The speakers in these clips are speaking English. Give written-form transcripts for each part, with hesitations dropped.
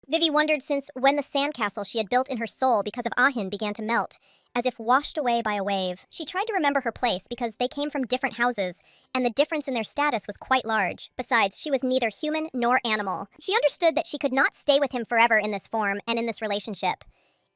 Vivi wondered since when the sandcastle she had built in her soul because of Ahin began to melt, as if washed away by a wave. She tried to remember her place because they came from different houses, and the difference in their status was quite large. Besides, she was neither human nor animal. She understood that she could not stay with him forever in this form and in this relationship.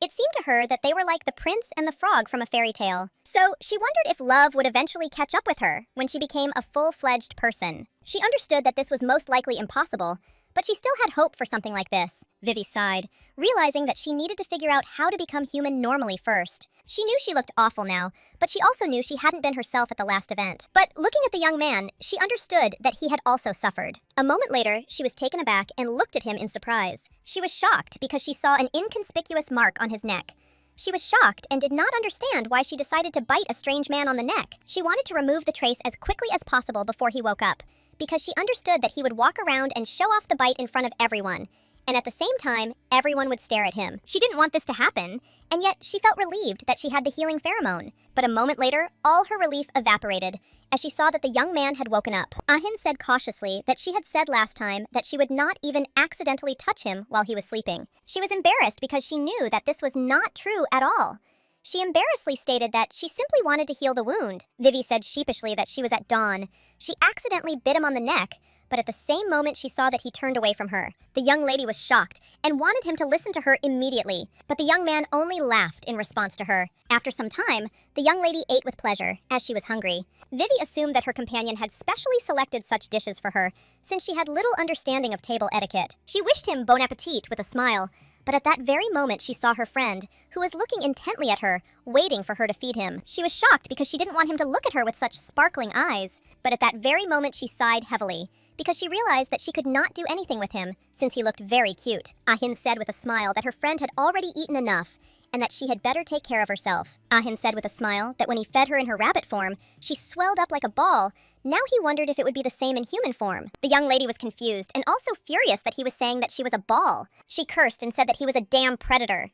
It seemed to her that they were like the prince and the frog from a fairy tale. So she wondered if love would eventually catch up with her when she became a full-fledged person. She understood that this was most likely impossible, but she still had hope for something like this. Vivi sighed, realizing that she needed to figure out how to become human normally first. She knew she looked awful now, but she also knew she hadn't been herself at the last event. But looking at the young man, she understood that he had also suffered. A moment later, she was taken aback and looked at him in surprise. She was shocked because she saw an inconspicuous mark on his neck. She was shocked and did not understand why she decided to bite a strange man on the neck. She wanted to remove the trace as quickly as possible before he woke up, because she understood that he would walk around and show off the bite in front of everyone, and at the same time, everyone would stare at him. She didn't want this to happen, and yet she felt relieved that she had the healing pheromone. But a moment later, all her relief evaporated as she saw that the young man had woken up. Ahin said cautiously that she had said last time that she would not even accidentally touch him while he was sleeping. She was embarrassed because she knew that this was not true at all. She embarrassedly stated that she simply wanted to heal the wound. Vivi said sheepishly that she was at dawn. She accidentally bit him on the neck, but at the same moment she saw that he turned away from her. The young lady was shocked and wanted him to listen to her immediately, but the young man only laughed in response to her. After some time, the young lady ate with pleasure, as she was hungry. Vivi assumed that her companion had specially selected such dishes for her, since she had little understanding of table etiquette. She wished him bon appetit with a smile, but at that very moment she saw her friend, who was looking intently at her, waiting for her to feed him. She was shocked because she didn't want him to look at her with such sparkling eyes, but at that very moment she sighed heavily, because she realized that she could not do anything with him, since he looked very cute. Ahin said with a smile that her friend had already eaten enough, and that she had better take care of herself. Ahin said with a smile that when he fed her in her rabbit form, she swelled up like a ball. Now he wondered if it would be the same in human form. The young lady was confused and also furious that he was saying that she was a ball. She cursed and said that he was a damn predator.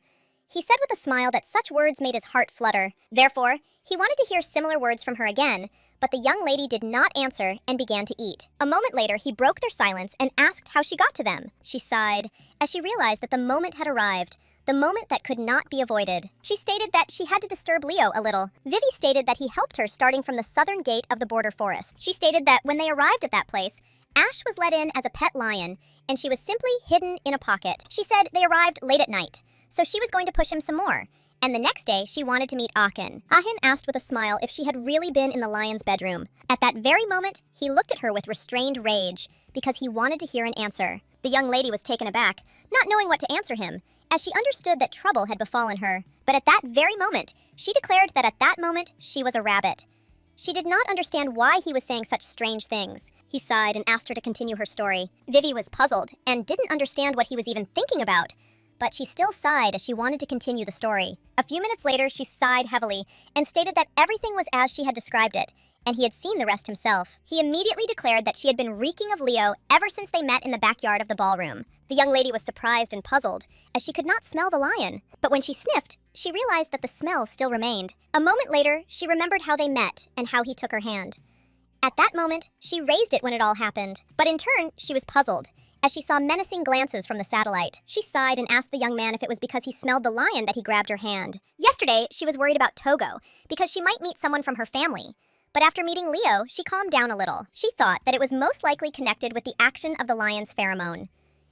He said with a smile that such words made his heart flutter. Therefore, he wanted to hear similar words from her again, but the young lady did not answer and began to eat. A moment later, he broke their silence and asked how she got to them. She sighed as she realized that the moment had arrived, the moment that could not be avoided. She stated that she had to disturb Leo a little. Vivi stated that he helped her starting from the southern gate of the border forest. She stated that when they arrived at that place, Ash was let in as a pet lion, and she was simply hidden in a pocket. She said they arrived late at night, so she was going to push him some more. And the next day, she wanted to meet Ahin. Ahin asked with a smile if she had really been in the lion's bedroom. At that very moment, he looked at her with restrained rage, because he wanted to hear an answer. The young lady was taken aback, not knowing what to answer him, as she understood that trouble had befallen her. But at that very moment, she declared that at that moment, she was a rabbit. She did not understand why he was saying such strange things. He sighed and asked her to continue her story. Vivi was puzzled and didn't understand what he was even thinking about, but she still sighed as she wanted to continue the story. A few minutes later, she sighed heavily and stated that everything was as she had described it, and he had seen the rest himself. He immediately declared that she had been reeking of Leo ever since they met in the backyard of the ballroom. The young lady was surprised and puzzled, as she could not smell the lion. But when she sniffed, she realized that the smell still remained. A moment later, she remembered how they met and how he took her hand. At that moment, she raised it when it all happened. But in turn, she was puzzled, as she saw menacing glances from the satellite. She sighed and asked the young man if it was because he smelled the lion that he grabbed her hand. Yesterday, she was worried about Togo, because she might meet someone from her family. But after meeting Leo, she calmed down a little. She thought that it was most likely connected with the action of the lion's pheromone.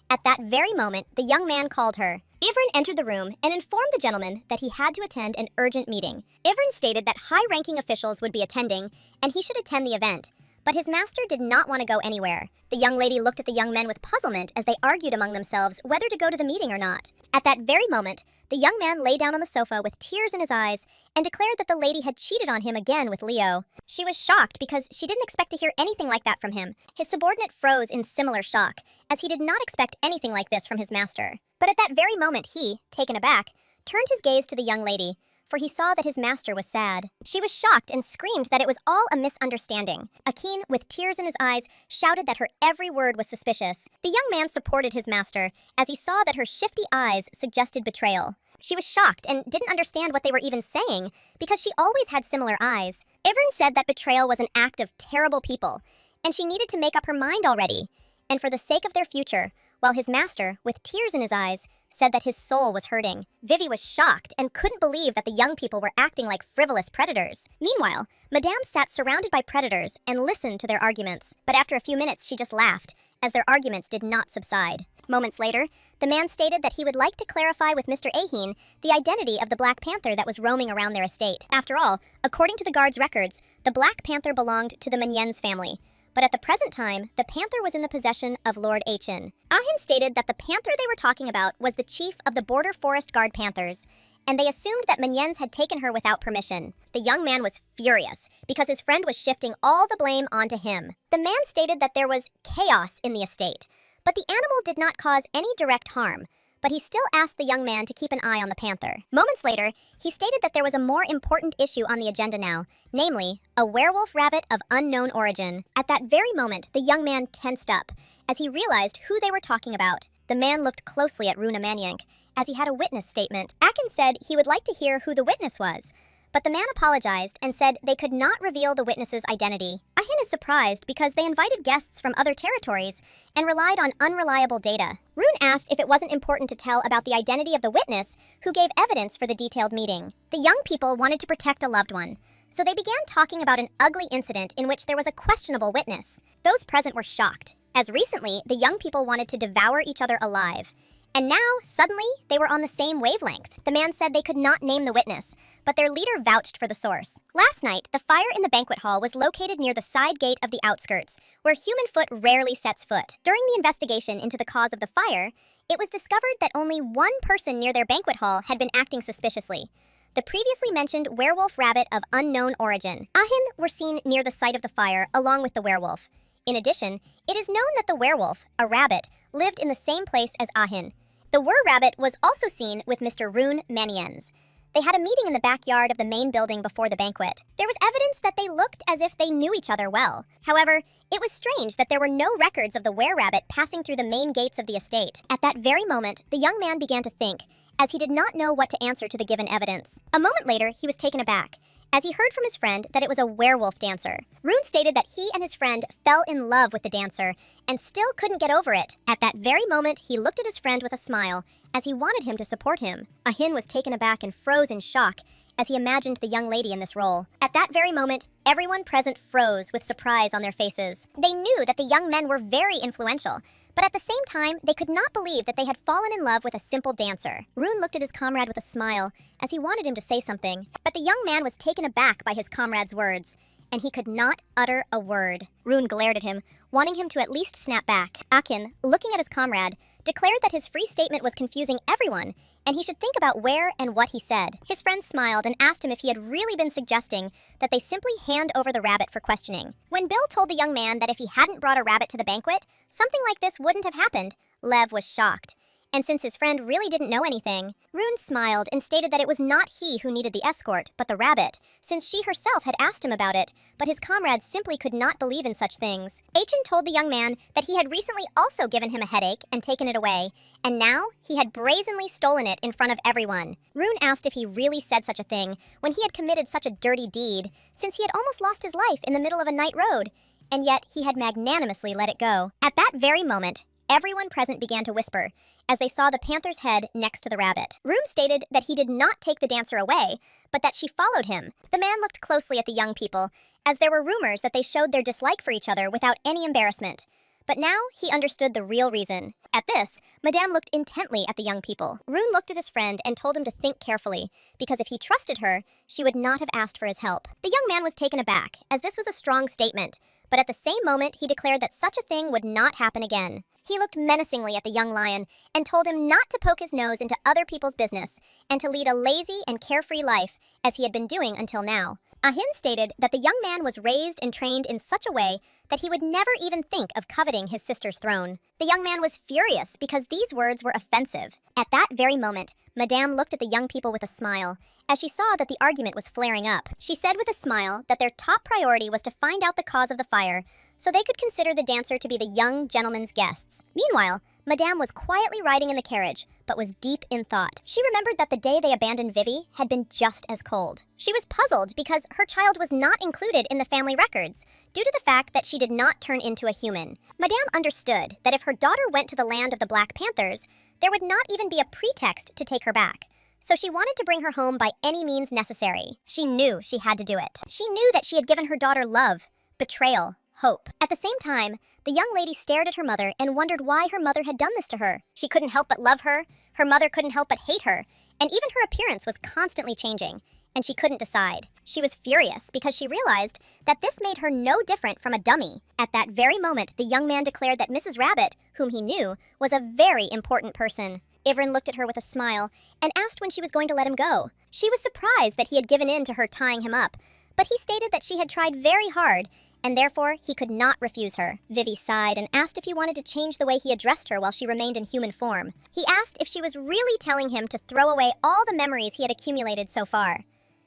At that very moment, the young man called her. Ivrin entered the room and informed the gentleman that he had to attend an urgent meeting. Ivrin stated that high-ranking officials would be attending, and he should attend the event. But his master did not want to go anywhere. The young lady looked at the young men with puzzlement as they argued among themselves whether to go to the meeting or not. At that very moment, the young man lay down on the sofa with tears in his eyes and declared that the lady had cheated on him again with Leo. She was shocked because she didn't expect to hear anything like that from him. His subordinate froze in similar shock, as he did not expect anything like this from his master. But at that very moment he, taken aback, turned his gaze to the young lady, for he saw that his master was sad. She was shocked and screamed that it was all a misunderstanding. Akin, with tears in his eyes, shouted that her every word was suspicious. The young man supported his master, as he saw that her shifty eyes suggested betrayal. She was shocked and didn't understand what they were even saying, because she always had similar eyes. Ivrin said that betrayal was an act of terrible people, and she needed to make up her mind already. And for the sake of their future, while his master, with tears in his eyes, said that his soul was hurting. Vivi was shocked and couldn't believe that the young people were acting like frivolous predators. Meanwhile, Madame sat surrounded by predators and listened to their arguments. But after a few minutes, she just laughed, as their arguments did not subside. Moments later, the man stated that he would like to clarify with Mr. Aheen the identity of the Black Panther that was roaming around their estate. After all, according to the guard's records, the Black Panther belonged to the Manyens family. But at the present time, the panther was in the possession of Lord Achin. Ahin stated that the panther they were talking about was the chief of the Border Forest Guard Panthers, and they assumed that Manyens had taken her without permission. The young man was furious because his friend was shifting all the blame onto him. The man stated that there was chaos in the estate, but the animal did not cause any direct harm. But he still asked the young man to keep an eye on the panther. Moments later, he stated that there was a more important issue on the agenda now, namely, a werewolf rabbit of unknown origin. At that very moment, the young man tensed up, as he realized who they were talking about. The man looked closely at Runa Manyank, as he had a witness statement. Akin said he would like to hear who the witness was, but the man apologized and said they could not reveal the witness's identity. Ahin is surprised because they invited guests from other territories and relied on unreliable data. Rune asked if it wasn't important to tell about the identity of the witness who gave evidence for the detailed meeting. The young people wanted to protect a loved one, so they began talking about an ugly incident in which there was a questionable witness. Those present were shocked, as recently the young people wanted to devour each other alive. And now, suddenly, they were on the same wavelength. The man said they could not name the witness, but their leader vouched for the source. Last night, the fire in the banquet hall was located near the side gate of the outskirts, where human foot rarely sets foot. During the investigation into the cause of the fire, it was discovered that only one person near their banquet hall had been acting suspiciously. The previously mentioned werewolf rabbit of unknown origin. Ahin were seen near the site of the fire, along with the werewolf. In addition, it is known that the werewolf, a rabbit, lived in the same place as Ahin. The wer-rabbit was also seen with Mr. Rune Manyens. They had a meeting in the backyard of the main building before the banquet. There was evidence that they looked as if they knew each other well. However, it was strange that there were no records of the were-rabbit passing through the main gates of the estate. At that very moment, the young man began to think, as he did not know what to answer to the given evidence. A moment later, he was taken aback, as he heard from his friend that it was a werewolf dancer. Rune stated that he and his friend fell in love with the dancer and still couldn't get over it. At that very moment, he looked at his friend with a smile, as he wanted him to support him. Ahin was taken aback and froze in shock as he imagined the young lady in this role. At that very moment, everyone present froze with surprise on their faces. They knew that the young men were very influential, but at the same time, they could not believe that they had fallen in love with a simple dancer. Rune looked at his comrade with a smile, as he wanted him to say something, but the young man was taken aback by his comrade's words, and he could not utter a word. Rune glared at him, wanting him to at least snap back. Akin, looking at his comrade, declared that his free statement was confusing everyone, and he should think about where and what he said. His friend smiled and asked him if he had really been suggesting that they simply hand over the rabbit for questioning. When Bill told the young man that if he hadn't brought a rabbit to the banquet, something like this wouldn't have happened, Lev was shocked. And since his friend really didn't know anything, Rune smiled and stated that it was not he who needed the escort, but the rabbit, since she herself had asked him about it, but his comrades simply could not believe in such things. Achin told the young man that he had recently also given him a headache and taken it away, and now he had brazenly stolen it in front of everyone. Rune asked if he really said such a thing when he had committed such a dirty deed, since he had almost lost his life in the middle of a night road, and yet he had magnanimously let it go. At that very moment, everyone present began to whisper, as they saw the panther's head next to the rabbit. Rune stated that he did not take the dancer away, but that she followed him. The man looked closely at the young people, as there were rumors that they showed their dislike for each other without any embarrassment. But now he understood the real reason. At this, Madame looked intently at the young people. Rune looked at his friend and told him to think carefully, because if he trusted her, she would not have asked for his help. The young man was taken aback, as this was a strong statement, but at the same moment he declared that such a thing would not happen again. He looked menacingly at the young lion and told him not to poke his nose into other people's business and to lead a lazy and carefree life, as he had been doing until now. Ahin stated that the young man was raised and trained in such a way that he would never even think of coveting his sister's throne. The young man was furious because these words were offensive. At that very moment, Madame looked at the young people with a smile, as she saw that the argument was flaring up. She said with a smile that their top priority was to find out the cause of the fire, so they could consider the dancer to be the young gentleman's guests. Meanwhile, Madame was quietly riding in the carriage, but was deep in thought. She remembered that the day they abandoned Vivi had been just as cold. She was puzzled because her child was not included in the family records, due to the fact that she did not turn into a human. Madame understood that if her daughter went to the land of the Black Panthers, there would not even be a pretext to take her back. So she wanted to bring her home by any means necessary. She knew she had to do it. She knew that she had given her daughter love, betrayal, hope. At the same time, the young lady stared at her mother and wondered why her mother had done this to her. She couldn't help but love her, her mother couldn't help but hate her, and even her appearance was constantly changing, and she couldn't decide. She was furious because she realized that this made her no different from a dummy. At that very moment, the young man declared that Mrs. Rabbit, whom he knew, was a very important person. Ivrin looked at her with a smile and asked when she was going to let him go. She was surprised that he had given in to her tying him up, but he stated that she had tried very hard, and therefore he could not refuse her. Vivi sighed and asked if he wanted to change the way he addressed her while she remained in human form. He asked if she was really telling him to throw away all the memories he had accumulated so far.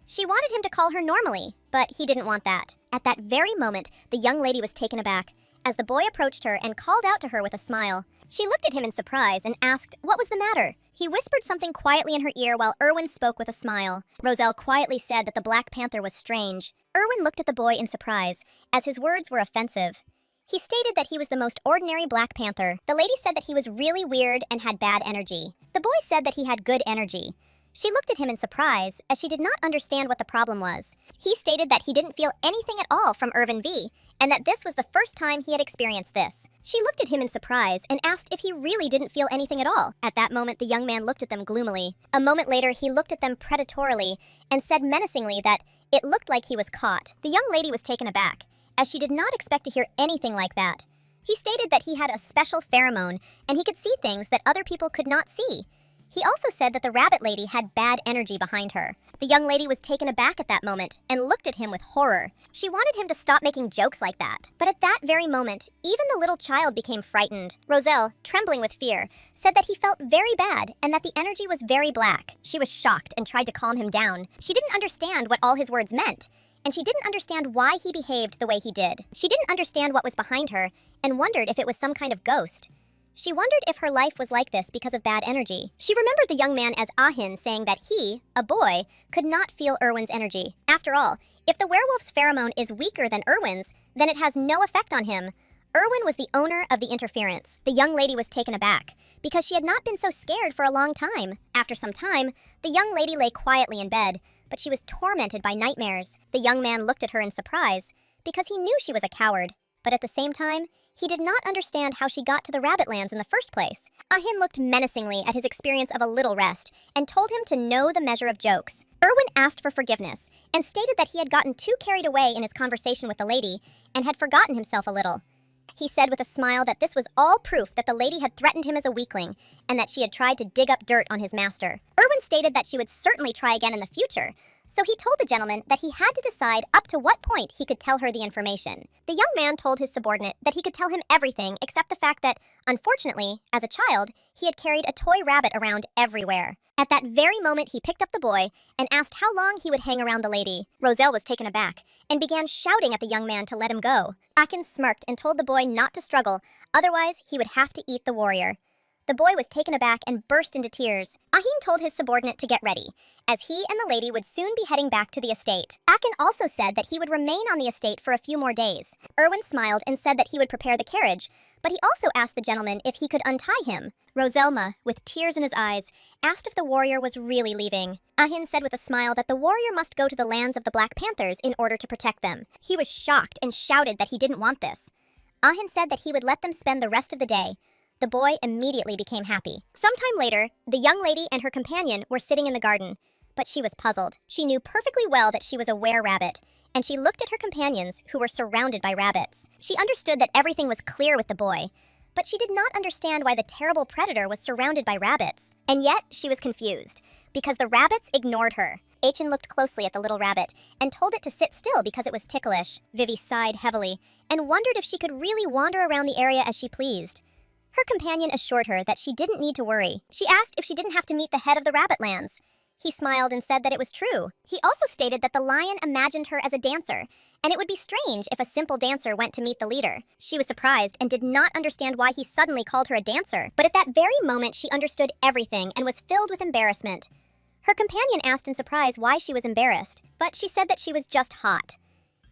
She wanted him to call her normally, but he didn't want that. At that very moment, the young lady was taken aback, as the boy approached her and called out to her with a smile. She looked at him in surprise and asked what was the matter. He whispered something quietly in her ear while Erwin spoke with a smile. Roselle quietly said that the Black Panther was strange. Erwin looked at the boy in surprise, as his words were offensive. He stated that he was the most ordinary Black Panther. The lady said that he was really weird and had bad energy. The boy said that he had good energy. She looked at him in surprise, as she did not understand what the problem was. He stated that he didn't feel anything at all from Irvin V, and that this was the first time he had experienced this. She looked at him in surprise and asked if he really didn't feel anything at all. At that moment, the young man looked at them gloomily. A moment later, he looked at them predatorily and said menacingly that it looked like he was caught. The young lady was taken aback, as she did not expect to hear anything like that. He stated that he had a special pheromone, and he could see things that other people could not see. He also said that the rabbit lady had bad energy behind her. The young lady was taken aback at that moment and looked at him with horror. She wanted him to stop making jokes like that. But at that very moment, even the little child became frightened. Roselle, trembling with fear, said that he felt very bad and that the energy was very black. She was shocked and tried to calm him down. She didn't understand what all his words meant, and she didn't understand why he behaved the way he did. She didn't understand what was behind her and wondered if it was some kind of ghost. She wondered if her life was like this because of bad energy. She remembered the young man as Ahin saying that he, a boy, could not feel Erwin's energy. After all, if the werewolf's pheromone is weaker than Erwin's, then it has no effect on him. Erwin was the owner of the interference. The young lady was taken aback, because she had not been so scared for a long time. After some time, the young lady lay quietly in bed, but she was tormented by nightmares. The young man looked at her in surprise, because he knew she was a coward. But at the same time, he did not understand how she got to the rabbit lands in the first place. Ahin looked menacingly at his experience of a little rest and told him to know the measure of jokes. Erwin asked for forgiveness and stated that he had gotten too carried away in his conversation with the lady and had forgotten himself a little. He said with a smile that this was all proof that the lady had threatened him as a weakling and that she had tried to dig up dirt on his master. Erwin stated that she would certainly try again in the future, so he told the gentleman that he had to decide up to what point he could tell her the information. The young man told his subordinate that he could tell him everything except the fact that, unfortunately, as a child, he had carried a toy rabbit around everywhere. At that very moment, he picked up the boy and asked how long he would hang around the lady. Roselle was taken aback and began shouting at the young man to let him go. Akin smirked and told the boy not to struggle, otherwise he would have to eat the warrior. The boy was taken aback and burst into tears. Ahin told his subordinate to get ready, as he and the lady would soon be heading back to the estate. Akin also said that he would remain on the estate for a few more days. Erwin smiled and said that he would prepare the carriage, but he also asked the gentleman if he could untie him. Roselma, with tears in his eyes, asked if the warrior was really leaving. Ahin said with a smile that the warrior must go to the lands of the Black Panthers in order to protect them. He was shocked and shouted that he didn't want this. Ahin said that he would let them spend the rest of the day. The boy immediately became happy. Sometime later, the young lady and her companion were sitting in the garden, but she was puzzled. She knew perfectly well that she was a were-rabbit, and she looked at her companions who were surrounded by rabbits. She understood that everything was clear with the boy, but she did not understand why the terrible predator was surrounded by rabbits. And yet, she was confused, because the rabbits ignored her. Achin looked closely at the little rabbit and told it to sit still because it was ticklish. Vivi sighed heavily and wondered if she could really wander around the area as she pleased. Her companion assured her that she didn't need to worry. She asked if she didn't have to meet the head of the rabbit lands. He smiled and said that it was true. He also stated that the lion imagined her as a dancer, and it would be strange if a simple dancer went to meet the leader. She was surprised and did not understand why he suddenly called her a dancer. But at that very moment, she understood everything and was filled with embarrassment. Her companion asked in surprise why she was embarrassed, but she said that she was just hot.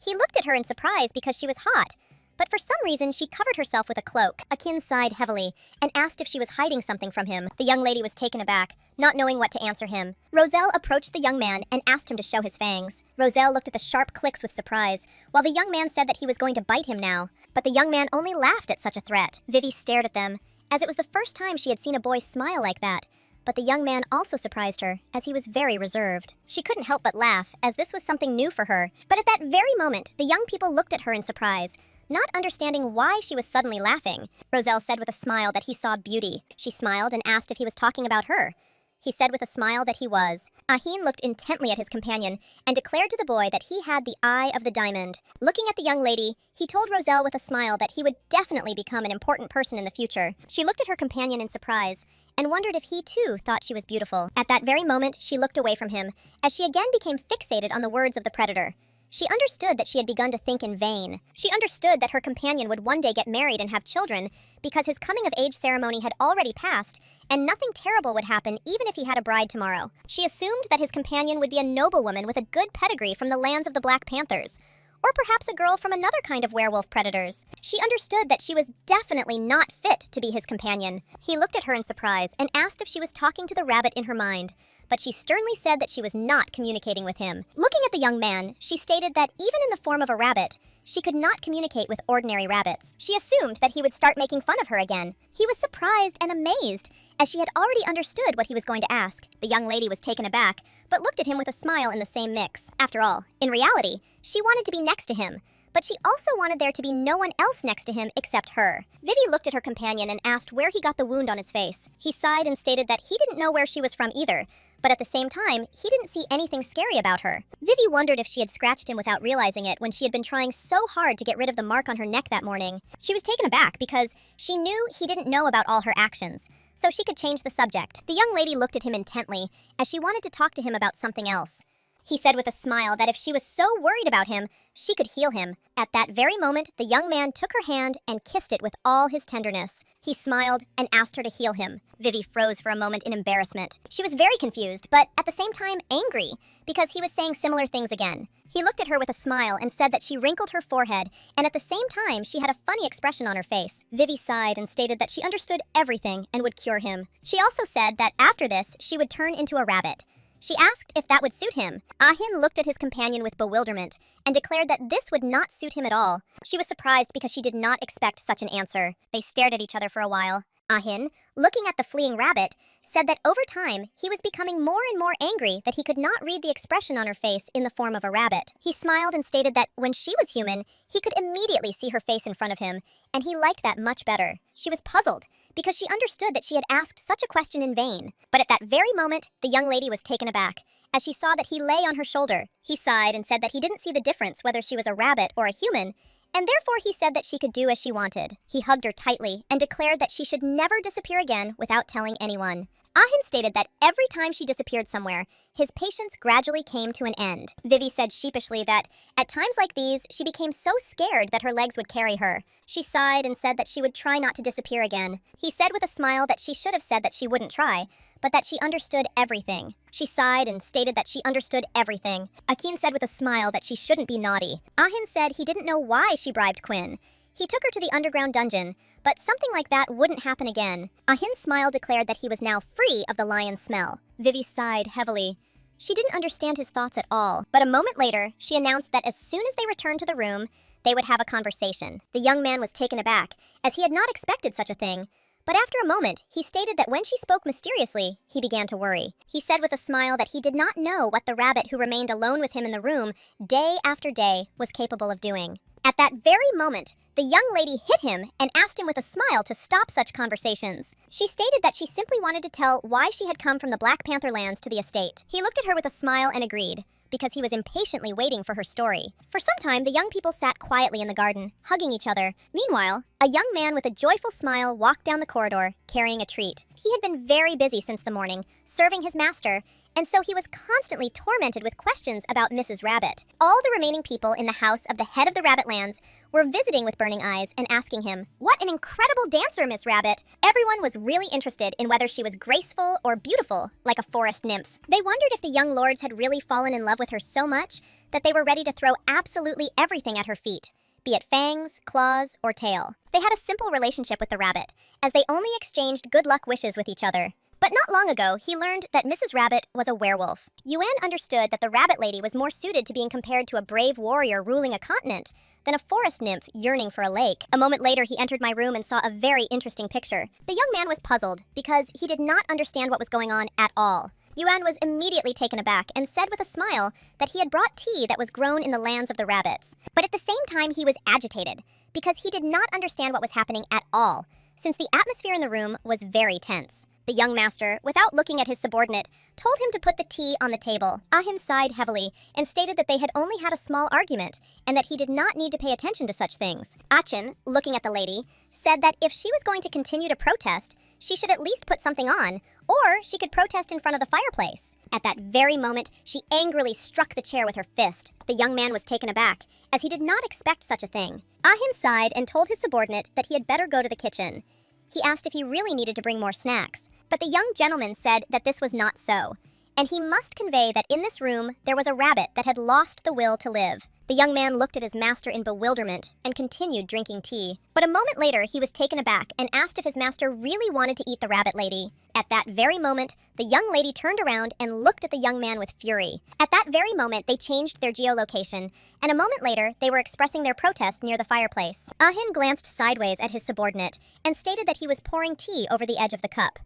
He looked at her in surprise because she was hot, but for some reason she covered herself with a cloak. Akin sighed heavily and asked if she was hiding something from him. The young lady was taken aback, not knowing what to answer him. Roselle approached the young man and asked him to show his fangs. Roselle looked at the sharp clicks with surprise, while the young man said that he was going to bite him now. But the young man only laughed at such a threat. Vivi stared at them, as it was the first time she had seen a boy smile like that. But the young man also surprised her, as he was very reserved. She couldn't help but laugh, as this was something new for her. But at that very moment, the young people looked at her in surprise, not understanding why she was suddenly laughing. Roselle said with a smile that he saw beauty. She smiled and asked if he was talking about her. He said with a smile that he was. Ahin looked intently at his companion and declared to the boy that he had the eye of the diamond. Looking at the young lady, he told Roselle with a smile that he would definitely become an important person in the future. She looked at her companion in surprise and wondered if he too thought she was beautiful. At that very moment, she looked away from him, as she again became fixated on the words of the predator. She understood that she had begun to think in vain. She understood that her companion would one day get married and have children because his coming-of-age ceremony had already passed, and nothing terrible would happen even if he had a bride tomorrow. She assumed that his companion would be a noblewoman with a good pedigree from the lands of the Black Panthers, or perhaps a girl from another kind of werewolf predators. She understood that she was definitely not fit to be his companion. He looked at her in surprise and asked if she was talking to the rabbit in her mind, but she sternly said that she was not communicating with him. Looking at the young man, she stated that even in the form of a rabbit, she could not communicate with ordinary rabbits. She assumed that he would start making fun of her again. He was surprised and amazed, as she had already understood what he was going to ask. The young lady was taken aback, but looked at him with a smile in the same mix. After all, in reality, she wanted to be next to him, but she also wanted there to be no one else next to him except her. Vivi looked at her companion and asked where he got the wound on his face. He sighed and stated that he didn't know where she was from either, but at the same time, he didn't see anything scary about her. Vivi wondered if she had scratched him without realizing it when she had been trying so hard to get rid of the mark on her neck that morning. She was taken aback because she knew he didn't know about all her actions, so she could change the subject. The young lady looked at him intently, as she wanted to talk to him about something else. He said with a smile that if she was so worried about him, she could heal him. At that very moment, the young man took her hand and kissed it with all his tenderness. He smiled and asked her to heal him. Vivi froze for a moment in embarrassment. She was very confused, but at the same time angry, because he was saying similar things again. He looked at her with a smile and said that she wrinkled her forehead, and at the same time, she had a funny expression on her face. Vivi sighed and stated that she understood everything and would cure him. She also said that after this, she would turn into a rabbit. She asked if that would suit him. Ahin looked at his companion with bewilderment and declared that this would not suit him at all. She was surprised because she did not expect such an answer. They stared at each other for a while. Ahin, looking at the fleeing rabbit, said that over time, he was becoming more and more angry that he could not read the expression on her face in the form of a rabbit. He smiled and stated that when she was human, he could immediately see her face in front of him, and he liked that much better. She was puzzled, because she understood that she had asked such a question in vain. But at that very moment, the young lady was taken aback, as she saw that he lay on her shoulder. He sighed and said that he didn't see the difference whether she was a rabbit or a human, and therefore he said that she could do as she wanted. He hugged her tightly and declared that she should never disappear again without telling anyone. Ahin stated that every time she disappeared somewhere, his patience gradually came to an end. Vivi said sheepishly that at times like these, she became so scared that her legs would carry her. She sighed and said that she would try not to disappear again. He said with a smile that she should have said that she wouldn't try, but that she understood everything. She sighed and stated that she understood everything. Akin said with a smile that she shouldn't be naughty. Ahin said he didn't know why she bribed Quinn. He took her to the underground dungeon, but something like that wouldn't happen again. Ahin's smile declared that he was now free of the lion's smell. Vivi sighed heavily. She didn't understand his thoughts at all, but a moment later, she announced that as soon as they returned to the room, they would have a conversation. The young man was taken aback, as he had not expected such a thing, but after a moment, he stated that when she spoke mysteriously, he began to worry. He said with a smile that he did not know what the rabbit who remained alone with him in the room day after day was capable of doing. At that very moment, the young lady hit him and asked him with a smile to stop such conversations. She stated that she simply wanted to tell why she had come from the Black Panther lands to the estate. He looked at her with a smile and agreed, because he was impatiently waiting for her story. For some time, the young people sat quietly in the garden, hugging each other. Meanwhile, A young man with a joyful smile walked down the corridor, carrying a treat. He had been very busy since the morning, serving his master, and so he was constantly tormented with questions about Mrs. Rabbit. All the remaining people in the house of the head of the Rabbitlands were visiting with burning eyes and asking him, "What an incredible dancer, Miss Rabbit!" Everyone was really interested in whether she was graceful or beautiful, like a forest nymph. They wondered if the young lords had really fallen in love with her so much that they were ready to throw absolutely everything at her feet, be it fangs, claws, or tail. They had a simple relationship with the rabbit, as they only exchanged good luck wishes with each other. But not long ago, he learned that Mrs. Rabbit was a werewolf. Yuan understood that the rabbit lady was more suited to being compared to a brave warrior ruling a continent than a forest nymph yearning for a lake. A moment later, he entered my room and saw a very interesting picture. The young man was puzzled because he did not understand what was going on at all. Yuan was immediately taken aback and said with a smile that he had brought tea that was grown in the lands of the rabbits. But at the same time, he was agitated because he did not understand what was happening at all, since the atmosphere in the room was very tense. The young master, without looking at his subordinate, told him to put the tea on the table. Ahin sighed heavily and stated that they had only had a small argument and that he did not need to pay attention to such things. Achin, looking at the lady, said that if she was going to continue to protest, she should at least put something on, or she could protest in front of the fireplace. At that very moment, she angrily struck the chair with her fist. The young man was taken aback, as he did not expect such a thing. Ahin sighed and told his subordinate that he had better go to the kitchen. He asked if he really needed to bring more snacks, but the young gentleman said that this was not so, and he must convey that in this room there was a rabbit that had lost the will to live. The young man looked at his master in bewilderment and continued drinking tea. But a moment later, he was taken aback and asked if his master really wanted to eat the rabbit lady. At that very moment, the young lady turned around and looked at the young man with fury. At that very moment, they changed their geolocation, and a moment later, they were expressing their protest near the fireplace. Ahin glanced sideways at his subordinate and stated that he was pouring tea over the edge of the cup.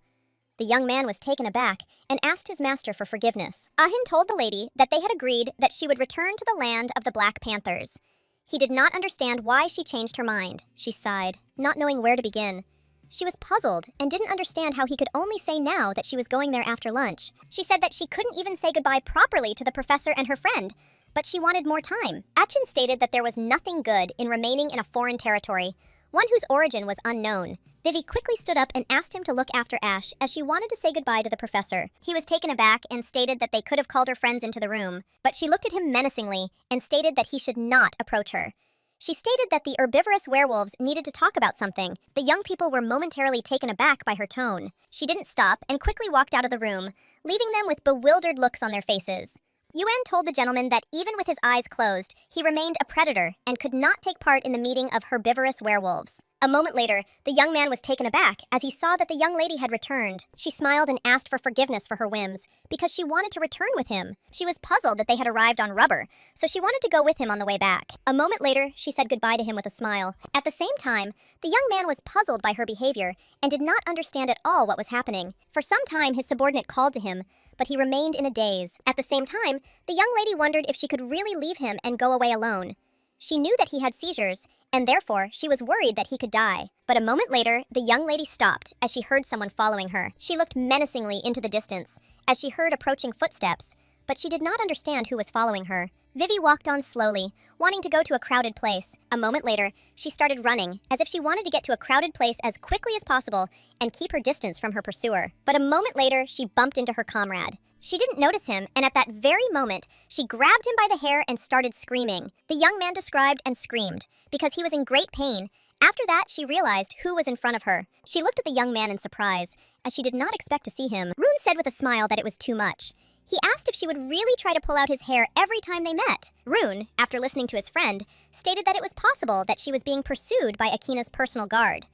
The young man was taken aback and asked his master for forgiveness. Ahin told the lady that they had agreed that she would return to the land of the Black Panthers. He did not understand why she changed her mind. She sighed, not knowing where to begin. She was puzzled and didn't understand how he could only say now that she was going there after lunch. She said that she couldn't even say goodbye properly to the professor and her friend, but she wanted more time. Achin stated that there was nothing good in remaining in a foreign territory, one whose origin was unknown. Vivi quickly stood up and asked him to look after Ash as she wanted to say goodbye to the professor. He was taken aback and stated that they could have called her friends into the room, but she looked at him menacingly and stated that he should not approach her. She stated that the herbivorous werewolves needed to talk about something. The young people were momentarily taken aback by her tone. She didn't stop and quickly walked out of the room, leaving them with bewildered looks on their faces. Yuan told the gentleman that even with his eyes closed, he remained a predator and could not take part in the meeting of herbivorous werewolves. A moment later, the young man was taken aback as he saw that the young lady had returned. She smiled and asked for forgiveness for her whims, because she wanted to return with him. She was puzzled that they had arrived on rubber, so she wanted to go with him on the way back. A moment later, she said goodbye to him with a smile. At the same time, the young man was puzzled by her behavior and did not understand at all what was happening. For some time, his subordinate called to him, but he remained in a daze. At the same time, the young lady wondered if she could really leave him and go away alone. She knew that he had seizures, and therefore she was worried that he could die. But a moment later, the young lady stopped as she heard someone following her. She looked menacingly into the distance as she heard approaching footsteps, but she did not understand who was following her. Vivi walked on slowly, wanting to go to a crowded place. A moment later, she started running, as if she wanted to get to a crowded place as quickly as possible and keep her distance from her pursuer. But a moment later, she bumped into her comrade. She didn't notice him, and at that very moment, she grabbed him by the hair and started screaming. The young man described and screamed, because he was in great pain. After that, she realized who was in front of her. She looked at the young man in surprise, as she did not expect to see him. Rune said with a smile that it was too much. He asked if she would really try to pull out his hair every time they met. Rune, after listening to his friend, stated that it was possible that she was being pursued by Akina's personal guard.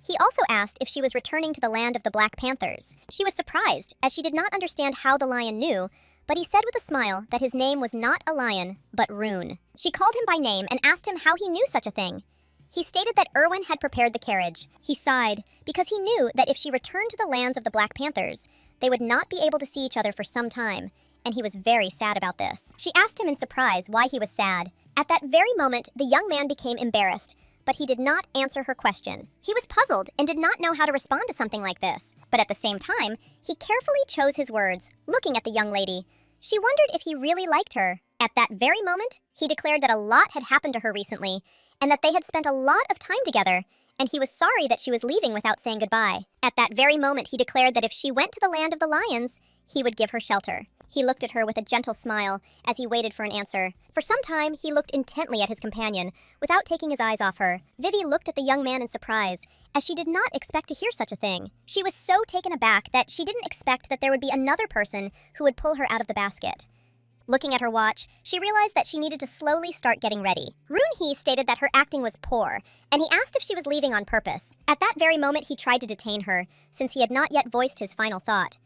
He also asked if she was returning to the land of the Black Panthers. She was surprised, as she did not understand how the lion knew, but he said with a smile that his name was not a lion, but Rune. She called him by name and asked him how he knew such a thing. He stated that Erwin had prepared the carriage. He sighed, because he knew that if she returned to the lands of the Black Panthers, they would not be able to see each other for some time, and he was very sad about this. She asked him in surprise why he was sad. At that very moment, the young man became embarrassed, but he did not answer her question. He was puzzled and did not know how to respond to something like this. But at the same time, he carefully chose his words, looking at the young lady. She wondered if he really liked her. At that very moment, he declared that a lot had happened to her recently, and that they had spent a lot of time together, and he was sorry that she was leaving without saying goodbye. At that very moment, he declared that if she went to the land of the lions, he would give her shelter. He looked at her with a gentle smile as he waited for an answer. For some time, he looked intently at his companion, without taking his eyes off her. Vivi looked at the young man in surprise, as she did not expect to hear such a thing. She was so taken aback that she didn't expect that there would be another person who would pull her out of the basket. Looking at her watch, she realized that she needed to slowly start getting ready. Roon-hee stated that her acting was poor, and he asked if she was leaving on purpose. At that very moment, he tried to detain her, since he had not yet voiced his final thought.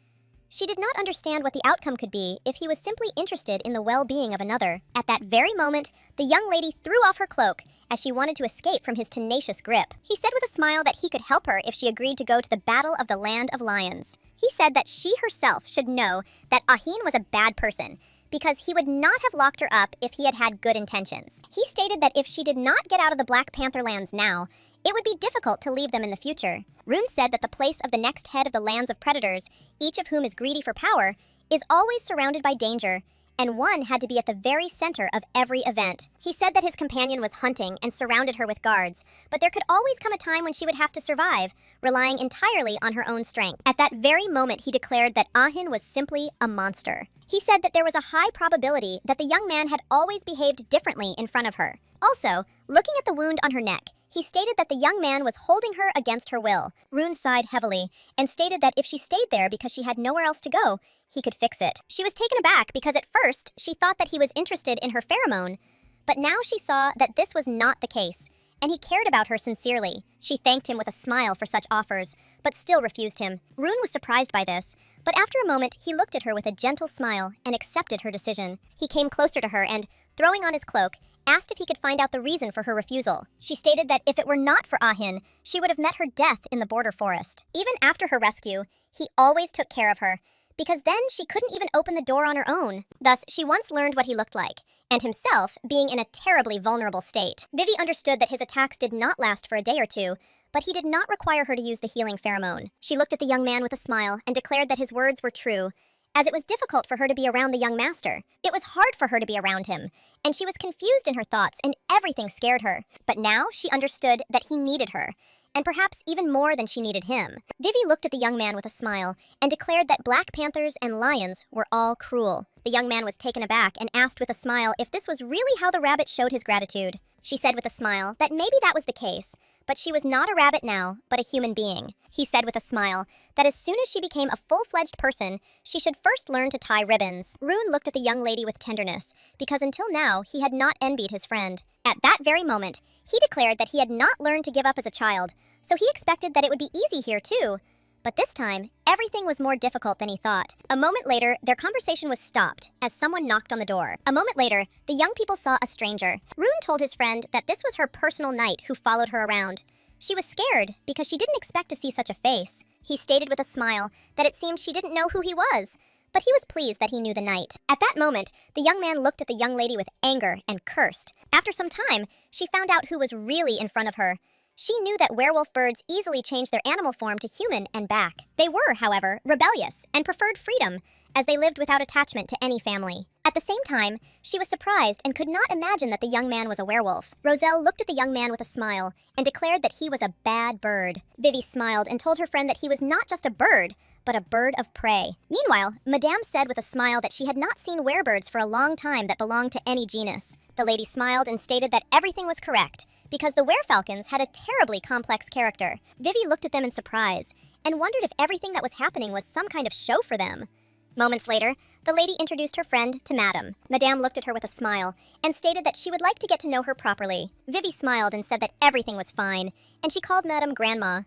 She did not understand what the outcome could be if he was simply interested in the well-being of another. At that very moment, the young lady threw off her cloak as she wanted to escape from his tenacious grip. He said with a smile that he could help her if she agreed to go to the Battle of the Land of Lions. He said that she herself should know that Ahin was a bad person, because he would not have locked her up if he had had good intentions. He stated that if she did not get out of the Black Panther lands now, it would be difficult to leave them in the future. Roon said that the place of the next head of the lands of predators, each of whom is greedy for power, is always surrounded by danger, and one had to be at the very center of every event. He said that his companion was hunting and surrounded her with guards, but there could always come a time when she would have to survive, relying entirely on her own strength. At that very moment, he declared that Ahin was simply a monster. He said that there was a high probability that the young man had always behaved differently in front of her. Also, looking at the wound on her neck, he stated that the young man was holding her against her will. Roon sighed heavily and stated that if she stayed there because she had nowhere else to go, he could fix it. She was taken aback because at first she thought that he was interested in her pheromone, but now she saw that this was not the case, and he cared about her sincerely. She thanked him with a smile for such offers, but still refused him. Roon was surprised by this, but after a moment he looked at her with a gentle smile and accepted her decision. He came closer to her and, throwing on his cloak, asked if he could find out the reason for her refusal. She stated that if it were not for Ahin, she would have met her death in the border forest. Even after her rescue, he always took care of her, because then she couldn't even open the door on her own. Thus, she once learned what he looked like, and himself being in a terribly vulnerable state. Vivi understood that his attacks did not last for a day or two, but he did not require her to use the healing pheromone. She looked at the young man with a smile and declared that his words were true, as it was difficult for her to be around the young master. It was hard for her to be around him, and she was confused in her thoughts and everything scared her. But now she understood that he needed her, and perhaps even more than she needed him. Vivi looked at the young man with a smile and declared that Black Panthers and lions were all cruel. The young man was taken aback and asked with a smile if this was really how the rabbit showed his gratitude. She said with a smile that maybe that was the case, but she was not a rabbit now, but a human being. He said with a smile that as soon as she became a full-fledged person, she should first learn to tie ribbons. Roon looked at the young lady with tenderness, because until now, he had not envied his friend. At that very moment, he declared that he had not learned to give up as a child, so he expected that it would be easy here too. But this time, everything was more difficult than he thought. A moment later, their conversation was stopped as someone knocked on the door. A moment later, the young people saw a stranger. Roon told his friend that this was her personal knight who followed her around. She was scared because she didn't expect to see such a face. He stated with a smile that it seemed she didn't know who he was, but he was pleased that he knew the knight. At that moment, the young man looked at the young lady with anger and cursed. After some time, she found out who was really in front of her. She knew that werewolf birds easily change their animal form to human and back. They were, however, rebellious and preferred freedom, as they lived without attachment to any family. At the same time, she was surprised and could not imagine that the young man was a werewolf. Roselle looked at the young man with a smile and declared that he was a bad bird. Vivi smiled and told her friend that he was not just a bird, but a bird of prey. Meanwhile, Madame said with a smile that she had not seen werebirds for a long time that belonged to any genus. The lady smiled and stated that everything was correct, because the werefalcons had a terribly complex character. Vivi looked at them in surprise and wondered if everything that was happening was some kind of show for them. Moments later, the lady introduced her friend to Madame. Madame looked at her with a smile and stated that she would like to get to know her properly. Vivi smiled and said that everything was fine, and she called Madame Grandma.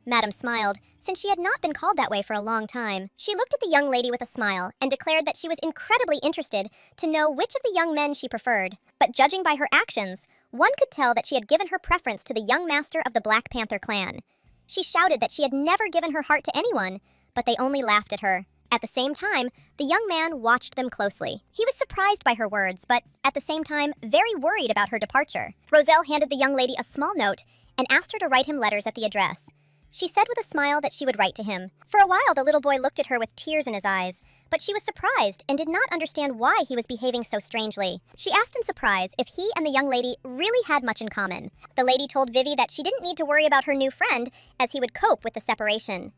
Madame smiled, since she had not been called that way for a long time. She looked at the young lady with a smile and declared that she was incredibly interested to know which of the young men she preferred. But judging by her actions, one could tell that she had given her preference to the young master of the Black Panther clan. She shouted that she had never given her heart to anyone, but they only laughed at her. At the same time, the young man watched them closely. He was surprised by her words, but at the same time, very worried about her departure. Roselle handed the young lady a small note and asked her to write him letters at the address. She said with a smile that she would write to him. For a while, the little boy looked at her with tears in his eyes, but she was surprised and did not understand why he was behaving so strangely. She asked in surprise if he and the young lady really had much in common. The lady told Vivi that she didn't need to worry about her new friend, as he would cope with the separation.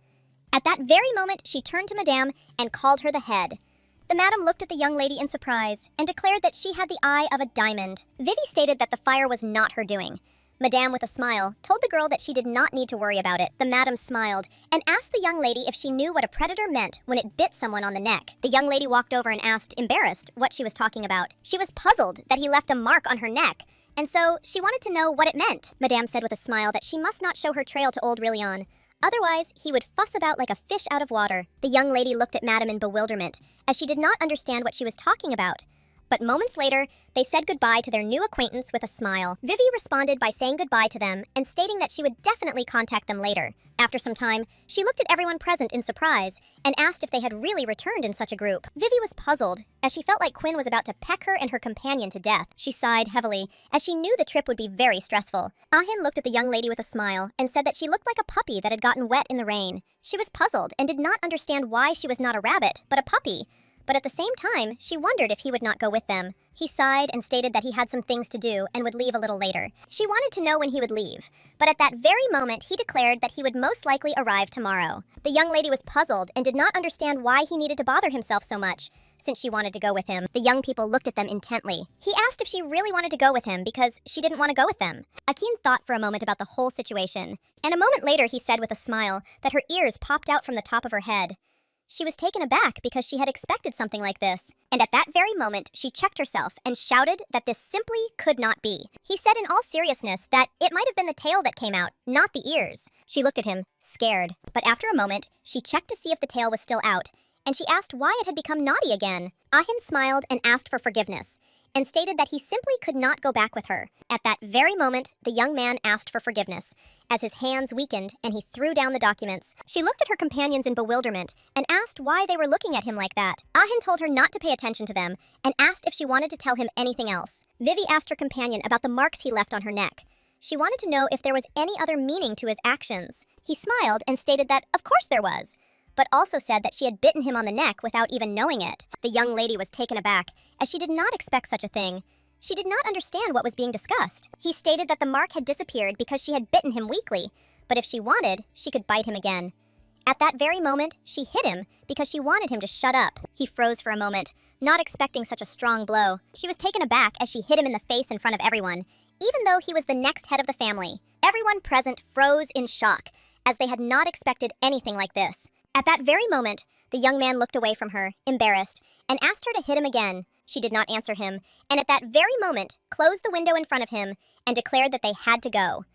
At that very moment, she turned to Madame and called her the head. The madam looked at the young lady in surprise and declared that she had the eye of a diamond. Vivi stated that the fire was not her doing. Madame, with a smile, told the girl that she did not need to worry about it. The madam smiled and asked the young lady if she knew what a predator meant when it bit someone on the neck. The young lady walked over and asked, embarrassed, what she was talking about. She was puzzled that he left a mark on her neck, and so she wanted to know what it meant. Madame said with a smile that she must not show her trail to old Rillion. Otherwise, he would fuss about like a fish out of water. The young lady looked at Madame in bewilderment, as she did not understand what she was talking about. But moments later, they said goodbye to their new acquaintance with a smile. Vivi responded by saying goodbye to them and stating that she would definitely contact them later. After some time, she looked at everyone present in surprise and asked if they had really returned in such a group. Vivi was puzzled, as she felt like Quinn was about to peck her and her companion to death. She sighed heavily, as she knew the trip would be very stressful. Ahin looked at the young lady with a smile and said that she looked like a puppy that had gotten wet in the rain. She was puzzled and did not understand why she was not a rabbit, but a puppy. But at the same time, she wondered if he would not go with them. He sighed and stated that he had some things to do and would leave a little later. She wanted to know when he would leave, but at that very moment, he declared that he would most likely arrive tomorrow. The young lady was puzzled and did not understand why he needed to bother himself so much, since she wanted to go with him. The young people looked at them intently. He asked if she really wanted to go with him because she didn't want to go with them. Akin thought for a moment about the whole situation, and a moment later he said with a smile that her ears popped out from the top of her head. She was taken aback because she had expected something like this, and at that very moment, she checked herself and shouted that this simply could not be. He said in all seriousness that it might have been the tail that came out, not the ears. She looked at him, scared, but after a moment, she checked to see if the tail was still out, and she asked why it had become naughty again. Ahin smiled and asked for forgiveness, and stated that he simply could not go back with her. At that very moment, the young man asked for forgiveness, as his hands weakened and he threw down the documents. She looked at her companions in bewilderment and asked why they were looking at him like that. Ahin told her not to pay attention to them and asked if she wanted to tell him anything else. Vivi asked her companion about the marks he left on her neck. She wanted to know if there was any other meaning to his actions. He smiled and stated that, of course there was, but also said that she had bitten him on the neck without even knowing it. The young lady was taken aback, as she did not expect such a thing. She did not understand what was being discussed. He stated that the mark had disappeared because she had bitten him weakly, but if she wanted, she could bite him again. At that very moment, she hit him because she wanted him to shut up. He froze for a moment, not expecting such a strong blow. She was taken aback as she hit him in the face in front of everyone, even though he was the next head of the family. Everyone present froze in shock, as they had not expected anything like this. At that very moment, the young man looked away from her, embarrassed, and asked her to hit him again. She did not answer him, and at that very moment, closed the window in front of him and declared that they had to go.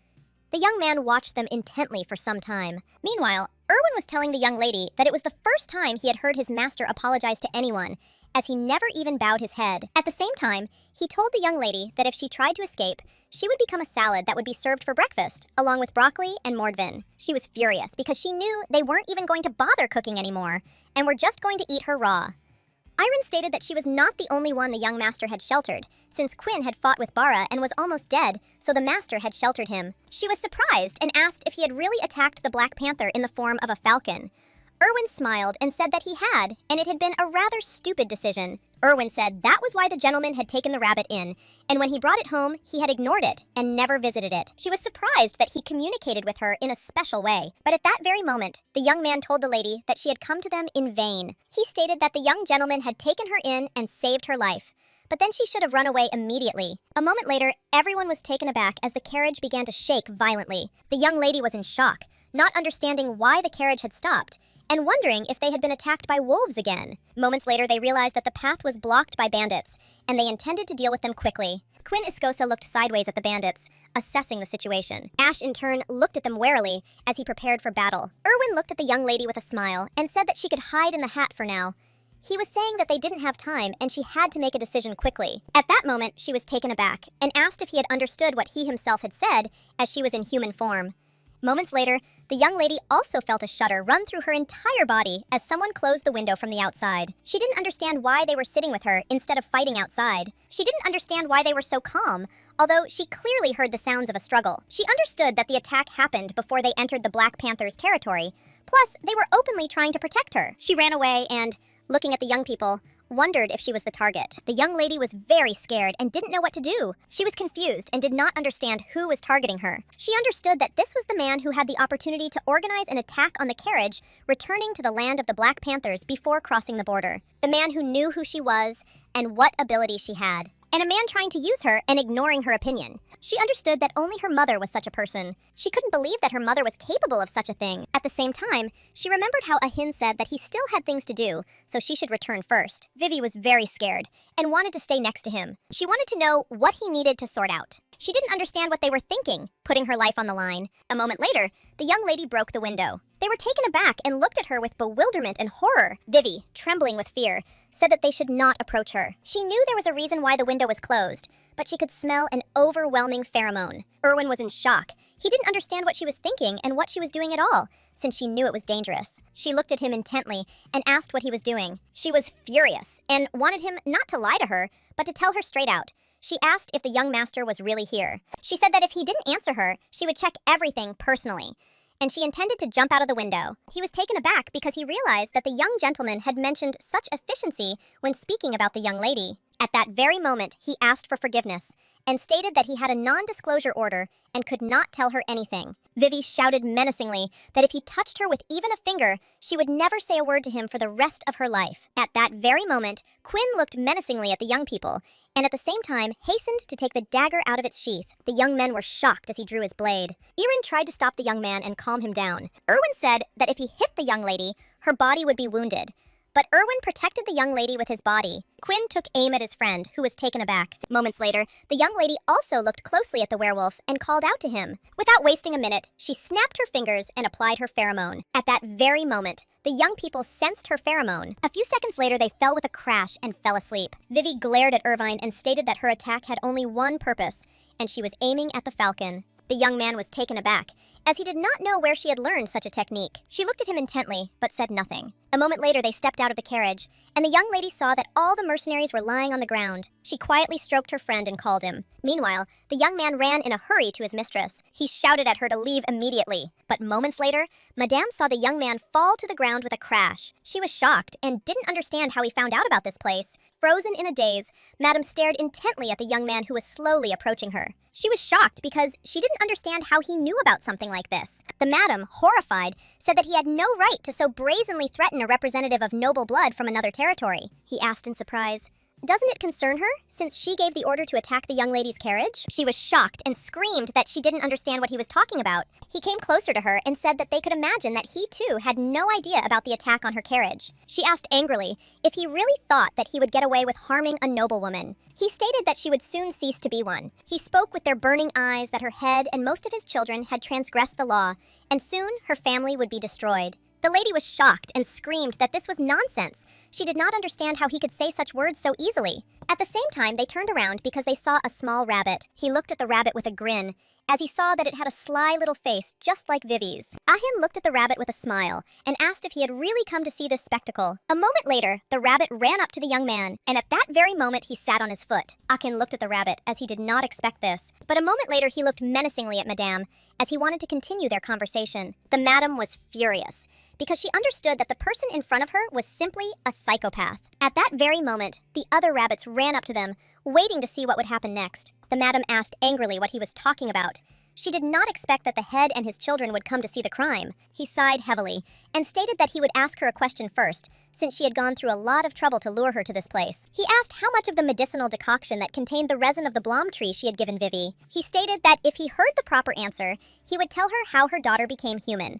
The young man watched them intently for some time. Meanwhile, Erwin was telling the young lady that it was the first time he had heard his master apologize to anyone, as he never even bowed his head. At the same time, he told the young lady that if she tried to escape, she would become a salad that would be served for breakfast, along with broccoli and mordvin. She was furious because she knew they weren't even going to bother cooking anymore, and were just going to eat her raw. Iron stated that she was not the only one the young master had sheltered, since Quinn had fought with Bara and was almost dead, so the master had sheltered him. She was surprised and asked if he had really attacked the Black Panther in the form of a falcon. Erwin smiled and said that he had, and it had been a rather stupid decision. Erwin said that was why the gentleman had taken the rabbit in, and when he brought it home, he had ignored it and never visited it. She was surprised that he communicated with her in a special way, but at that very moment, the young man told the lady that she had come to them in vain. He stated that the young gentleman had taken her in and saved her life, but then she should have run away immediately. A moment later, everyone was taken aback as the carriage began to shake violently. The young lady was in shock, not understanding why the carriage had stopped, and wondering if they had been attacked by wolves again. Moments later, they realized that the path was blocked by bandits, and they intended to deal with them quickly. Quinn Iscosa looked sideways at the bandits, assessing the situation. Ash, in turn, looked at them warily as he prepared for battle. Erwin looked at the young lady with a smile and said that she could hide in the hat for now. He was saying that they didn't have time and she had to make a decision quickly. At that moment, she was taken aback and asked if he had understood what he himself had said as she was in human form. Moments later, The young lady also felt a shudder run through her entire body as someone closed the window from the outside. She didn't understand why they were sitting with her instead of fighting outside. She didn't understand why they were so calm, although she clearly heard the sounds of a struggle. She understood that the attack happened before they entered the Black Panther's territory. Plus, they were openly trying to protect her. She ran away and, looking at the young people, wondered if she was the target. The young lady was very scared and didn't know what to do. She was confused and did not understand who was targeting her. She understood that this was the man who had the opportunity to organize an attack on the carriage, returning to the land of the Black Panthers before crossing the border. The man who knew who she was and what ability she had. And a man trying to use her and ignoring her opinion. She understood that only her mother was such a person. She couldn't believe that her mother was capable of such a thing. At the same time, she remembered how Ahin said that he still had things to do, so she should return first. Vivi was very scared and wanted to stay next to him. She wanted to know what he needed to sort out. She didn't understand what they were thinking, putting her life on the line. A moment later, the young lady broke the window. They were taken aback and looked at her with bewilderment and horror. Vivi, trembling with fear, said that they should not approach her. She knew there was a reason why the window was closed, but she could smell an overwhelming pheromone. Erwin was in shock. He didn't understand what she was thinking and what she was doing at all, since she knew it was dangerous. She looked at him intently and asked what he was doing. She was furious and wanted him not to lie to her, but to tell her straight out. She asked if the young master was really here. She said that if he didn't answer her, she would check everything personally. And she intended to jump out of the window. He was taken aback because he realized that the young gentleman had mentioned such efficiency when speaking about the young lady. At that very moment, he asked for forgiveness and stated that he had a non-disclosure order and could not tell her anything. Vivi shouted menacingly that if he touched her with even a finger, she would never say a word to him for the rest of her life. At that very moment, Quinn looked menacingly at the young people and at the same time hastened to take the dagger out of its sheath. The young men were shocked as he drew his blade. Irin tried to stop the young man and calm him down. Erwin said that if he hit the young lady, her body would be wounded. But Erwin protected the young lady with his body. Quinn took aim at his friend, who was taken aback. Moments later, the young lady also looked closely at the werewolf and called out to him. Without wasting a minute, she snapped her fingers and applied her pheromone. At that very moment, the young people sensed her pheromone. A few seconds later, they fell with a crash and fell asleep. Vivi glared at Irvine and stated that her attack had only one purpose, and she was aiming at the falcon. The young man was taken aback, as he did not know where she had learned such a technique. She looked at him intently, but said nothing. A moment later, they stepped out of the carriage, and the young lady saw that all the mercenaries were lying on the ground. She quietly stroked her friend and called him. Meanwhile, the young man ran in a hurry to his mistress. He shouted at her to leave immediately. But moments later, Madame saw the young man fall to the ground with a crash. She was shocked and didn't understand how he found out about this place. Frozen in a daze, Madame stared intently at the young man who was slowly approaching her. She was shocked because she didn't understand how he knew about something like this. The madam, horrified, said that he had no right to so brazenly threaten a representative of noble blood from another territory. He asked in surprise, "Doesn't it concern her, since she gave the order to attack the young lady's carriage?" She was shocked and screamed that she didn't understand what he was talking about. He came closer to her and said that they could imagine that he too had no idea about the attack on her carriage. She asked angrily if he really thought that he would get away with harming a noblewoman. He stated that she would soon cease to be one. He spoke with their burning eyes that her head and most of his children had transgressed the law, and soon her family would be destroyed. The lady was shocked and screamed that this was nonsense. She did not understand how he could say such words so easily. At the same time, they turned around because they saw a small rabbit. He looked at the rabbit with a grin, as he saw that it had a sly little face just like Vivi's. Ahin looked at the rabbit with a smile and asked if he had really come to see this spectacle. A moment later, the rabbit ran up to the young man, and at that very moment he sat on his foot. Akin looked at the rabbit as he did not expect this, but a moment later he looked menacingly at Madame as he wanted to continue their conversation. The madam was furious, because she understood that the person in front of her was simply a psychopath. At that very moment, the other rabbits ran up to them, waiting to see what would happen next. The madam asked angrily what he was talking about. She did not expect that the head and his children would come to see the crime. He sighed heavily and stated that he would ask her a question first, since she had gone through a lot of trouble to lure her to this place. He asked how much of the medicinal decoction that contained the resin of the Blom tree she had given Vivi. He stated that if he heard the proper answer, he would tell her how her daughter became human.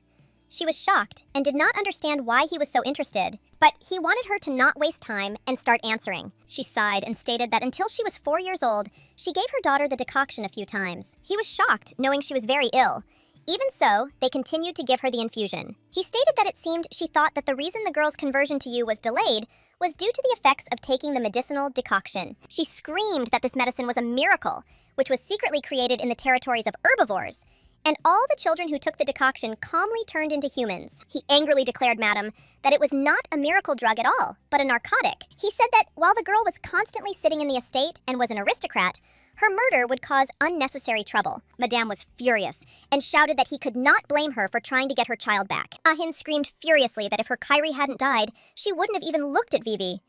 She was shocked and did not understand why he was so interested, but he wanted her to not waste time and start answering. She sighed and stated that until she was 4 years old, she gave her daughter the decoction a few times. He was shocked, knowing she was very ill. Even so, they continued to give her the infusion. He stated that it seemed she thought that the reason the girl's conversion to you was delayed was due to the effects of taking the medicinal decoction. She screamed that this medicine was a miracle, which was secretly created in the territories of herbivores, and all the children who took the decoction calmly turned into humans. He angrily declared, Madam, that it was not a miracle drug at all, but a narcotic. He said that while the girl was constantly sitting in the estate and was an aristocrat, her murder would cause unnecessary trouble. Madame was furious and shouted that he could not blame her for trying to get her child back. Ahin screamed furiously that if her Kyrie hadn't died, she wouldn't have even looked at Vivi.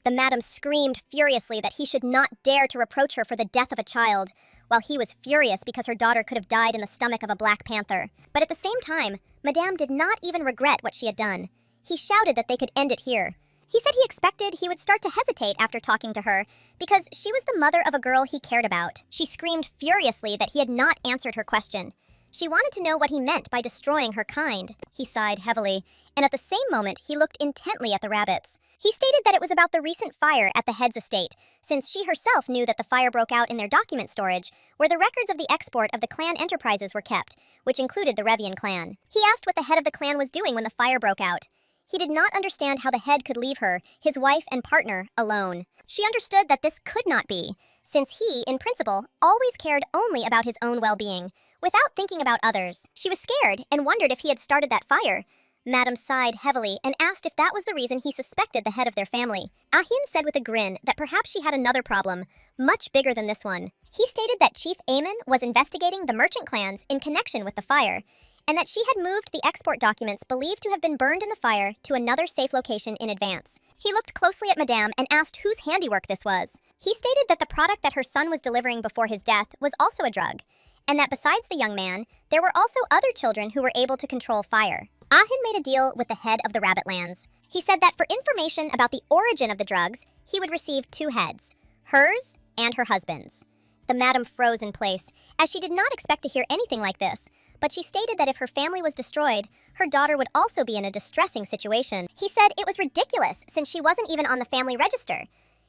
The madam screamed furiously that he should not dare to reproach her for the death of a child, while he was furious because her daughter could have died in the stomach of a black panther. But at the same time, Madame did not even regret what she had done. He shouted that they could end it here. He said he expected he would start to hesitate after talking to her because she was the mother of a girl he cared about. She screamed furiously that he had not answered her question. She wanted to know what he meant by destroying her kind. He sighed heavily, and at the same moment he looked intently at the rabbits. He stated that it was about the recent fire at the head's estate, since she herself knew that the fire broke out in their document storage, where the records of the export of the clan enterprises were kept, which included the Revian clan. He asked what the head of the clan was doing when the fire broke out. He did not understand how the head could leave her, his wife and partner, alone. She understood that this could not be, since he, in principle, always cared only about his own well-being, without thinking about others. She was scared and wondered if he had started that fire. Madame sighed heavily and asked if that was the reason he suspected the head of their family. Ahin said with a grin that perhaps she had another problem, much bigger than this one. He stated that Chief Aemon was investigating the merchant clans in connection with the fire, and that she had moved the export documents believed to have been burned in the fire to another safe location in advance. He looked closely at Madame and asked whose handiwork this was. He stated that the product that her son was delivering before his death was also a drug, and that besides the young man, there were also other children who were able to control fire. Ahin made a deal with the head of the Rabbitlands. He said that for information about the origin of the drugs, he would receive 2 heads, hers and her husband's. The madam froze in place, as she did not expect to hear anything like this, but she stated that if her family was destroyed, her daughter would also be in a distressing situation. He said it was ridiculous since she wasn't even on the family register.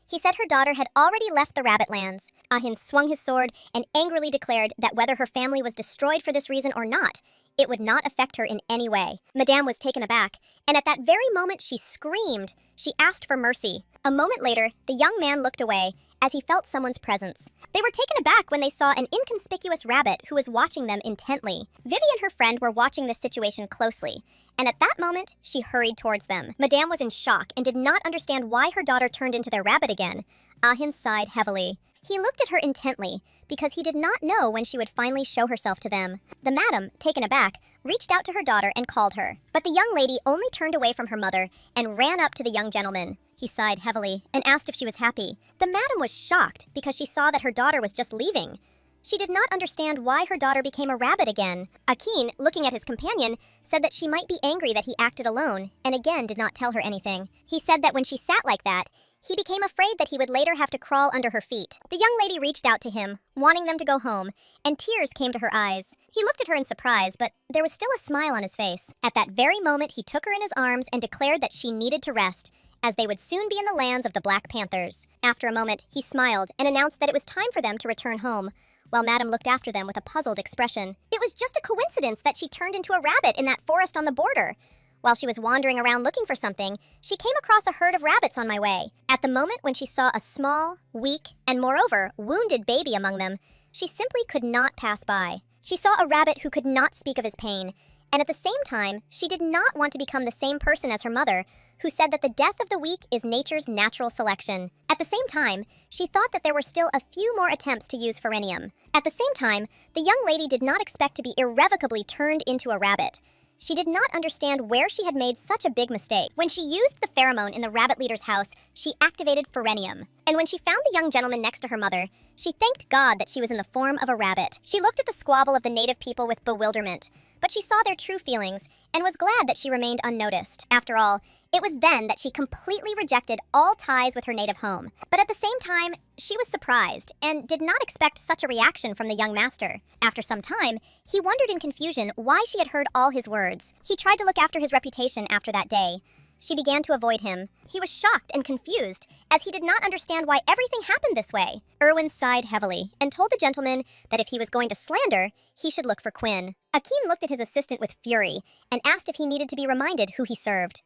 He said her daughter had already left the Rabbitlands. Ahin swung his sword and angrily declared that whether her family was destroyed for this reason or not, it would not affect her in any way. Madame was taken aback, and at that very moment she screamed. She asked for mercy. A moment later, the young man looked away as he felt someone's presence. They were taken aback when they saw an inconspicuous rabbit who was watching them intently. Vivi and her friend were watching this situation closely, and at that moment, she hurried towards them. Madame was in shock and did not understand why her daughter turned into their rabbit again. Ahin sighed heavily. He looked at her intently, because he did not know when she would finally show herself to them. The madam, taken aback, reached out to her daughter and called her. But the young lady only turned away from her mother and ran up to the young gentleman. He sighed heavily and asked if she was happy. The madam was shocked because she saw that her daughter was just leaving. She did not understand why her daughter became a rabbit again. Akin, looking at his companion, said that she might be angry that he acted alone, and again did not tell her anything. He said that when she sat like that, he became afraid that he would later have to crawl under her feet. The young lady reached out to him, wanting them to go home, and tears came to her eyes. He looked at her in surprise, but there was still a smile on his face. At that very moment, he took her in his arms and declared that she needed to rest, as they would soon be in the lands of the Black Panthers. After a moment, he smiled and announced that it was time for them to return home, while Madame looked after them with a puzzled expression. It was just a coincidence that she turned into a rabbit in that forest on the border. While she was wandering around looking for something, she came across a herd of rabbits on my way. At the moment when she saw a small, weak, and moreover, wounded baby among them, she simply could not pass by. She saw a rabbit who could not speak of his pain, and at the same time, she did not want to become the same person as her mother, who said that the death of the weak is nature's natural selection. At the same time, she thought that there were still a few more attempts to use pherinium. At the same time, the young lady did not expect to be irrevocably turned into a rabbit. She did not understand where she had made such a big mistake. When she used the pheromone in the rabbit leader's house, she activated pherenium. And when she found the young gentleman next to her mother, she thanked God that she was in the form of a rabbit. She looked at the squabble of the native people with bewilderment, but she saw their true feelings and was glad that she remained unnoticed. After all, it was then that she completely rejected all ties with her native home. But at the same time, she was surprised and did not expect such a reaction from the young master. After some time, he wondered in confusion why she had heard all his words. He tried to look after his reputation after that day. She began to avoid him. He was shocked and confused, as he did not understand why everything happened this way. Erwin sighed heavily and told the gentleman that if he was going to slander, he should look for Quinn. Akeem looked at his assistant with fury and asked if he needed to be reminded who he served.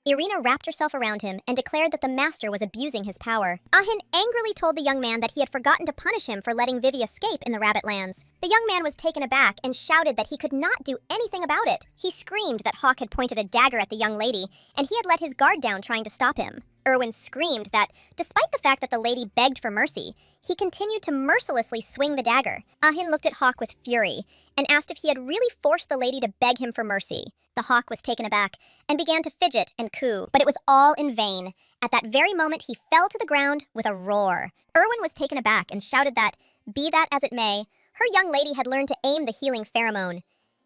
Irina wrapped herself around him and declared that the master was abusing his power. Ahin angrily told the young man that he had forgotten to punish him for letting Vivi escape in the rabbit lands. The young man was taken aback and shouted that he could not do anything about it. He screamed that Hawk had pointed a dagger at the young lady, and he had let his guard down trying to stop him. Erwin screamed that, despite the fact that the lady begged for mercy, he continued to mercilessly swing the dagger. Ahin looked at Hawk with fury and asked if he had really forced the lady to beg him for mercy. The hawk was taken aback and began to fidget and coo, but it was all in vain. At that very moment, he fell to the ground with a roar. Erwin was taken aback and shouted that, be that as it may, her young lady had learned to aim the healing pheromone.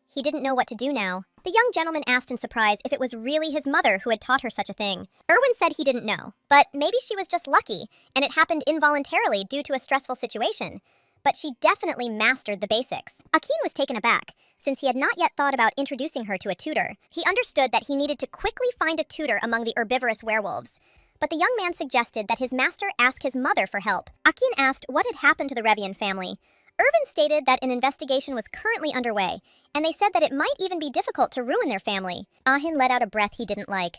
He didn't know what to do now. The young gentleman asked in surprise if it was really his mother who had taught her such a thing. Erwin said he didn't know, but maybe she was just lucky, and it happened involuntarily due to a stressful situation. But she definitely mastered the basics. Akin was taken aback, since he had not yet thought about introducing her to a tutor. He understood that he needed to quickly find a tutor among the herbivorous werewolves. But the young man suggested that his master ask his mother for help. Akin asked what had happened to the Revian family. Irvin stated that an investigation was currently underway, and they said that it might even be difficult to ruin their family. Ahin let out a breath he didn't like.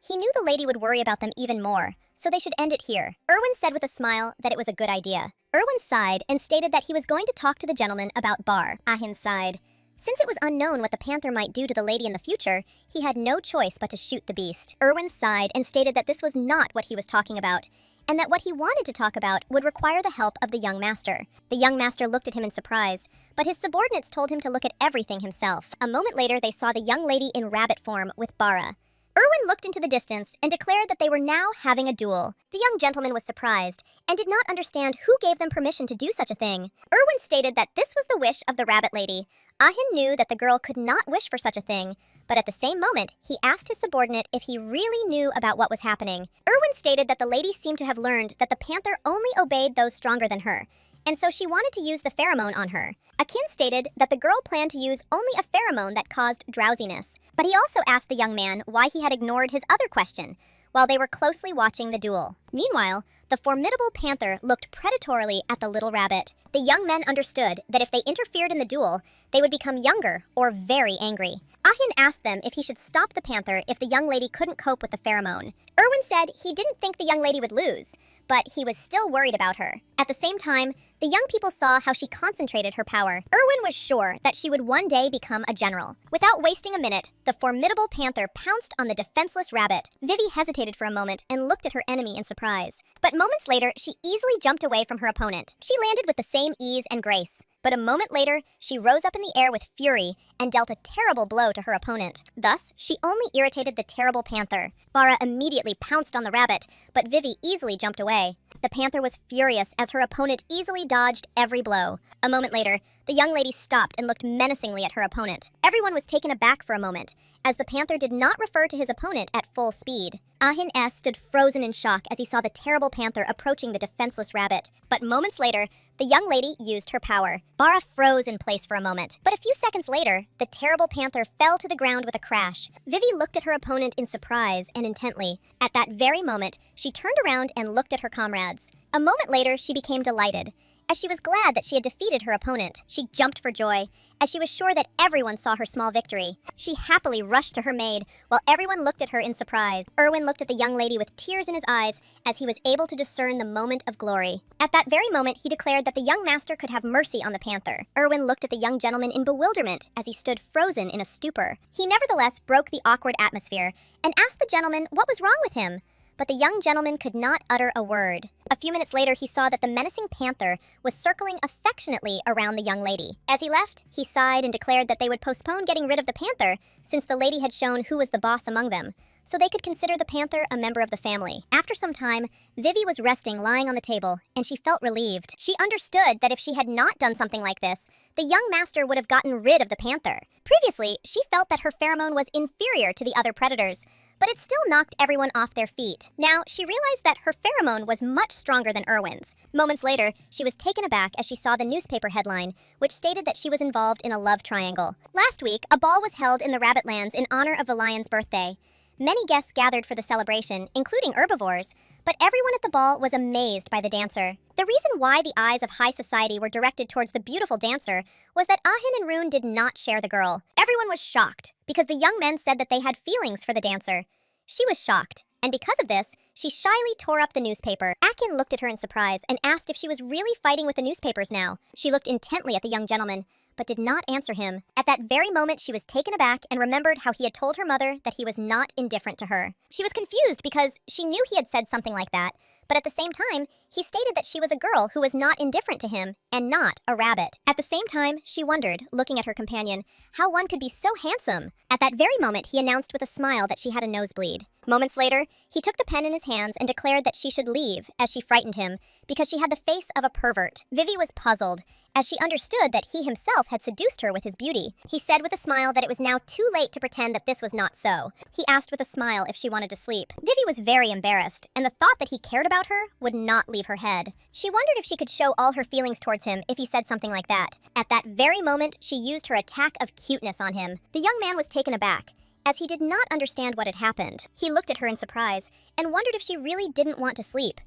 He knew the lady would worry about them even more, so they should end it here. Irwin said with a smile that it was a good idea. Irwin sighed and stated that he was going to talk to the gentleman about Bar. Ahin sighed. Since it was unknown what the panther might do to the lady in the future, he had no choice but to shoot the beast. Irwin sighed and stated that this was not what he was talking about, and that what he wanted to talk about would require the help of the young master. The young master looked at him in surprise, but his subordinates told him to look at everything himself. A moment later, they saw the young lady in rabbit form with Bara. Irwin looked into the distance and declared that they were now having a duel. The young gentleman was surprised and did not understand who gave them permission to do such a thing. Irwin stated that this was the wish of the rabbit lady. Ahin knew that the girl could not wish for such a thing, but at the same moment, he asked his subordinate if he really knew about what was happening. Irwin stated that the lady seemed to have learned that the panther only obeyed those stronger than her, and so she wanted to use the pheromone on her. Akin stated that the girl planned to use only a pheromone that caused drowsiness, but he also asked the young man why he had ignored his other question, while they were closely watching the duel. Meanwhile, the formidable panther looked predatorily at the little rabbit. The young men understood that if they interfered in the duel, they would become younger or very angry. Ahin asked them if he should stop the panther if the young lady couldn't cope with the pheromone. Irwin said he didn't think the young lady would lose, but he was still worried about her. At the same time, the young people saw how she concentrated her power. Irwin was sure that she would one day become a general. Without wasting a minute, the formidable panther pounced on the defenseless rabbit. Vivi hesitated for a moment and looked at her enemy in surprise. But moments later, she easily jumped away from her opponent. She landed with the same ease and grace. But a moment later, she rose up in the air with fury and dealt a terrible blow to her opponent. Thus, she only irritated the terrible panther. Bara immediately pounced on the rabbit, but Vivi easily jumped away. The panther was furious as her opponent easily dodged every blow. A moment later, the young lady stopped and looked menacingly at her opponent. Everyone was taken aback for a moment, as the panther did not refer to his opponent at full speed. Ahin S. stood frozen in shock as he saw the terrible panther approaching the defenseless rabbit. But moments later, the young lady used her power. Bara froze in place for a moment, but a few seconds later, the terrible panther fell to the ground with a crash. Vivi looked at her opponent in surprise and intently. At that very moment, she turned around and looked at her comrades. A moment later, she became delighted, as she was glad that she had defeated her opponent. She jumped for joy, as she was sure that everyone saw her small victory. She happily rushed to her maid, while everyone looked at her in surprise. Irwin looked at the young lady with tears in his eyes, as he was able to discern the moment of glory. At that very moment, he declared that the young master could have mercy on the panther. Irwin looked at the young gentleman in bewilderment, as he stood frozen in a stupor. He nevertheless broke the awkward atmosphere, and asked the gentleman what was wrong with him. But the young gentleman could not utter a word. A few minutes later, he saw that the menacing panther was circling affectionately around the young lady. As he left, he sighed and declared that they would postpone getting rid of the panther, since the lady had shown who was the boss among them, so they could consider the panther a member of the family. After some time, Vivi was resting lying on the table, and she felt relieved. She understood that if she had not done something like this, the young master would have gotten rid of the panther. Previously, she felt that her pheromone was inferior to the other predators, but it still knocked everyone off their feet. Now, she realized that her pheromone was much stronger than Irwin's. Moments later, she was taken aback as she saw the newspaper headline, which stated that she was involved in a love triangle. Last week, a ball was held in the Rabbitlands in honor of the lion's birthday. Many guests gathered for the celebration, including herbivores, but everyone at the ball was amazed by the dancer. The reason why the eyes of high society were directed towards the beautiful dancer was that Ahin and Rune did not share the girl. Everyone was shocked, because the young men said that they had feelings for the dancer. She was shocked, and because of this, she shyly tore up the newspaper. Akin looked at her in surprise and asked if she was really fighting with the newspapers now. She looked intently at the young gentleman, but did not answer him. At that very moment, she was taken aback and remembered how he had told her mother that he was not indifferent to her. She was confused because she knew he had said something like that, but at the same time, he stated that she was a girl who was not indifferent to him and not a rabbit. At the same time, she wondered, looking at her companion, how one could be so handsome. At that very moment, he announced with a smile that she had a nosebleed. Moments later, he took the pen in his hands and declared that she should leave, as she frightened him, because she had the face of a pervert. Vivi was puzzled, as she understood that he himself had seduced her with his beauty. He said with a smile that it was now too late to pretend that this was not so. He asked with a smile if she wanted to sleep. Vivi was very embarrassed, and the thought that he cared about her would not leave her head. She wondered if she could show all her feelings towards him if he said something like that. At that very moment, she used her attack of cuteness on him. The young man was taken aback, as he did not understand what had happened. He looked at her in surprise and wondered if she really didn't want to sleep.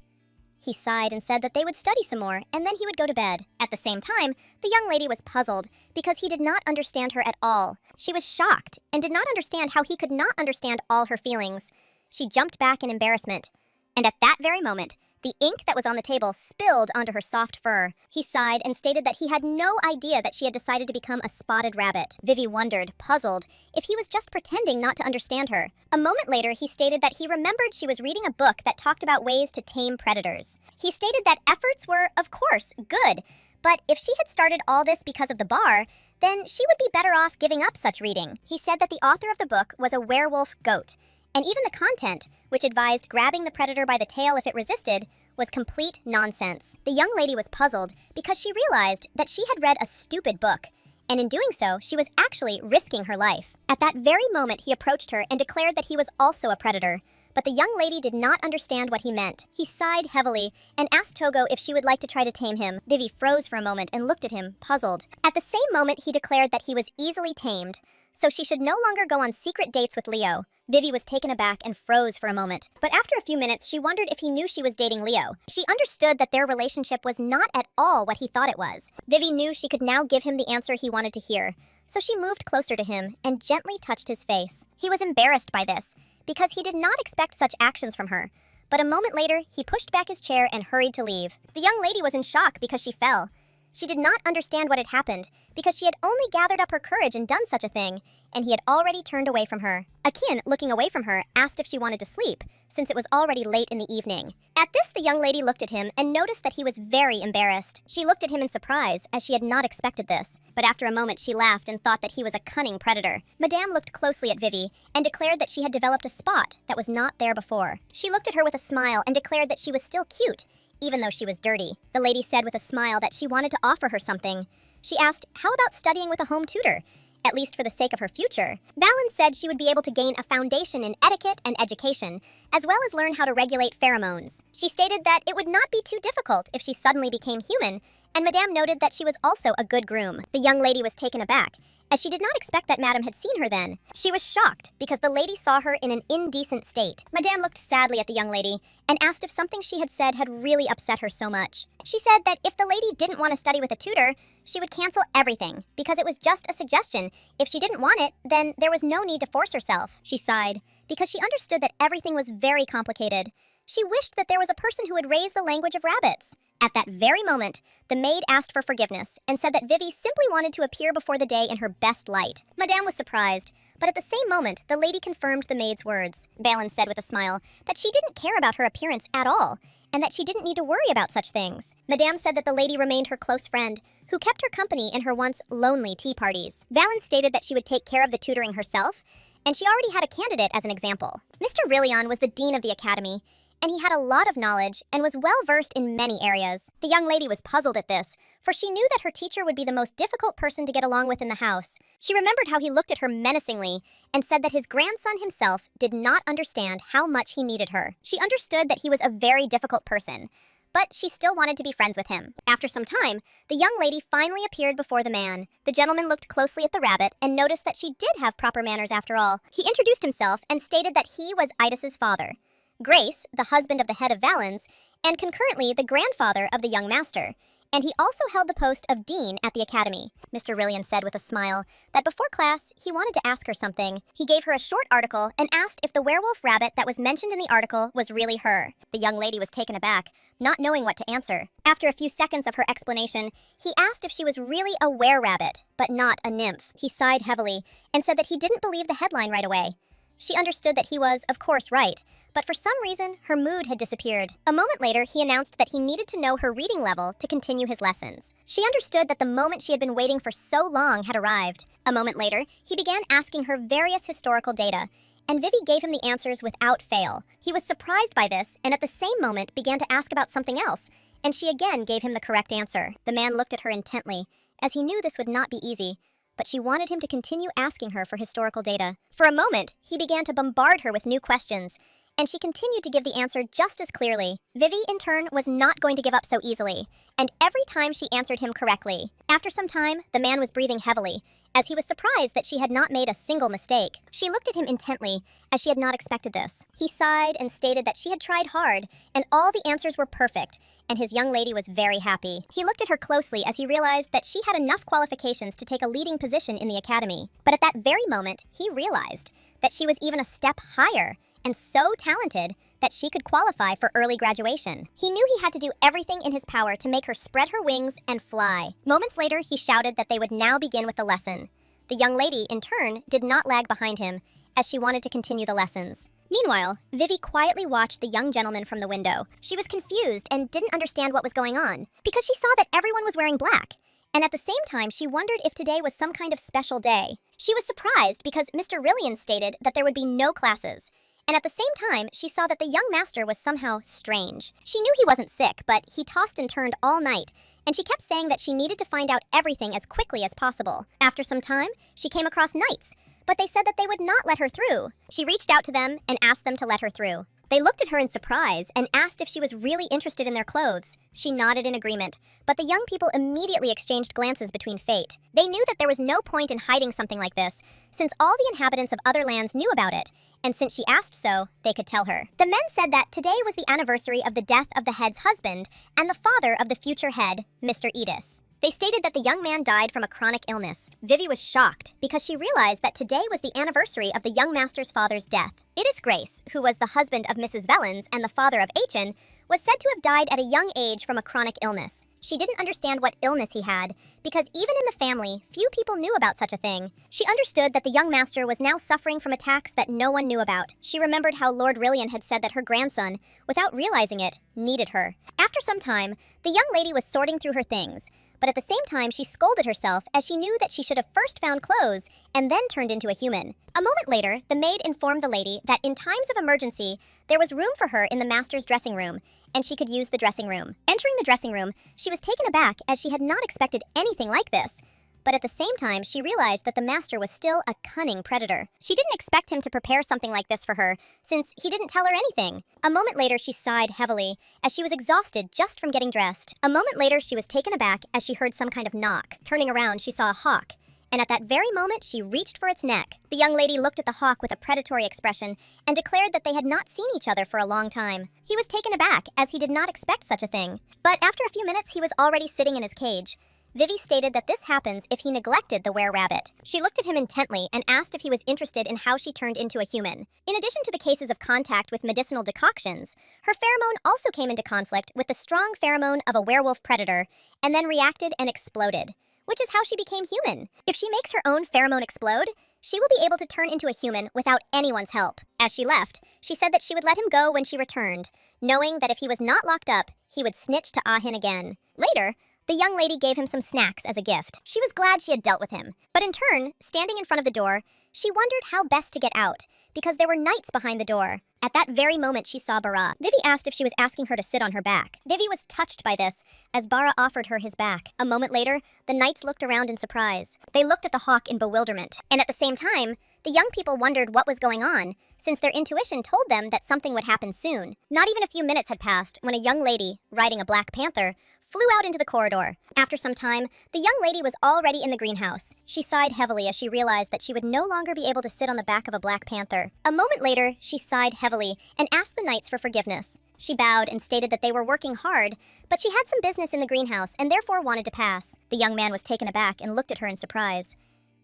He sighed and said that they would study some more, and then he would go to bed. At the same time, the young lady was puzzled because he did not understand her at all. She was shocked and did not understand how he could not understand all her feelings. She jumped back in embarrassment, and at that very moment, the ink that was on the table spilled onto her soft fur. He sighed and stated that he had no idea that she had decided to become a spotted rabbit. Vivi wondered, puzzled, if he was just pretending not to understand her. A moment later, he stated that he remembered she was reading a book that talked about ways to tame predators. He stated that efforts were, of course, good, but if she had started all this because of the bar, then she would be better off giving up such reading. He said that the author of the book was a werewolf goat, and even the content, which advised grabbing the predator by the tail if it resisted, was complete nonsense. The young lady was puzzled because she realized that she had read a stupid book, and in doing so, she was actually risking her life. At that very moment, he approached her and declared that he was also a predator, but the young lady did not understand what he meant. He sighed heavily and asked Togo if she would like to try to tame him. Vivi froze for a moment and looked at him, puzzled. At the same moment, he declared that he was easily tamed, so she should no longer go on secret dates with Leo. Vivi was taken aback and froze for a moment, but after a few minutes, she wondered if he knew she was dating Leo. She understood that their relationship was not at all what he thought it was. Vivi knew she could now give him the answer he wanted to hear, so she moved closer to him and gently touched his face. He was embarrassed by this, because he did not expect such actions from her, but a moment later, he pushed back his chair and hurried to leave. The young lady was in shock because she fell. She did not understand what had happened, because she had only gathered up her courage and done such a thing, and he had already turned away from her. Akin, looking away from her, asked if she wanted to sleep, since it was already late in the evening. At this, the young lady looked at him and noticed that he was very embarrassed. She looked at him in surprise, as she had not expected this, but after a moment she laughed and thought that he was a cunning predator. Madame looked closely at Vivi and declared that she had developed a spot that was not there before. She looked at her with a smile and declared that she was still cute, even though she was dirty. The lady said with a smile that she wanted to offer her something. She asked, how about studying with a home tutor, at least for the sake of her future? Valen said she would be able to gain a foundation in etiquette and education, as well as learn how to regulate pheromones. She stated that it would not be too difficult if she suddenly became human, and Madame noted that she was also a good groom. The young lady was taken aback, as she did not expect that Madame had seen her then. She was shocked because the lady saw her in an indecent state. Madame looked sadly at the young lady and asked if something she had said had really upset her so much. She said that if the lady didn't want to study with a tutor, she would cancel everything because it was just a suggestion. If she didn't want it, then there was no need to force herself. She sighed because she understood that everything was very complicated. She wished that there was a person who would raise the language of rabbits. At that very moment, the maid asked for forgiveness and said that Vivi simply wanted to appear before the day in her best light. Madame was surprised, but at the same moment, the lady confirmed the maid's words. Balin said with a smile that she didn't care about her appearance at all, and that she didn't need to worry about such things. Madame said that the lady remained her close friend, who kept her company in her once lonely tea parties. Balin stated that she would take care of the tutoring herself, and she already had a candidate as an example. Mr. Rillion was the dean of the academy, and he had a lot of knowledge and was well-versed in many areas. The young lady was puzzled at this, for she knew that her teacher would be the most difficult person to get along with in the house. She remembered how he looked at her menacingly and said that his grandson himself did not understand how much he needed her. She understood that he was a very difficult person, but she still wanted to be friends with him. After some time, the young lady finally appeared before the man. The gentleman looked closely at the rabbit and noticed that she did have proper manners after all. He introduced himself and stated that he was Idas's father, Grace, the husband of the head of Valens, and concurrently the grandfather of the young master, And he also held the post of dean at the academy. Mr. Rillian said with a smile that before class, he wanted to ask her something. He gave her a short article and asked if the werewolf rabbit that was mentioned in the article was really her. The young lady was taken aback, not knowing what to answer. After a few seconds of her explanation, he asked if she was really a were-rabbit, but not a nymph. He sighed heavily and said that he didn't believe the headline right away. She understood that he was, of course, right, but for some reason, her mood had disappeared. A moment later, he announced that he needed to know her reading level to continue his lessons. She understood that the moment she had been waiting for so long had arrived. A moment later, he began asking her various historical data, and Vivi gave him the answers without fail. He was surprised by this, and at the same moment began to ask about something else, and she again gave him the correct answer. The man looked at her intently, as he knew this would not be easy, but she wanted him to continue asking her for historical data. For a moment, he began to bombard her with new questions, and she continued to give the answer just as clearly. Vivi, in turn, was not going to give up so easily, and every time she answered him correctly. After some time, the man was breathing heavily, as he was surprised that she had not made a single mistake. She looked at him intently, as she had not expected this. He sighed and stated that she had tried hard, and all the answers were perfect, and his young lady was very happy. He looked at her closely as he realized that she had enough qualifications to take a leading position in the academy. But at that very moment, he realized that she was even a step higher, and so talented that she could qualify for early graduation. He knew he had to do everything in his power to make her spread her wings and fly. Moments later, he shouted that they would now begin with the lesson. The young lady, in turn, did not lag behind him, as she wanted to continue the lessons. Meanwhile, Vivi quietly watched the young gentleman from the window. She was confused and didn't understand what was going on, because she saw that everyone was wearing black. And at the same time, she wondered if today was some kind of special day. She was surprised because Mr. Rillian stated that there would be no classes. And at the same time, she saw that the young master was somehow strange. She knew he wasn't sick, but he tossed and turned all night, and she kept saying that she needed to find out everything as quickly as possible. After some time, she came across knights, but they said that they would not let her through. She reached out to them and asked them to let her through. They looked at her in surprise and asked if she was really interested in their clothes. She nodded in agreement, but the young people immediately exchanged glances between fate. They knew that there was no point in hiding something like this, since all the inhabitants of other lands knew about it, and since she asked so, they could tell her. The men said that today was the anniversary of the death of the head's husband and the father of the future head, Mr. Edis. They stated that the young man died from a chronic illness. Vivi was shocked because she realized that today was the anniversary of the young master's father's death. Idis Grace, who was the husband of Mrs. Vellens and the father of Achin, was said to have died at a young age from a chronic illness. She didn't understand what illness he had, because even in the family, few people knew about such a thing. She understood that the young master was now suffering from attacks that no one knew about. She remembered how Lord Rillian had said that her grandson, without realizing it, needed her. After some time, the young lady was sorting through her things, but at the same time she scolded herself as she knew that she should have first found clothes and then turned into a human. A moment later, the maid informed the lady that in times of emergency, there was room for her in the master's dressing room, and she could use the dressing room. Entering the dressing room, she was taken aback as she had not expected anything like this. But at the same time, she realized that the master was still a cunning predator. She didn't expect him to prepare something like this for her, since he didn't tell her anything. A moment later, she sighed heavily, as she was exhausted just from getting dressed. A moment later, she was taken aback as she heard some kind of knock. Turning around, she saw a hawk, and at that very moment, she reached for its neck. The young lady looked at the hawk with a predatory expression and declared that they had not seen each other for a long time. He was taken aback, as he did not expect such a thing. But after a few minutes, he was already sitting in his cage. Vivi stated that this happens if he neglected the were-rabbit. She looked at him intently and asked if he was interested in how she turned into a human. In addition to the cases of contact with medicinal decoctions, her pheromone also came into conflict with the strong pheromone of a werewolf predator and then reacted and exploded, which is how she became human. If she makes her own pheromone explode, she will be able to turn into a human without anyone's help. As she left, she said that she would let him go when she returned, knowing that if he was not locked up, he would snitch to Ahin again. Later, the young lady gave him some snacks as a gift. She was glad she had dealt with him, but in turn, standing in front of the door, she wondered how best to get out, because there were knights behind the door. At that very moment, she saw Bara. Vivi asked if she was asking her to sit on her back. Vivi was touched by this, as Bara offered her his back. A moment later, the knights looked around in surprise. They looked at the hawk in bewilderment, and at the same time, the young people wondered what was going on, since their intuition told them that something would happen soon. Not even a few minutes had passed when a young lady, riding a black panther, flew out into the corridor. After some time, the young lady was already in the greenhouse. She sighed heavily as she realized that she would no longer be able to sit on the back of a black panther. A moment later, she sighed heavily and asked the knights for forgiveness. She bowed and stated that they were working hard, but she had some business in the greenhouse and therefore wanted to pass. The young man was taken aback and looked at her in surprise.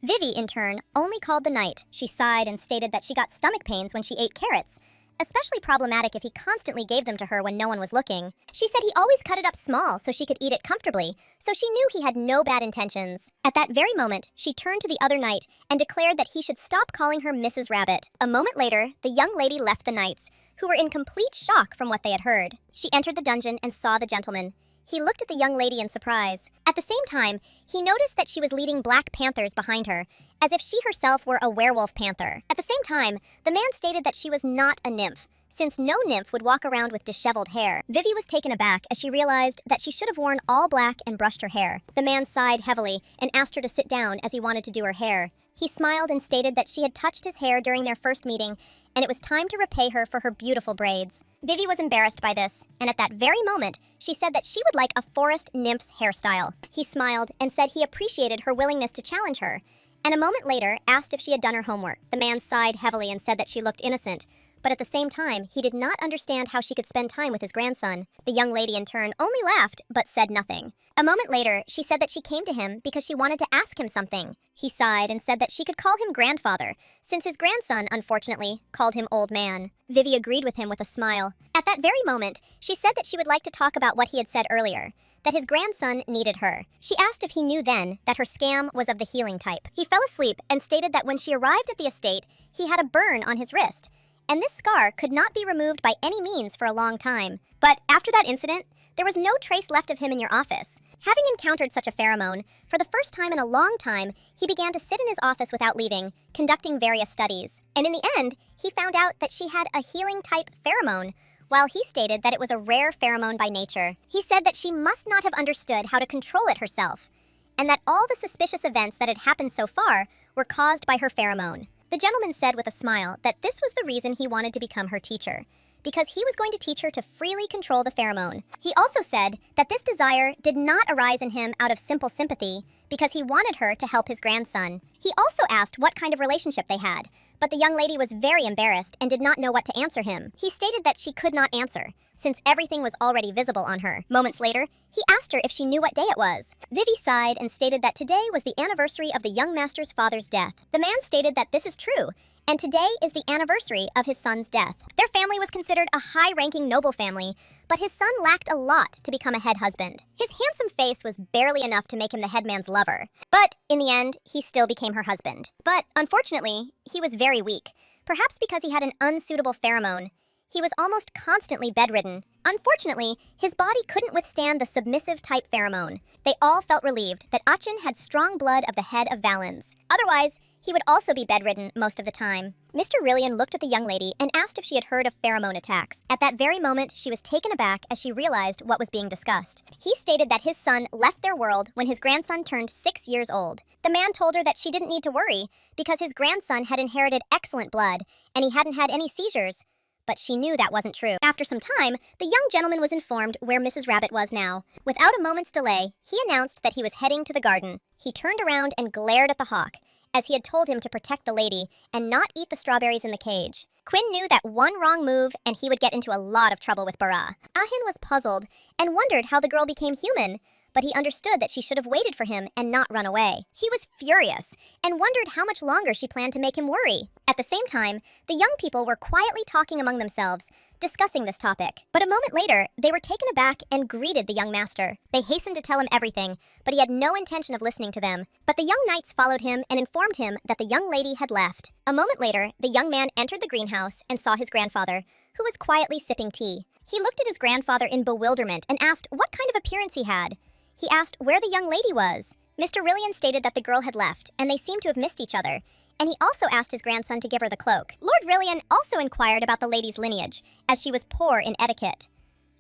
Vivi, in turn, only called the knight. She sighed and stated that she got stomach pains when she ate carrots, especially problematic if he constantly gave them to her when no one was looking. She said he always cut it up small so she could eat it comfortably, so she knew he had no bad intentions. At that very moment, she turned to the other knight and declared that he should stop calling her Mrs. Rabbit. A moment later, the young lady left the knights, who were in complete shock from what they had heard. She entered the dungeon and saw the gentleman. He looked at the young lady in surprise. At the same time, he noticed that she was leading black panthers behind her, as if she herself were a werewolf panther. At the same time, the man stated that she was not a nymph, since no nymph would walk around with disheveled hair. Vivi was taken aback as she realized that she should have worn all black and brushed her hair. The man sighed heavily and asked her to sit down as he wanted to do her hair. He smiled and stated that she had touched his hair during their first meeting, and it was time to repay her for her beautiful braids. Vivi was embarrassed by this, and at that very moment, she said that she would like a forest nymph's hairstyle. He smiled and said he appreciated her willingness to challenge her, and a moment later asked if she had done her homework. The man sighed heavily and said that she looked innocent, but at the same time, he did not understand how she could spend time with his grandson. The young lady, in turn, only laughed, but said nothing. A moment later, she said that she came to him because she wanted to ask him something. He sighed and said that she could call him grandfather, since his grandson, unfortunately, called him old man. Vivi agreed with him with a smile. At that very moment, she said that she would like to talk about what he had said earlier, that his grandson needed her. She asked if he knew then that her scam was of the healing type. He fell asleep and stated that when she arrived at the estate, he had a burn on his wrist, and this scar could not be removed by any means for a long time. But after that incident, there was no trace left of him in your office. Having encountered such a pheromone, for the first time in a long time, he began to sit in his office without leaving, conducting various studies. And in the end, he found out that she had a healing-type pheromone, while he stated that it was a rare pheromone by nature. He said that she must not have understood how to control it herself, and that all the suspicious events that had happened so far were caused by her pheromone. The gentleman said with a smile that this was the reason he wanted to become her teacher, because he was going to teach her to freely control the pheromone. He also said that this desire did not arise in him out of simple sympathy, because he wanted her to help his grandson. He also asked what kind of relationship they had, but the young lady was very embarrassed and did not know what to answer him. He stated that she could not answer, since everything was already visible on her. Moments later, he asked her if she knew what day it was. Vivi sighed and stated that today was the anniversary of the young master's father's death. The man stated that this is true, and today is the anniversary of his son's death. Their family was considered a high-ranking noble family, but his son lacked a lot to become a head husband. His handsome face was barely enough to make him the headman's lover, but in the end, he still became her husband. But unfortunately, he was very weak, perhaps because he had an unsuitable pheromone. He was almost constantly bedridden. Unfortunately, his body couldn't withstand the submissive type pheromone. They all felt relieved that Achin had strong blood of the head of Valens. Otherwise, he would also be bedridden most of the time. Mr. Rillian looked at the young lady and asked if she had heard of pheromone attacks. At that very moment, she was taken aback as she realized what was being discussed. He stated that his son left their world when his grandson turned 6 years old. The man told her that she didn't need to worry because his grandson had inherited excellent blood and he hadn't had any seizures. But she knew that wasn't true. After some time, the young gentleman was informed where Mrs. Rabbit was now. Without a moment's delay, he announced that he was heading to the garden. He turned around and glared at the hawk, as he had told him to protect the lady and not eat the strawberries in the cage. Quinn knew that one wrong move and he would get into a lot of trouble with Bara. Ahin was puzzled and wondered how the girl became human, but he understood that she should have waited for him and not run away. He was furious and wondered how much longer she planned to make him worry. At the same time, the young people were quietly talking among themselves, discussing this topic. But a moment later, they were taken aback and greeted the young master. They hastened to tell him everything, but he had no intention of listening to them. But the young knights followed him and informed him that the young lady had left. A moment later, the young man entered the greenhouse and saw his grandfather, who was quietly sipping tea. He looked at his grandfather in bewilderment and asked what kind of appearance he had. He asked where the young lady was. Mr. Rillian stated that the girl had left, and they seemed to have missed each other, and he also asked his grandson to give her the cloak. Lord Rillian also inquired about the lady's lineage, as she was poor in etiquette.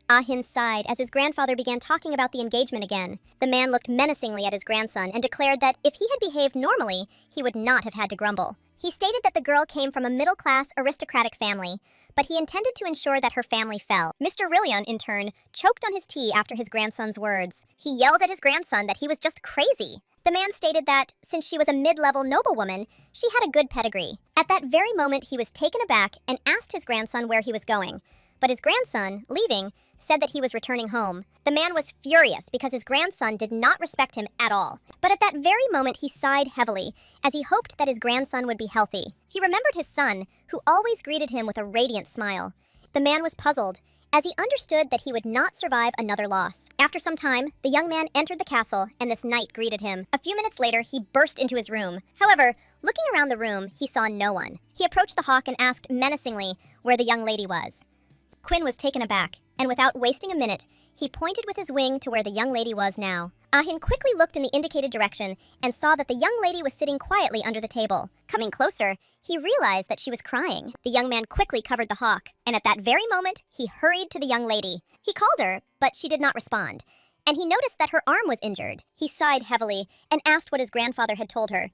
Ahin sighed as his grandfather began talking about the engagement again. The man looked menacingly at his grandson and declared that if he had behaved normally, he would not have had to grumble. He stated that the girl came from a middle-class aristocratic family, but he intended to ensure that her family fell. Mr. Rillian, in turn, choked on his tea after his grandson's words. He yelled at his grandson that he was just crazy. The man stated that, since she was a mid-level noblewoman, she had a good pedigree. At that very moment, he was taken aback and asked his grandson where he was going. but his grandson, leaving, said that he was returning home. The man was furious because his grandson did not respect him at all. But at that very moment, he sighed heavily, as he hoped that his grandson would be healthy. He remembered his son, who always greeted him with a radiant smile. The man was puzzled, as he understood that he would not survive another loss. After some time, the young man entered the castle, and this knight greeted him. A few minutes later, he burst into his room. However, looking around the room, he saw no one. He approached the hawk and asked menacingly where the young lady was. Quinn was taken aback, and without wasting a minute, he pointed with his wing to where the young lady was now. Ahin quickly looked in the indicated direction and saw that the young lady was sitting quietly under the table. Coming closer, he realized that she was crying. The young man quickly covered the hawk, and at that very moment, he hurried to the young lady. He called her, but she did not respond, and he noticed that her arm was injured. He sighed heavily and asked what his grandfather had told her.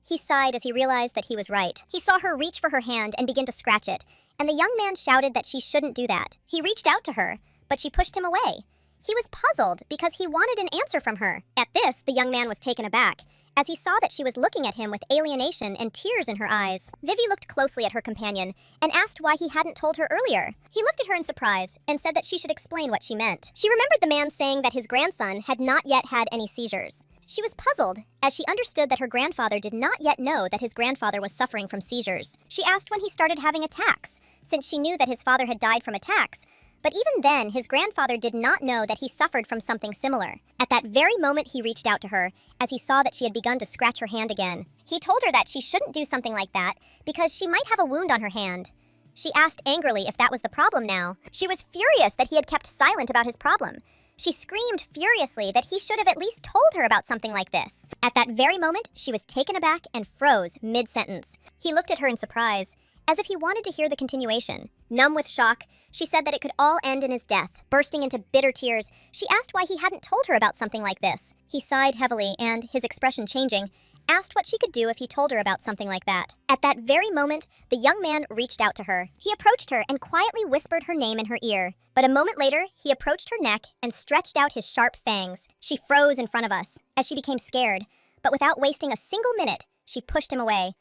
He sighed as he realized that he was right. He saw her reach for her hand and begin to scratch it, and the young man shouted that she shouldn't do that. He reached out to her, but she pushed him away. He was puzzled because he wanted an answer from her. At this, the young man was taken aback, as he saw that she was looking at him with alienation and tears in her eyes. Vivi looked closely at her companion and asked why he hadn't told her earlier. He looked at her in surprise and said that she should explain what she meant. She remembered the man saying that his grandson had not yet had any seizures. She was puzzled, as she understood that her grandfather did not yet know that his grandfather was suffering from seizures. She asked when he started having attacks, since she knew that his father had died from attacks. But even then, his grandfather did not know that he suffered from something similar. At that very moment, he reached out to her, as he saw that she had begun to scratch her hand again. He told her that she shouldn't do something like that, because she might have a wound on her hand. She asked angrily if that was the problem now. She was furious that he had kept silent about his problem. She screamed furiously that he should have at least told her about something like this. At that very moment, she was taken aback and froze mid-sentence. He looked at her in surprise, as if he wanted to hear the continuation. Numb with shock, she said that it could all end in his death. Bursting into bitter tears, she asked why he hadn't told her about something like this. He sighed heavily and, his expression changing, asked what she could do if he told her about something like that. At that very moment, the young man reached out to her. He approached her and quietly whispered her name in her ear. But a moment later, he approached her neck and stretched out his sharp fangs. She froze in front of us, as she became scared. But without wasting a single minute, she pushed him away.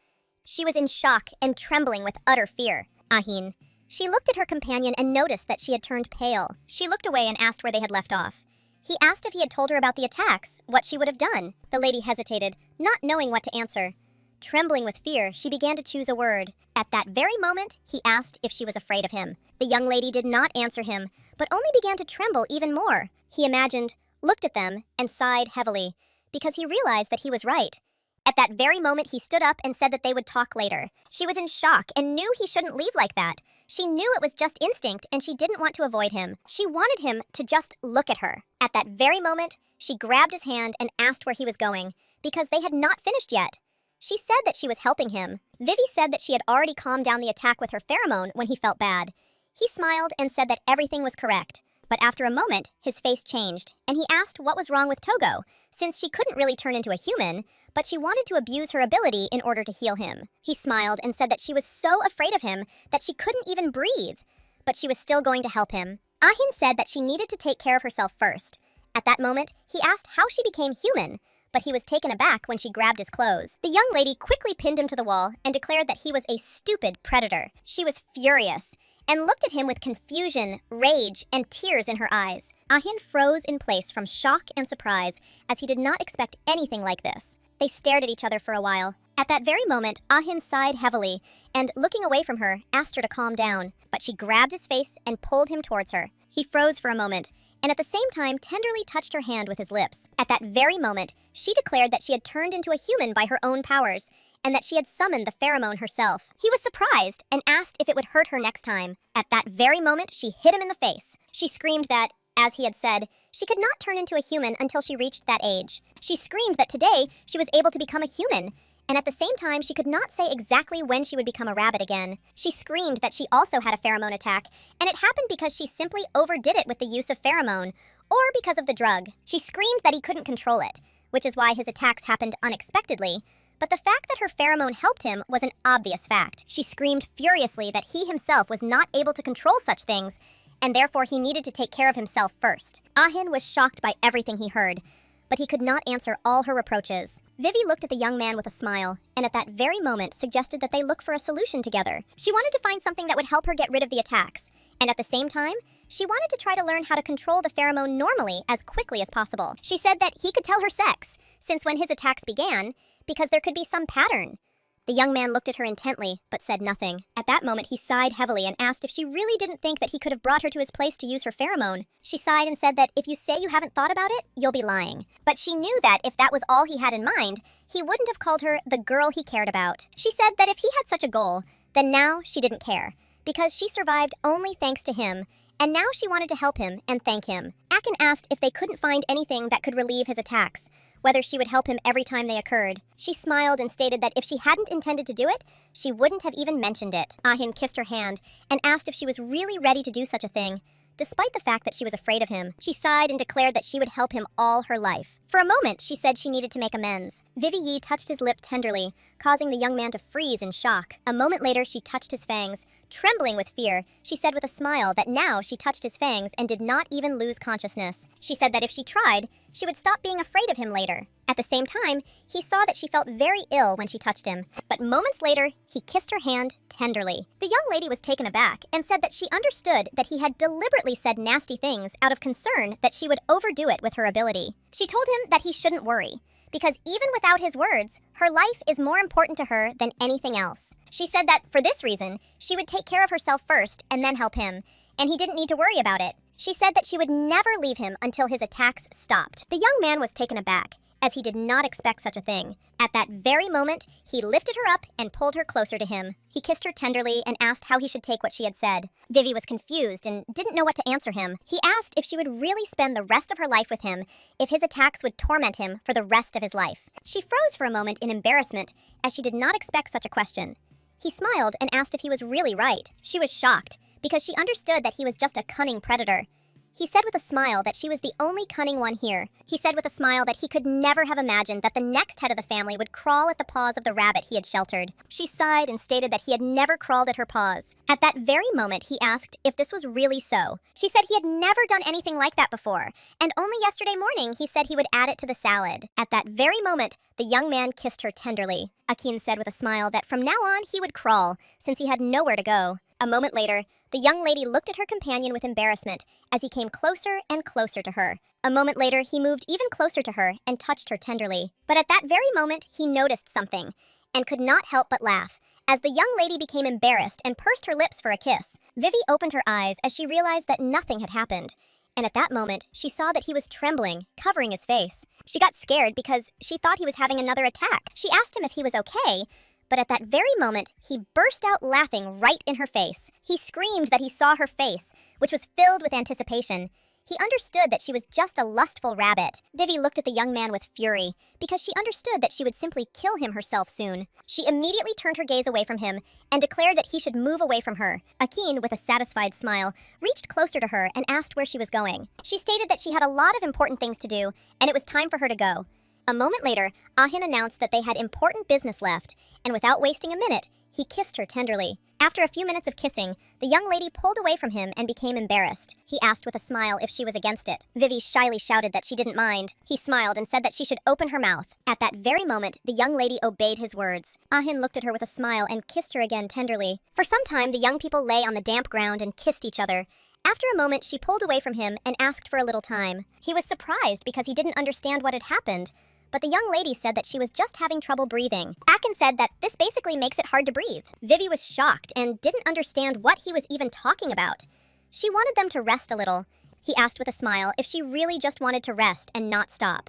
She was in shock and trembling with utter fear. Ahin. She looked at her companion and noticed that she had turned pale. She looked away and asked where they had left off. He asked if he had told her about the attacks, what she would have done. The lady hesitated, not knowing what to answer. Trembling with fear, she began to choose a word. At that very moment, he asked if she was afraid of him. The young lady did not answer him, but only began to tremble even more. He imagined, looked at them, and sighed heavily, because he realized that he was right. At that very moment, he stood up and said that they would talk later. She was in shock and knew he shouldn't leave like that. She knew it was just instinct and she didn't want to avoid him. She wanted him to just look at her. At that very moment, she grabbed his hand and asked where he was going, because they had not finished yet. She said that she was helping him. Vivi said that she had already calmed down the attack with her pheromone when he felt bad. He smiled and said that everything was correct. But after a moment, his face changed, and he asked what was wrong with Togo, since she couldn't really turn into a human, but she wanted to abuse her ability in order to heal him. He smiled and said that she was so afraid of him that she couldn't even breathe, but she was still going to help him. Ahin said that she needed to take care of herself first. At that moment, he asked how she became human, but he was taken aback when she grabbed his clothes. The young lady quickly pinned him to the wall and declared that he was a stupid predator. She was furious and looked at him with confusion, rage, and tears in her eyes. Ahin froze in place from shock and surprise, as he did not expect anything like this. They stared at each other for a while. At that very moment, Ahin sighed heavily and, looking away from her, asked her to calm down, but she grabbed his face and pulled him towards her. He froze for a moment, and at the same time tenderly touched her hand with his lips. At that very moment, she declared that she had turned into a human by her own powers, and that she had summoned the pheromone herself. He was surprised and asked if it would hurt her next time. At that very moment, she hit him in the face. She screamed that, as he had said, she could not turn into a human until she reached that age. She screamed that today she was able to become a human, and at the same time she could not say exactly when she would become a rabbit again. She screamed that she also had a pheromone attack, and it happened because she simply overdid it with the use of pheromone, or because of the drug. She screamed that he couldn't control it, which is why his attacks happened unexpectedly. But the fact that her pheromone helped him was an obvious fact. She screamed furiously that he himself was not able to control such things, and therefore he needed to take care of himself first. Ahin was shocked by everything he heard, but he could not answer all her reproaches. Vivi looked at the young man with a smile, and at that very moment suggested that they look for a solution together. She wanted to find something that would help her get rid of the attacks, And at the same time, she wanted to try to learn how to control the pheromone normally as quickly as possible. She said that he could tell her sex, since when his attacks began, because there could be some pattern. The young man looked at her intently, but said nothing. At that moment, he sighed heavily and asked if she really didn't think that he could have brought her to his place to use her pheromone. She sighed and said that if you say you haven't thought about it, you'll be lying. But she knew that if that was all he had in mind, he wouldn't have called her the girl he cared about. She said that if he had such a goal, then now she didn't care, because she survived only thanks to him, and now she wanted to help him and thank him. Akin asked if they couldn't find anything that could relieve his attacks, whether she would help him every time they occurred. She smiled and stated that if she hadn't intended to do it, she wouldn't have even mentioned it. Ahin kissed her hand and asked if she was really ready to do such a thing, despite the fact that she was afraid of him. She sighed and declared that she would help him all her life. For a moment, she said she needed to make amends. Vivi Yi touched his lip tenderly, causing the young man to freeze in shock. A moment later, she touched his fangs. Trembling with fear, she said with a smile that now she touched his fangs and did not even lose consciousness. She said that if she tried, she would stop being afraid of him later. At the same time, he saw that she felt very ill when she touched him, but moments later, he kissed her hand tenderly. The young lady was taken aback and said that she understood that he had deliberately said nasty things out of concern that she would overdo it with her ability. She told him that he shouldn't worry, because even without his words, her life is more important to her than anything else. She said that for this reason, she would take care of herself first and then help him, and he didn't need to worry about it. She said that she would never leave him until his attacks stopped. The young man was taken aback, as he did not expect such a thing. At that very moment, he lifted her up and pulled her closer to him. He kissed her tenderly and asked how he should take what she had said. Vivi was confused and didn't know what to answer him. He asked if she would really spend the rest of her life with him, if his attacks would torment him for the rest of his life. She froze for a moment in embarrassment, as she did not expect such a question. He smiled and asked if he was really right. She was shocked, because she understood that he was just a cunning predator. He said with a smile that she was the only cunning one here. He said with a smile that he could never have imagined that the next head of the family would crawl at the paws of the rabbit he had sheltered. She sighed and stated that he had never crawled at her paws. At that very moment, he asked if this was really so. She said he had never done anything like that before, and only yesterday morning he said he would add it to the salad. At that very moment, the young man kissed her tenderly. Akin said with a smile that from now on he would crawl, since he had nowhere to go. A moment later, the young lady looked at her companion with embarrassment as he came closer and closer to her. A moment later, he moved even closer to her and touched her tenderly. But at that very moment, he noticed something and could not help but laugh as the young lady became embarrassed and pursed her lips for a kiss. Vivi opened her eyes as she realized that nothing had happened. And at that moment, she saw that he was trembling, covering his face. She got scared because she thought he was having another attack. She asked him if he was okay, but at that very moment, he burst out laughing right in her face. He screamed that he saw her face, which was filled with anticipation. He understood that she was just a lustful rabbit. Vivi looked at the young man with fury, because she understood that she would simply kill him herself soon. She immediately turned her gaze away from him and declared that he should move away from her. Akin, with a satisfied smile, reached closer to her and asked where she was going. She stated that she had a lot of important things to do, and it was time for her to go. A moment later, Ahin announced that they had important business left, and without wasting a minute, he kissed her tenderly. After a few minutes of kissing, the young lady pulled away from him and became embarrassed. He asked with a smile if she was against it. Vivi shyly shouted that she didn't mind. He smiled and said that she should open her mouth. At that very moment, the young lady obeyed his words. Ahin looked at her with a smile and kissed her again tenderly. For some time, the young people lay on the damp ground and kissed each other. After a moment, she pulled away from him and asked for a little time. He was surprised because he didn't understand what had happened, but the young lady said that she was just having trouble breathing. Akin said that this basically makes it hard to breathe. Vivi was shocked and didn't understand what he was even talking about. She wanted them to rest a little. He asked with a smile if she really just wanted to rest and not stop.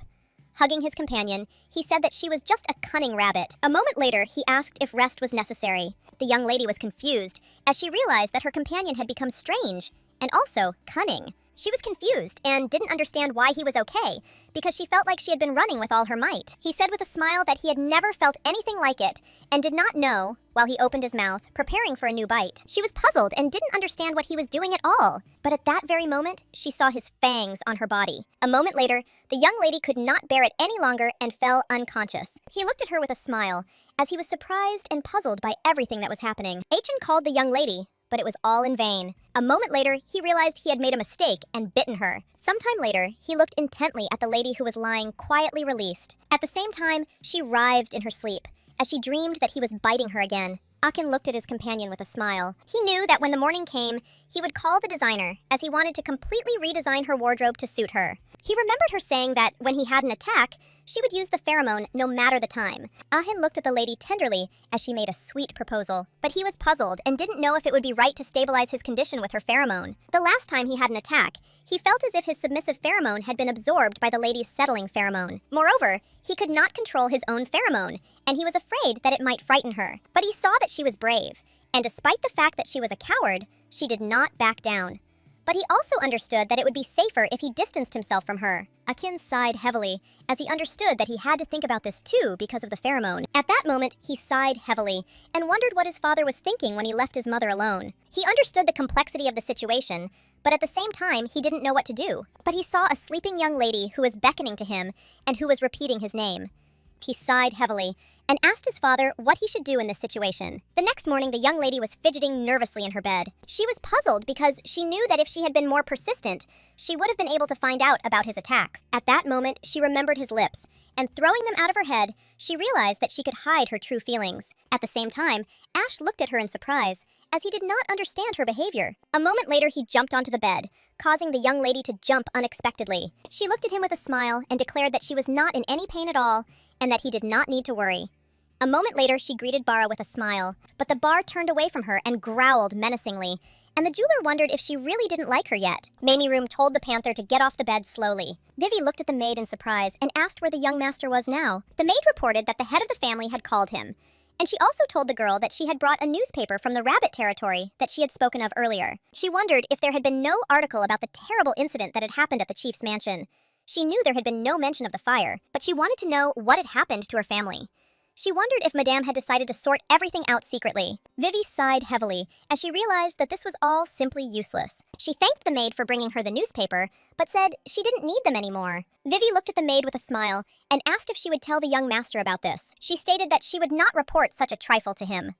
Hugging his companion, he said that she was just a cunning rabbit. A moment later, he asked if rest was necessary. The young lady was confused, as she realized that her companion had become strange and also cunning. She was confused and didn't understand why he was okay, because she felt like she had been running with all her might. He said with a smile that he had never felt anything like it and did not know, while he opened his mouth, preparing for a new bite. She was puzzled and didn't understand what he was doing at all. But at that very moment, she saw his fangs on her body. A moment later, the young lady could not bear it any longer and fell unconscious. He looked at her with a smile, as he was surprised and puzzled by everything that was happening. Achin called the young lady, but it was all in vain. A moment later, he realized he had made a mistake and bitten her. Sometime later, he looked intently at the lady who was lying quietly released. At the same time, she writhed in her sleep, as she dreamed that he was biting her again. Akin looked at his companion with a smile. He knew that when the morning came, he would call the designer, as he wanted to completely redesign her wardrobe to suit her. He remembered her saying that when he had an attack, she would use the pheromone no matter the time. Ahin looked at the lady tenderly as she made a sweet proposal. But he was puzzled and didn't know if it would be right to stabilize his condition with her pheromone. The last time he had an attack, he felt as if his submissive pheromone had been absorbed by the lady's settling pheromone. Moreover, he could not control his own pheromone, and he was afraid that it might frighten her. But he saw that she was brave, and despite the fact that she was a coward, she did not back down. But he also understood that it would be safer if he distanced himself from her. Akin sighed heavily, as he understood that he had to think about this too because of the pheromone. At that moment, he sighed heavily, and wondered what his father was thinking when he left his mother alone. He understood the complexity of the situation, but at the same time, he didn't know what to do. But he saw a sleeping young lady who was beckoning to him, and who was repeating his name. He sighed heavily, and asked his father what he should do in this situation. The next morning, the young lady was fidgeting nervously in her bed. She was puzzled because she knew that if she had been more persistent, she would have been able to find out about his attacks. At that moment, she remembered his lips, and throwing them out of her head, she realized that she could hide her true feelings. At the same time, Ash looked at her in surprise, as he did not understand her behavior. A moment later, he jumped onto the bed, causing the young lady to jump unexpectedly. She looked at him with a smile and declared that she was not in any pain at all, and that he did not need to worry. A moment later, she greeted Bara with a smile, but the bar turned away from her and growled menacingly, and the jeweler wondered if she really didn't like her yet. Mamie Room told the panther to get off the bed slowly. Vivi looked at the maid in surprise and asked where the young master was now. The maid reported that the head of the family had called him, and she also told the girl that she had brought a newspaper from the rabbit territory that she had spoken of earlier. She wondered if there had been no article about the terrible incident that had happened at the chief's mansion. She knew there had been no mention of the fire, but she wanted to know what had happened to her family. She wondered if Madame had decided to sort everything out secretly. Vivi sighed heavily as she realized that this was all simply useless. She thanked the maid for bringing her the newspaper, but said she didn't need them anymore. Vivi looked at the maid with a smile and asked if she would tell the young master about this. She stated that she would not report such a trifle to him.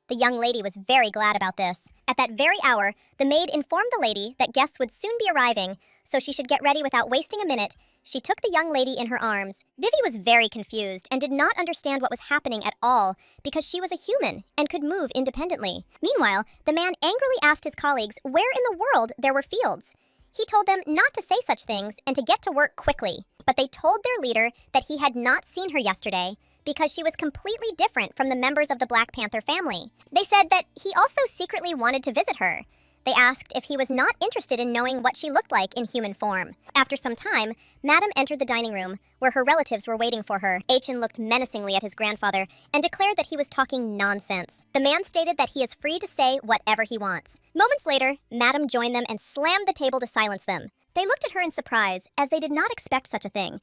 The young lady was very glad about this. At that very hour, the maid informed the lady that guests would soon be arriving, so she should get ready without wasting a minute. She took the young lady in her arms. Vivi was very confused and did not understand what was happening at all because she was a human and could move independently. Meanwhile, the man angrily asked his colleagues where in the world there were fields. He told them not to say such things and to get to work quickly. But they told their leader that he had not seen her yesterday because she was completely different from the members of the Black Panther family. They said that he also secretly wanted to visit her. They asked if he was not interested in knowing what she looked like in human form. After some time, Madame entered the dining room, where her relatives were waiting for her. Achin looked menacingly at his grandfather and declared that he was talking nonsense. The man stated that he is free to say whatever he wants. Moments later, Madame joined them and slammed the table to silence them. They looked at her in surprise, as they did not expect such a thing.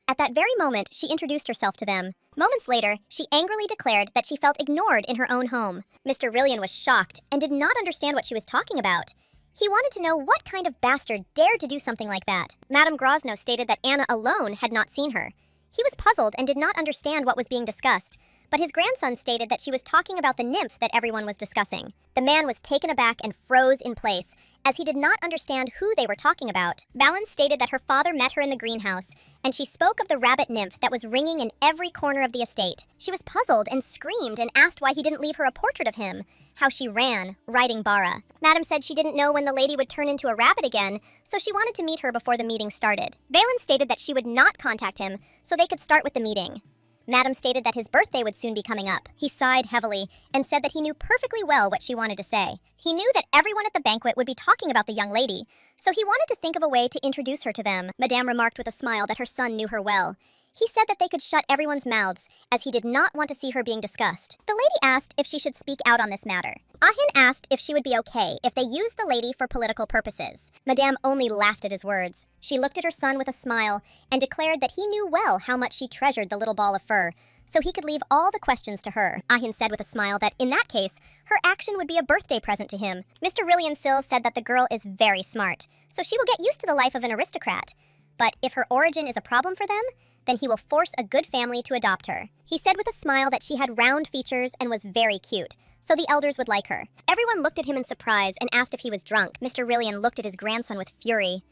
At that very moment, she introduced herself to them. Moments later, she angrily declared that she felt ignored in her own home. Mr. Rillian was shocked and did not understand what she was talking about. He wanted to know what kind of bastard dared to do something like that. Madame Grosno stated that Anna alone had not seen her. He was puzzled and did not understand what was being discussed, but his grandson stated that she was talking about the nymph that everyone was discussing. The man was taken aback and froze in place, as he did not understand who they were talking about. Balin stated that her father met her in the greenhouse, and she spoke of the rabbit nymph that was ringing in every corner of the estate. She was puzzled and screamed and asked why he didn't leave her a portrait of him, how she ran, riding Bara. Madame said she didn't know when the lady would turn into a rabbit again, so she wanted to meet her before the meeting started. Balin stated that she would not contact him, so they could start with the meeting. Madame stated that his birthday would soon be coming up. He sighed heavily and said that he knew perfectly well what she wanted to say. He knew that everyone at the banquet would be talking about the young lady, so he wanted to think of a way to introduce her to them. Madame remarked with a smile that her son knew her well. He said that they could shut everyone's mouths, as he did not want to see her being discussed. The lady asked if she should speak out on this matter. Ahin asked if she would be okay if they used the lady for political purposes. Madame only laughed at his words. She looked at her son with a smile and declared that he knew well how much she treasured the little ball of fur, so he could leave all the questions to her. Ahin said with a smile that, in that case, her action would be a birthday present to him. Mr. Rillian Sill said that the girl is very smart, so she will get used to the life of an aristocrat. But if her origin is a problem for them, then he will force a good family to adopt her. He said with a smile that she had round features and was very cute, so the elders would like her. Everyone looked at him in surprise and asked if he was drunk. Mr. Rillian looked at his grandson with fury.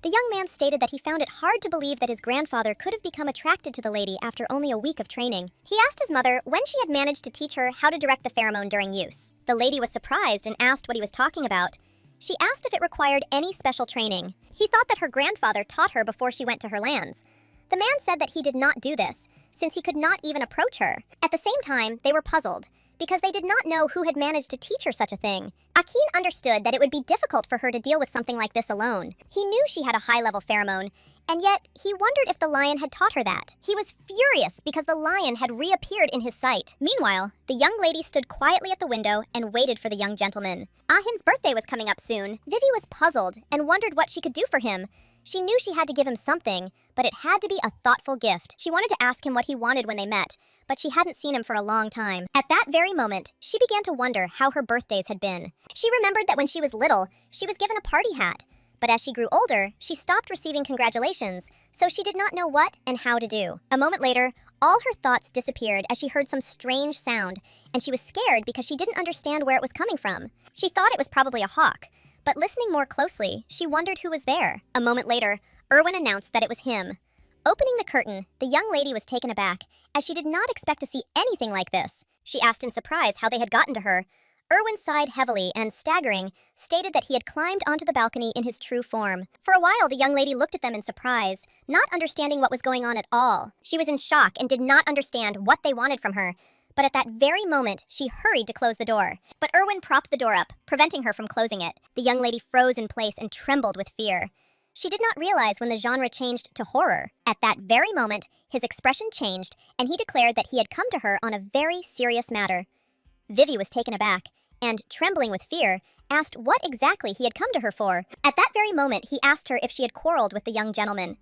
The young man stated that he found it hard to believe that his grandfather could have become attracted to the lady after only a week of training. He asked his mother when she had managed to teach her how to direct the pheromone during use. The lady was surprised and asked what he was talking about. She asked if it required any special training. He thought that her grandfather taught her before she went to her lands. The man said that he did not do this, since he could not even approach her. At the same time, they were puzzled, because they did not know who had managed to teach her such a thing. Akin understood that it would be difficult for her to deal with something like this alone. He knew she had a high-level pheromone, and yet he wondered if the lion had taught her that. He was furious because the lion had reappeared in his sight. Meanwhile, the young lady stood quietly at the window and waited for the young gentleman. Ahin's birthday was coming up soon. Vivi was puzzled and wondered what she could do for him. She knew she had to give him something, but it had to be a thoughtful gift. She wanted to ask him what he wanted when they met, but she hadn't seen him for a long time. At that very moment, she began to wonder how her birthdays had been. She remembered that when she was little, she was given a party hat. But as she grew older, she stopped receiving congratulations, so she did not know what and how to do. A moment later, all her thoughts disappeared as she heard some strange sound, and she was scared because she didn't understand where it was coming from. She thought it was probably a hawk, but listening more closely, she wondered who was there. A moment later, Erwin announced that it was him. Opening the curtain, the young lady was taken aback, as she did not expect to see anything like this. She asked in surprise how they had gotten to her. Erwin sighed heavily and, staggering, stated that he had climbed onto the balcony in his true form. For a while, the young lady looked at them in surprise, not understanding what was going on at all. She was in shock and did not understand what they wanted from her. But at that very moment, she hurried to close the door. But Erwin propped the door up, preventing her from closing it. The young lady froze in place and trembled with fear. She did not realize when the genre changed to horror. At that very moment, his expression changed, and he declared that he had come to her on a very serious matter. Vivi was taken aback, and, trembling with fear, asked what exactly he had come to her for. At that very moment, he asked her if she had quarreled with the young gentleman.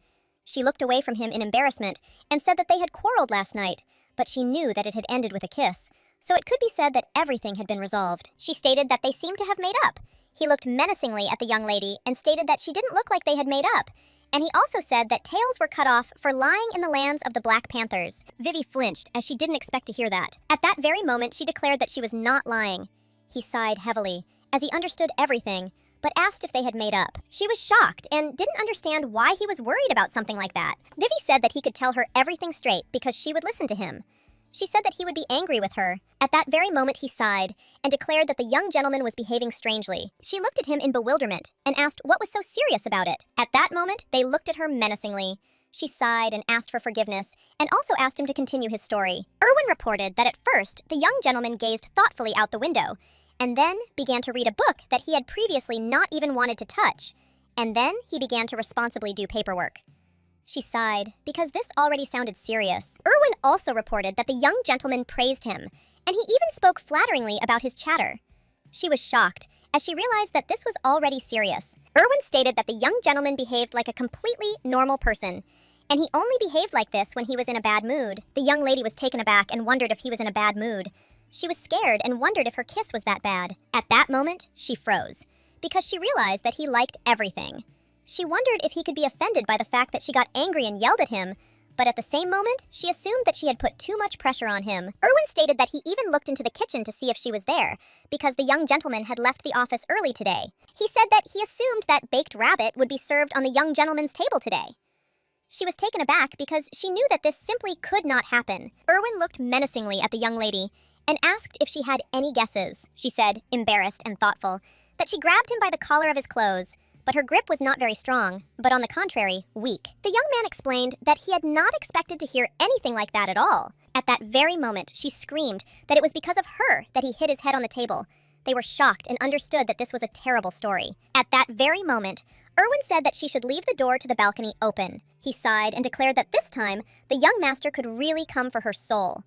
She looked away from him in embarrassment and said that they had quarreled last night, but she knew that it had ended with a kiss, so it could be said that everything had been resolved. She stated that they seemed to have made up. He looked menacingly at the young lady and stated that she didn't look like they had made up, and he also said that tails were cut off for lying in the lands of the Black Panthers. Vivi flinched, as she didn't expect to hear that. At that very moment, she declared that she was not lying. He sighed heavily, as he understood everything, but asked if they had made up. She was shocked and didn't understand why he was worried about something like that. Vivi said that he could tell her everything straight because she would listen to him. She said that he would be angry with her. At that very moment, he sighed and declared that the young gentleman was behaving strangely. She looked at him in bewilderment and asked what was so serious about it. At that moment, they looked at her menacingly. She sighed and asked for forgiveness, and also asked him to continue his story. Erwin reported that at first, the young gentleman gazed thoughtfully out the window, and then began to read a book that he had previously not even wanted to touch. And then he began to responsibly do paperwork. She sighed, because this already sounded serious. Erwin also reported that the young gentleman praised him, and he even spoke flatteringly about his chatter. She was shocked, as she realized that this was already serious. Erwin stated that the young gentleman behaved like a completely normal person, and he only behaved like this when he was in a bad mood. The young lady was taken aback and wondered if he was in a bad mood. She was scared and wondered if her kiss was that bad. At that moment, she froze, because she realized that he liked everything. She wondered if he could be offended by the fact that she got angry and yelled at him, but at the same moment, she assumed that she had put too much pressure on him. Erwin stated that he even looked into the kitchen to see if she was there, because the young gentleman had left the office early today. He said that he assumed that baked rabbit would be served on the young gentleman's table today. She was taken aback because she knew that this simply could not happen. Erwin looked menacingly at the young lady and asked if she had any guesses. She said, embarrassed and thoughtful, that she grabbed him by the collar of his clothes, but her grip was not very strong, but on the contrary, weak. The young man explained that he had not expected to hear anything like that at all. At that very moment, she screamed that it was because of her that he hit his head on the table. They were shocked and understood that this was a terrible story. At that very moment, Erwin said that she should leave the door to the balcony open. He sighed and declared that this time, the young master could really come for her soul.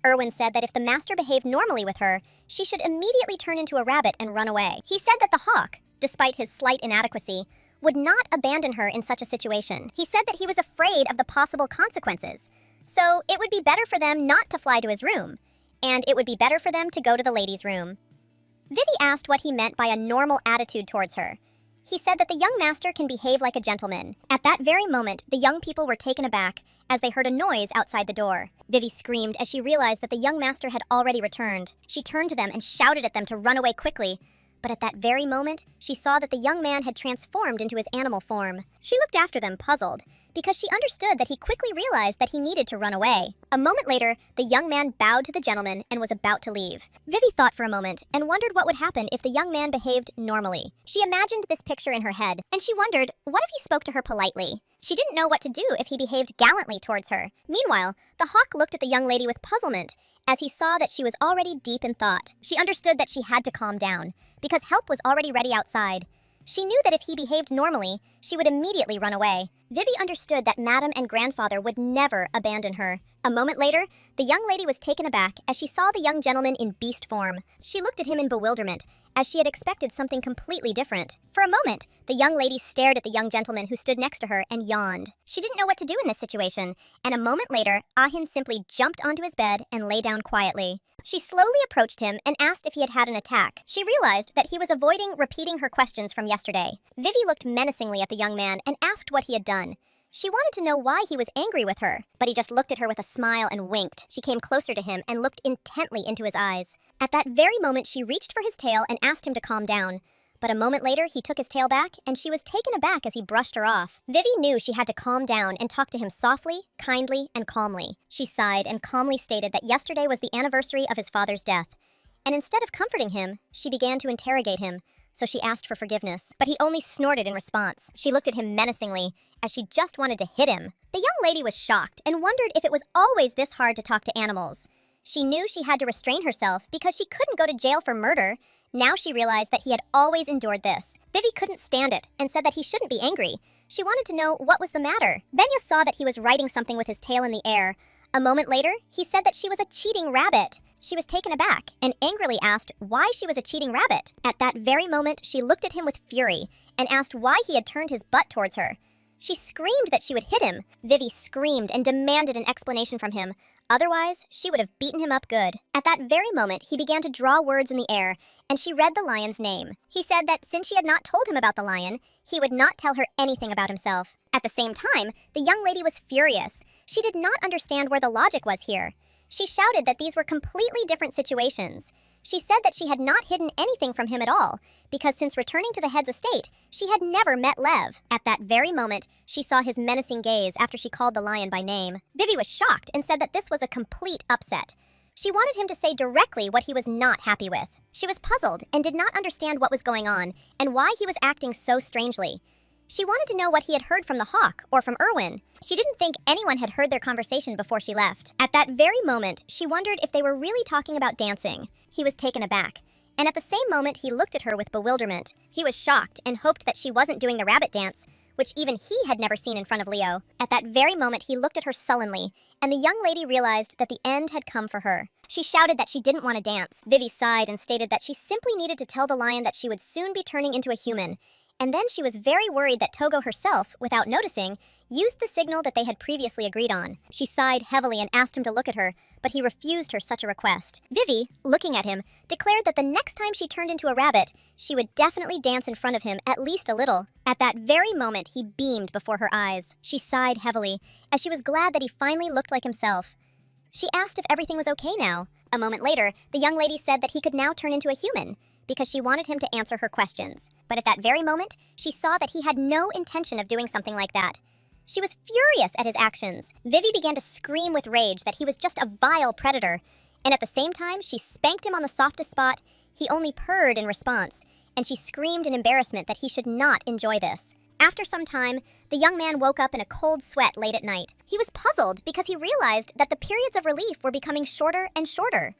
Erwin said that if the master behaved normally with her, she should immediately turn into a rabbit and run away. He said that the hawk, despite his slight inadequacy, would not abandon her in such a situation. He said that he was afraid of the possible consequences, so it would be better for them not to fly to his room, and it would be better for them to go to the ladies' room. Vivi asked what he meant by a normal attitude towards her. He said that the young master can behave like a gentleman. At that very moment, the young people were taken aback as they heard a noise outside the door. Vivi screamed as she realized that the young master had already returned. She turned to them and shouted at them to run away quickly, But at that very moment, she saw that the young man had transformed into his animal form. She looked after them, puzzled, because she understood that he quickly realized that he needed to run away. A moment later, the young man bowed to the gentleman and was about to leave. Vivi thought for a moment and wondered what would happen if the young man behaved normally. She imagined this picture in her head, and she wondered, what if he spoke to her politely? She didn't know what to do if he behaved gallantly towards her. Meanwhile, the hawk looked at the young lady with puzzlement, as he saw that she was already deep in thought. She understood that she had to calm down, because help was already ready outside. She knew that if he behaved normally, she would immediately run away. Vivi understood that Madam and Grandfather would never abandon her. A moment later, the young lady was taken aback as she saw the young gentleman in beast form. She looked at him in bewilderment, as she had expected something completely different. For a moment, the young lady stared at the young gentleman who stood next to her and yawned. She didn't know what to do in this situation, and a moment later, Ahin simply jumped onto his bed and lay down quietly. She slowly approached him and asked if he had had an attack. She realized that he was avoiding repeating her questions from yesterday. Vivi looked menacingly at the young man and asked what he had done. She wanted to know why he was angry with her, but he just looked at her with a smile and winked. She came closer to him and looked intently into his eyes. At that very moment, she reached for his tail and asked him to calm down. But a moment later, he took his tail back, and she was taken aback as he brushed her off. Vivi knew she had to calm down and talk to him softly, kindly, and calmly. She sighed and calmly stated that yesterday was the anniversary of his father's death. And instead of comforting him, she began to interrogate him, so she asked for forgiveness. But he only snorted in response. She looked at him menacingly, as she just wanted to hit him. The young lady was shocked and wondered if it was always this hard to talk to animals. She knew she had to restrain herself because she couldn't go to jail for murder. Now she realized that he had always endured this. Vivi couldn't stand it and said that he shouldn't be angry. She wanted to know what was the matter. Venya saw that he was writing something with his tail in the air. A moment later, he said that she was a cheating rabbit. She was taken aback and angrily asked why she was a cheating rabbit. At that very moment, she looked at him with fury and asked why he had turned his butt towards her. She screamed that she would hit him. Vivi screamed and demanded an explanation from him. Otherwise, she would have beaten him up good. At that very moment, he began to draw words in the air, and she read the lion's name. He said that since she had not told him about the lion, he would not tell her anything about himself. At the same time, the young lady was furious. She did not understand where the logic was here. She shouted that these were completely different situations. She said that she had not hidden anything from him at all, because since returning to the head's estate, she had never met Lev. At that very moment, she saw his menacing gaze after she called the lion by name. Vivi was shocked and said that this was a complete upset. She wanted him to say directly what he was not happy with. She was puzzled and did not understand what was going on and why he was acting so strangely. She wanted to know what he had heard from the hawk or from Erwin. She didn't think anyone had heard their conversation before she left. At that very moment, she wondered if they were really talking about dancing. He was taken aback, and at the same moment he looked at her with bewilderment. He was shocked and hoped that she wasn't doing the rabbit dance, which even he had never seen in front of Leo. At that very moment he looked at her sullenly, and the young lady realized that the end had come for her. She shouted that she didn't want to dance. Vivi sighed and stated that she simply needed to tell the lion that she would soon be turning into a human. And then she was very worried that Togo herself, without noticing, used the signal that they had previously agreed on. She sighed heavily and asked him to look at her, but he refused her such a request. Vivi, looking at him, declared that the next time she turned into a rabbit, she would definitely dance in front of him at least a little. At that very moment, he beamed before her eyes. She sighed heavily, as she was glad that he finally looked like himself. She asked if everything was okay now. A moment later, the young lady said that he could now turn into a human, because she wanted him to answer her questions. But at that very moment, she saw that he had no intention of doing something like that. She was furious at his actions. Vivi began to scream with rage that he was just a vile predator, and at the same time, she spanked him on the softest spot. He only purred in response, and she screamed in embarrassment that he should not enjoy this. After some time, the young man woke up in a cold sweat late at night. He was puzzled because he realized that the periods of relief were becoming shorter and shorter.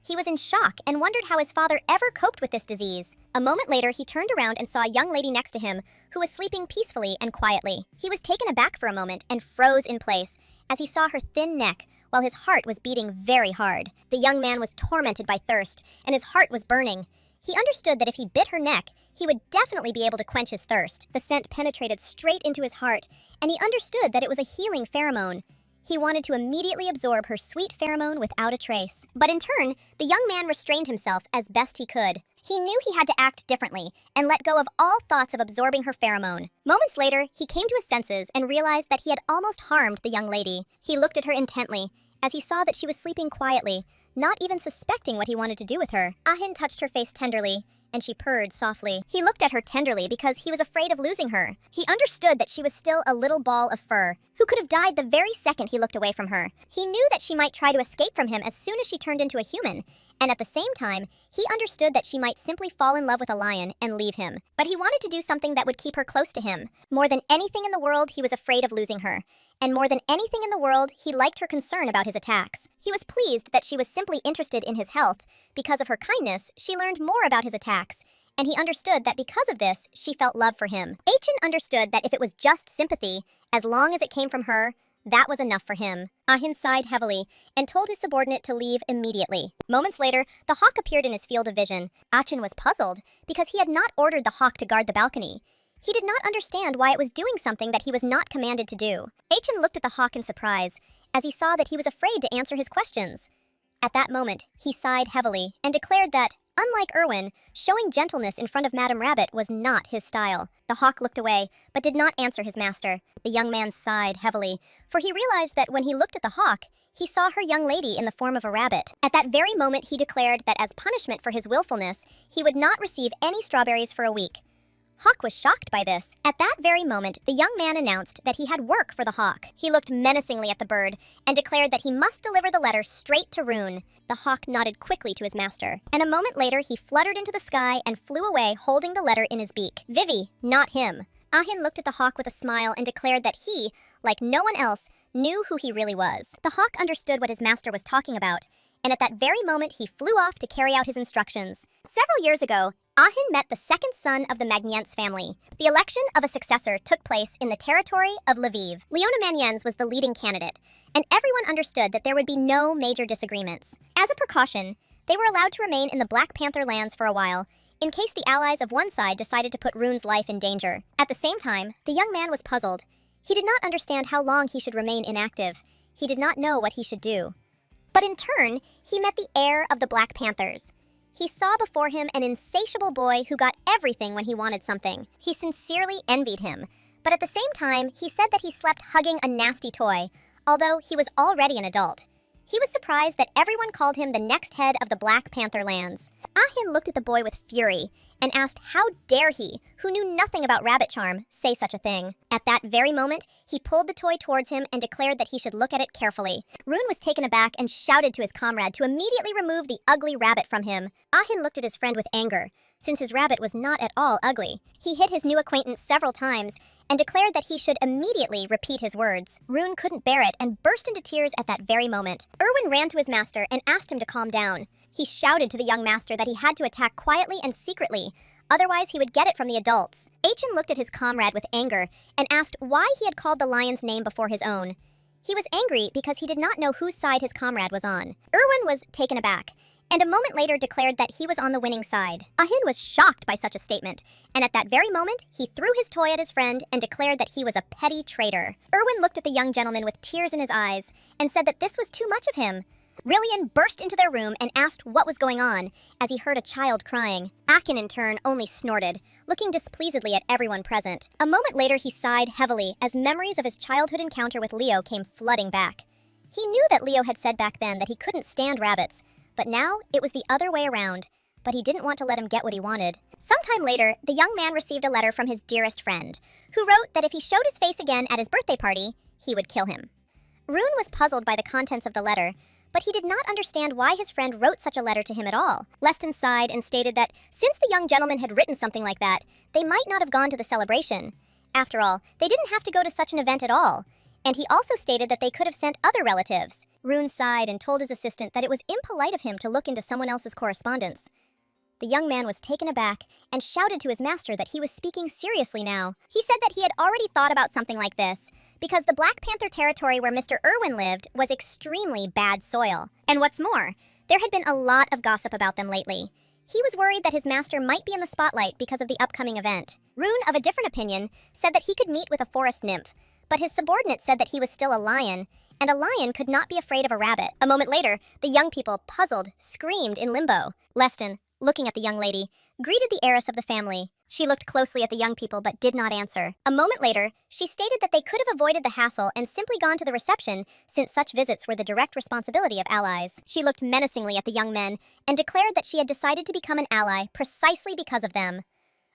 He was in shock and wondered how his father ever coped with this disease. A moment later, he turned around and saw a young lady next to him who was sleeping peacefully and quietly. He was taken aback for a moment and froze in place as he saw her thin neck while his heart was beating very hard. The young man was tormented by thirst and his heart was burning. He understood that if he bit her neck, he would definitely be able to quench his thirst. The scent penetrated straight into his heart, and he understood that it was a healing pheromone. He wanted to immediately absorb her sweet pheromone without a trace. But in turn, the young man restrained himself as best he could. He knew he had to act differently and let go of all thoughts of absorbing her pheromone. Moments later, he came to his senses and realized that he had almost harmed the young lady. He looked at her intently as he saw that she was sleeping quietly, not even suspecting what he wanted to do with her. Ahin touched her face tenderly, and she purred softly. He looked at her tenderly because he was afraid of losing her. He understood that she was still a little ball of fur, who could have died the very second he looked away from her. He knew that she might try to escape from him as soon as she turned into a human, and at the same time, he understood that she might simply fall in love with a lion and leave him. But he wanted to do something that would keep her close to him. More than anything in the world, he was afraid of losing her. And more than anything in the world, he liked her concern about his attacks. He was pleased that she was simply interested in his health. Because of her kindness, she learned more about his attacks, and he understood that because of this, she felt love for him. Achin understood that if it was just sympathy, as long as it came from her, that was enough for him. Ahin sighed heavily and told his subordinate to leave immediately. Moments later, the hawk appeared in his field of vision. Achin was puzzled because he had not ordered the hawk to guard the balcony. He did not understand why it was doing something that he was not commanded to do. Achin looked at the hawk in surprise as he saw that he was afraid to answer his questions. At that moment, he sighed heavily and declared that, unlike Erwin, showing gentleness in front of Madame Rabbit was not his style. The hawk looked away, but did not answer his master. The young man sighed heavily, for he realized that when he looked at the hawk, he saw her young lady in the form of a rabbit. At that very moment, he declared that as punishment for his willfulness, he would not receive any strawberries for a week. Hawk was shocked by this. At that very moment, the young man announced that he had work for the hawk. He looked menacingly at the bird and declared that he must deliver the letter straight to Rune. The hawk nodded quickly to his master, and a moment later he fluttered into the sky and flew away holding the letter in his beak. Vivi, not him. Ahin looked at the hawk with a smile and declared that he, like no one else, knew who he really was. The hawk understood what his master was talking about, and at that very moment he flew off to carry out his instructions. Several years ago, Ahin met the second son of the Magnients family. The election of a successor took place in the territory of Lviv. Leona Magniens was the leading candidate, and everyone understood that there would be no major disagreements. As a precaution, they were allowed to remain in the Black Panther lands for a while, in case the allies of one side decided to put Rune's life in danger. At the same time, the young man was puzzled. He did not understand how long he should remain inactive. He did not know what he should do. But in turn, he met the heir of the Black Panthers. He saw before him an insatiable boy who got everything when he wanted something. He sincerely envied him, but at the same time, he said that he slept hugging a nasty toy, although he was already an adult. He was surprised that everyone called him the next head of the Black Panther lands. Ahin looked at the boy with fury and asked how dare he, who knew nothing about rabbit charm, say such a thing. At that very moment, he pulled the toy towards him and declared that he should look at it carefully. Rune was taken aback and shouted to his comrade to immediately remove the ugly rabbit from him. Ahin looked at his friend with anger, since his rabbit was not at all ugly. He hit his new acquaintance several times and declared that he should immediately repeat his words. Rune couldn't bear it and burst into tears at that very moment. Erwin ran to his master and asked him to calm down. He shouted to the young master that he had to attack quietly and secretly, otherwise he would get it from the adults. Achin looked at his comrade with anger and asked why he had called the lion's name before his own. He was angry because he did not know whose side his comrade was on. Erwin was taken aback, and a moment later declared that he was on the winning side. Ahin was shocked by such a statement, and at that very moment, he threw his toy at his friend and declared that he was a petty traitor. Erwin looked at the young gentleman with tears in his eyes and said that this was too much of him. Rillian burst into their room and asked what was going on, as he heard a child crying. Akin, in turn, only snorted, looking displeasedly at everyone present. A moment later, he sighed heavily as memories of his childhood encounter with Leo came flooding back. He knew that Leo had said back then that he couldn't stand rabbits, but now it was the other way around. But he didn't want to let him get what he wanted. Sometime later, the young man received a letter from his dearest friend, who wrote that if he showed his face again at his birthday party, he would kill him. Rune was puzzled by the contents of the letter, but he did not understand why his friend wrote such a letter to him at all. Leston sighed and stated that since the young gentleman had written something like that, they might not have gone to the celebration. After all, they didn't have to go to such an event at all. And he also stated that they could have sent other relatives. Rune sighed and told his assistant that it was impolite of him to look into someone else's correspondence. The young man was taken aback and shouted to his master that he was speaking seriously now. He said that he had already thought about something like this, because the Black Panther territory where Mr. Erwin lived was extremely bad soil. And what's more, there had been a lot of gossip about them lately. He was worried that his master might be in the spotlight because of the upcoming event. Rune, of a different opinion, said that he could meet with a forest nymph, but his subordinate said that he was still a lion, and a lion could not be afraid of a rabbit. A moment later, the young people, puzzled, screamed in limbo. Leston, looking at the young lady, greeted the heiress of the family. She looked closely at the young people but did not answer. A moment later, she stated that they could have avoided the hassle and simply gone to the reception since such visits were the direct responsibility of allies. She looked menacingly at the young men and declared that she had decided to become an ally precisely because of them.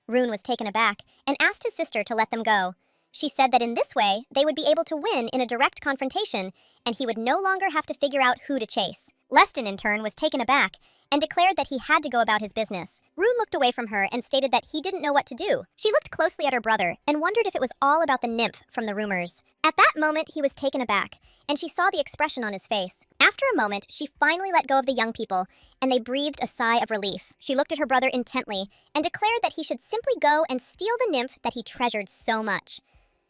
Rune was taken aback and asked his sister to let them go. She said that in this way, they would be able to win in a direct confrontation, and he would no longer have to figure out who to chase. Leston, in turn, was taken aback and declared that he had to go about his business. Rune looked away from her and stated that he didn't know what to do. She looked closely at her brother and wondered if it was all about the nymph from the rumors. At that moment, he was taken aback, and she saw the expression on his face. After a moment, she finally let go of the young people, and they breathed a sigh of relief. She looked at her brother intently and declared that he should simply go and steal the nymph that he treasured so much.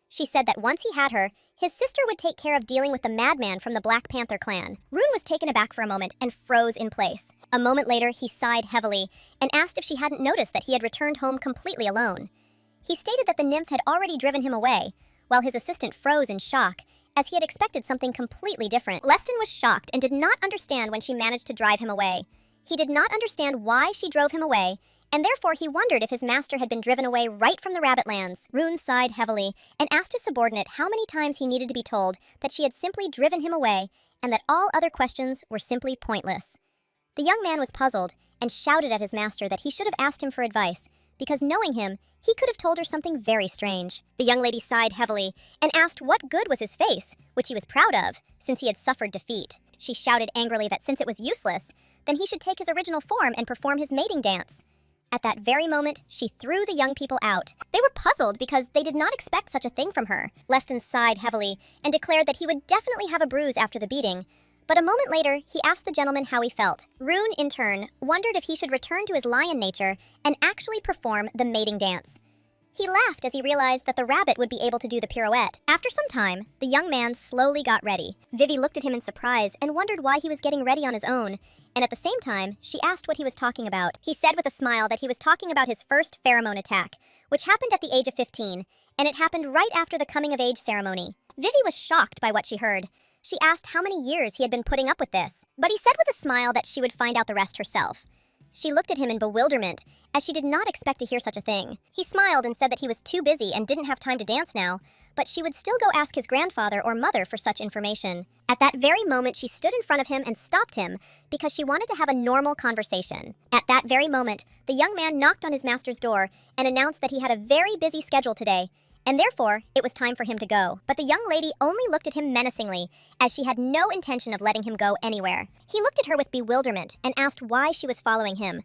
She said that once he had her, his sister would take care of dealing with the madman from the Black Panther clan. Rune was taken aback for a moment and froze in place. A moment later, he sighed heavily and asked if she hadn't noticed that he had returned home completely alone. He stated that the nymph had already driven him away, while his assistant froze in shock, as he had expected something completely different. Leston was shocked and did not understand when she managed to drive him away. He did not understand why she drove him away, and therefore he wondered if his master had been driven away right from the Rabbit Lands. Rune sighed heavily and asked his subordinate how many times he needed to be told that she had simply driven him away and that all other questions were simply pointless. The young man was puzzled and shouted at his master that he should have asked him for advice, because knowing him, he could have told her something very strange. The young lady sighed heavily and asked what good was his face, which he was proud of, since he had suffered defeat. She shouted angrily that since it was useless, then he should take his original form and perform his mating dance. At that very moment, she threw the young people out. They were puzzled because they did not expect such a thing from her. Leston sighed heavily and declared that he would definitely have a bruise after the beating. But a moment later, he asked the gentleman how he felt. Rune, in turn, wondered if he should return to his lion nature and actually perform the mating dance. He laughed as he realized that the rabbit would be able to do the pirouette. After some time, the young man slowly got ready. Vivi looked at him in surprise and wondered why he was getting ready on his own, and at the same time, she asked what he was talking about. He said with a smile that he was talking about his first pheromone attack, which happened at the age of 15, and it happened right after the coming-of-age ceremony. Vivi was shocked by what she heard. She asked how many years he had been putting up with this, but he said with a smile that she would find out the rest herself. She looked at him in bewilderment, as she did not expect to hear such a thing. He smiled and said that he was too busy and didn't have time to dance now, but she would still go ask his grandfather or mother for such information. At that very moment, she stood in front of him and stopped him because she wanted to have a normal conversation. At that very moment, the young man knocked on his master's door and announced that he had a very busy schedule today, and therefore, it was time for him to go. But the young lady only looked at him menacingly, as she had no intention of letting him go anywhere. He looked at her with bewilderment and asked why she was following him.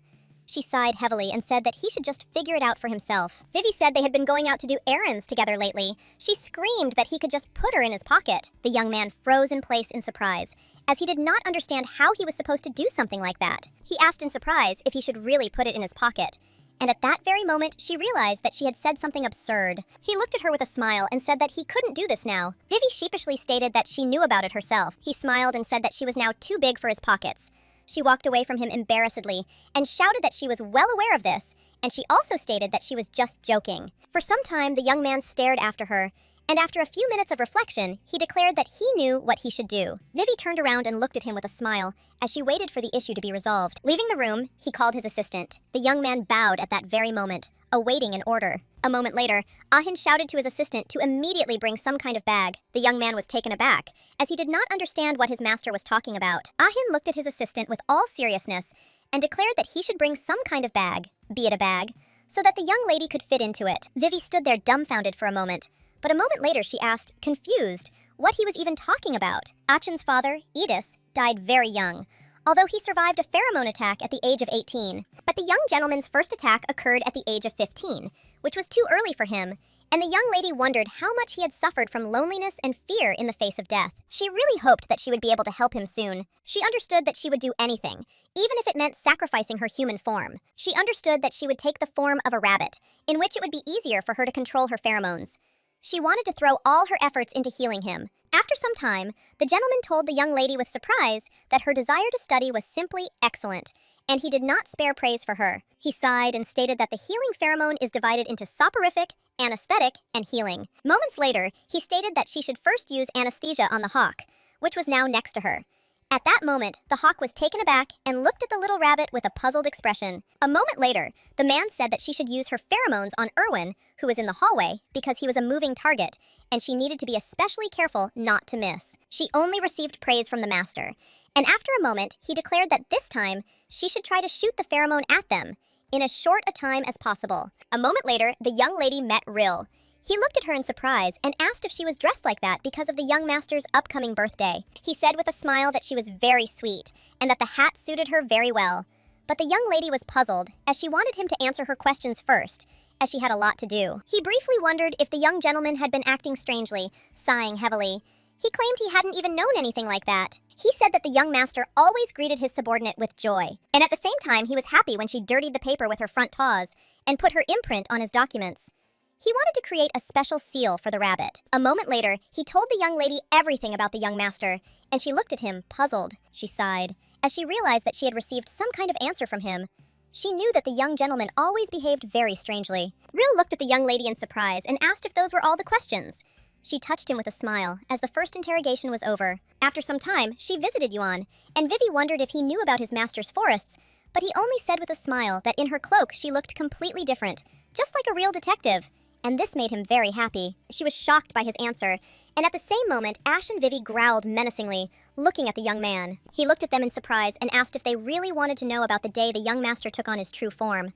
She sighed heavily and said that he should just figure it out for himself. Vivi said they had been going out to do errands together lately. She screamed that he could just put her in his pocket. The young man froze in place in surprise, as he did not understand how he was supposed to do something like that. He asked in surprise if he should really put it in his pocket. And at that very moment, she realized that she had said something absurd. He looked at her with a smile and said that he couldn't do this now. Vivi sheepishly stated that she knew about it herself. He smiled and said that she was now too big for his pockets. She walked away from him embarrassedly and shouted that she was well aware of this, and she also stated that she was just joking. For some time, the young man stared after her, and after a few minutes of reflection, he declared that he knew what he should do. Vivi turned around and looked at him with a smile as she waited for the issue to be resolved. Leaving the room, he called his assistant. The young man bowed at that very moment, awaiting an order. A moment later, Ahin shouted to his assistant to immediately bring some kind of bag. The young man was taken aback, as he did not understand what his master was talking about. Ahin looked at his assistant with all seriousness and declared that he should bring some kind of bag, be it a bag, so that the young lady could fit into it. Vivi stood there dumbfounded for a moment, but a moment later she asked, confused, what he was even talking about. Achin's father, Edis, died very young, although he survived a pheromone attack at the age of 18. But the young gentleman's first attack occurred at the age of 15, which was too early for him, and the young lady wondered how much he had suffered from loneliness and fear in the face of death. She really hoped that she would be able to help him soon. She understood that she would do anything, even if it meant sacrificing her human form. She understood that she would take the form of a rabbit, in which it would be easier for her to control her pheromones. She wanted to throw all her efforts into healing him. After some time, the gentleman told the young lady with surprise that her desire to study was simply excellent, and he did not spare praise for her. He sighed and stated that the healing pheromone is divided into soporific, anesthetic, and healing. Moments later, he stated that she should first use anesthesia on the hawk, which was now next to her, At that moment, the hawk was taken aback and looked at the little rabbit with a puzzled expression. A moment later, the man said that she should use her pheromones on Erwin, who was in the hallway, because he was a moving target, and she needed to be especially careful not to miss. She only received praise from the master, and after a moment, he declared that this time, she should try to shoot the pheromone at them, in as short a time as possible. A moment later, the young lady met Ril. He looked at her in surprise and asked if she was dressed like that because of the young master's upcoming birthday. He said with a smile that she was very sweet and that the hat suited her very well. But the young lady was puzzled, as she wanted him to answer her questions first, as she had a lot to do. He briefly wondered if the young gentleman had been acting strangely, sighing heavily. He claimed he hadn't even known anything like that. He said that the young master always greeted his subordinate with joy, and at the same time he was happy when she dirtied the paper with her front paws and put her imprint on his documents. He wanted to create a special seal for the rabbit. A moment later, he told the young lady everything about the young master, and she looked at him, puzzled. She sighed, as she realized that she had received some kind of answer from him. She knew that the young gentleman always behaved very strangely. Ril looked at the young lady in surprise and asked if those were all the questions. She touched him with a smile, as the first interrogation was over. After some time, she visited Yuan, and Vivi wondered if he knew about his master's forests, but he only said with a smile that in her cloak she looked completely different, just like a real detective. And this made him very happy. She was shocked by his answer, and at the same moment, Ash and Vivi growled menacingly, looking at the young man. He looked at them in surprise and asked if they really wanted to know about the day the young master took on his true form.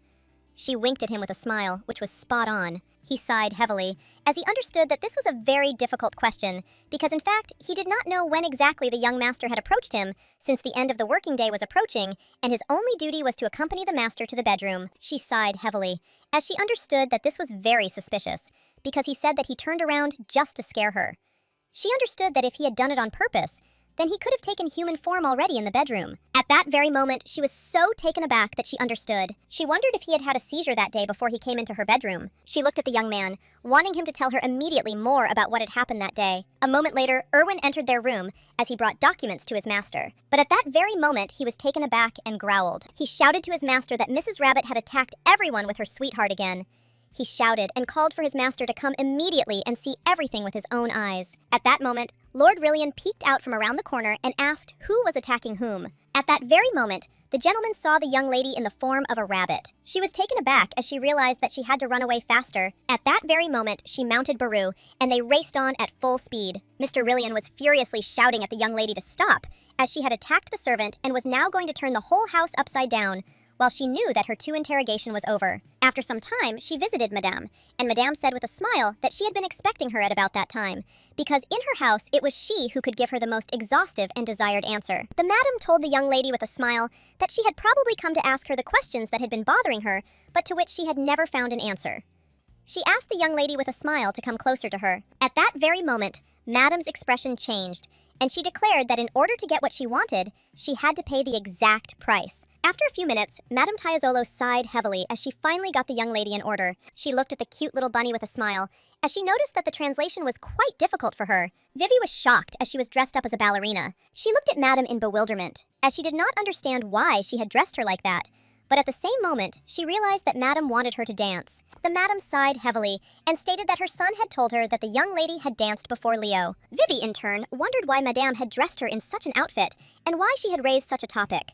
She winked at him with a smile, which was spot on. He sighed heavily, as he understood that this was a very difficult question, because in fact, he did not know when exactly the young master had approached him, since the end of the working day was approaching, and his only duty was to accompany the master to the bedroom. She sighed heavily, as she understood that this was very suspicious, because he said that he turned around just to scare her. She understood that if he had done it on purpose, then he could have taken human form already in the bedroom. At that very moment, she was so taken aback that she understood. She wondered if he had had a seizure that day before he came into her bedroom. She looked at the young man, wanting him to tell her immediately more about what had happened that day. A moment later, Erwin entered their room as he brought documents to his master. But at that very moment, he was taken aback and growled. He shouted to his master that Mrs. Rabbit had attacked everyone with her sweetheart again. He shouted and called for his master to come immediately and see everything with his own eyes. At that moment, Lord Rillian peeked out from around the corner and asked who was attacking whom. At that very moment, the gentleman saw the young lady in the form of a rabbit. She was taken aback as she realized that she had to run away faster. At that very moment, she mounted Baru, and they raced on at full speed. Mr. Rillian was furiously shouting at the young lady to stop, as she had attacked the servant and was now going to turn the whole house upside down, while she knew that her interrogation was over. After some time, she visited Madame, and Madame said with a smile that she had been expecting her at about that time, because in her house it was she who could give her the most exhaustive and desired answer. The Madame told the young lady with a smile that she had probably come to ask her the questions that had been bothering her, but to which she had never found an answer. She asked the young lady with a smile to come closer to her. At that very moment, Madame's expression changed, and she declared that in order to get what she wanted, she had to pay the exact price. After a few minutes, Madame Taiazolo sighed heavily as she finally got the young lady in order. She looked at the cute little bunny with a smile, as she noticed that the translation was quite difficult for her. Vivi was shocked as she was dressed up as a ballerina. She looked at Madame in bewilderment, as she did not understand why she had dressed her like that. But at the same moment, she realized that Madame wanted her to dance. The Madame sighed heavily and stated that her son had told her that the young lady had danced before Leo. Vivi, in turn, wondered why Madame had dressed her in such an outfit and why she had raised such a topic.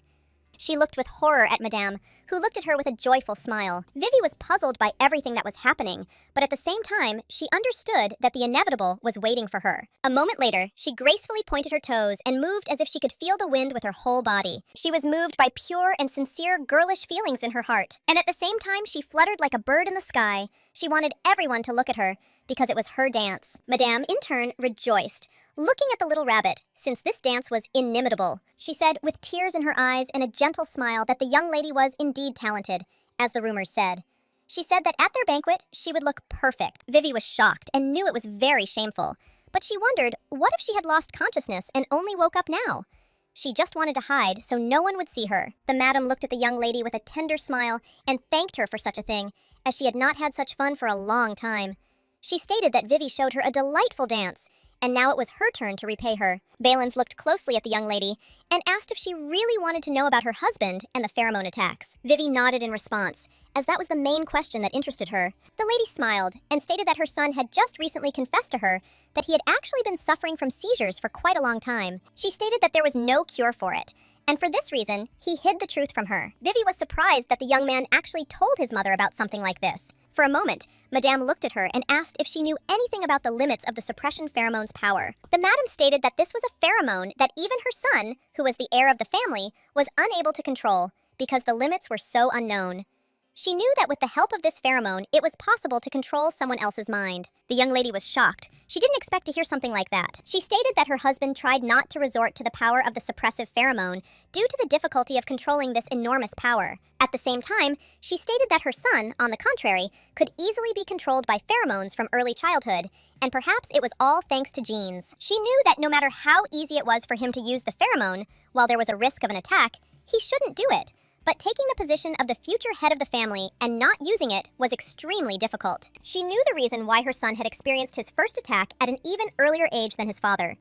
She looked with horror at Madame, who looked at her with a joyful smile. Vivi was puzzled by everything that was happening, but at the same time, she understood that the inevitable was waiting for her. A moment later, she gracefully pointed her toes and moved as if she could feel the wind with her whole body. She was moved by pure and sincere girlish feelings in her heart, and at the same time, she fluttered like a bird in the sky. She wanted everyone to look at her, because it was her dance. Madame, in turn, rejoiced, looking at the little rabbit, since this dance was inimitable. She said, with tears in her eyes and a gentle smile, that the young lady was indeed talented, as the rumors said. She said that at their banquet, she would look perfect. Vivi was shocked and knew it was very shameful, but she wondered, what if she had lost consciousness and only woke up now? She just wanted to hide so no one would see her. The madam looked at the young lady with a tender smile and thanked her for such a thing, as she had not had such fun for a long time. She stated that Vivi showed her a delightful dance, and now it was her turn to repay her. Valens looked closely at the young lady and asked if she really wanted to know about her husband and the pheromone attacks. Vivi nodded in response, as that was the main question that interested her. The lady smiled and stated that her son had just recently confessed to her that he had actually been suffering from seizures for quite a long time. She stated that there was no cure for it, and for this reason, he hid the truth from her. Vivi was surprised that the young man actually told his mother about something like this. For a moment, Madame looked at her and asked if she knew anything about the limits of the suppression pheromone's power. The madam stated that this was a pheromone that even her son, who was the heir of the family, was unable to control because the limits were so unknown. She knew that with the help of this pheromone, it was possible to control someone else's mind. The young lady was shocked. She didn't expect to hear something like that. She stated that her husband tried not to resort to the power of the suppressive pheromone due to the difficulty of controlling this enormous power. At the same time, she stated that her son, on the contrary, could easily be controlled by pheromones from early childhood, and perhaps it was all thanks to genes. She knew that no matter how easy it was for him to use the pheromone, while there was a risk of an attack, he shouldn't do it. But taking the position of the future head of the family and not using it was extremely difficult. She knew the reason why her son had experienced his first attack at an even earlier age than his father.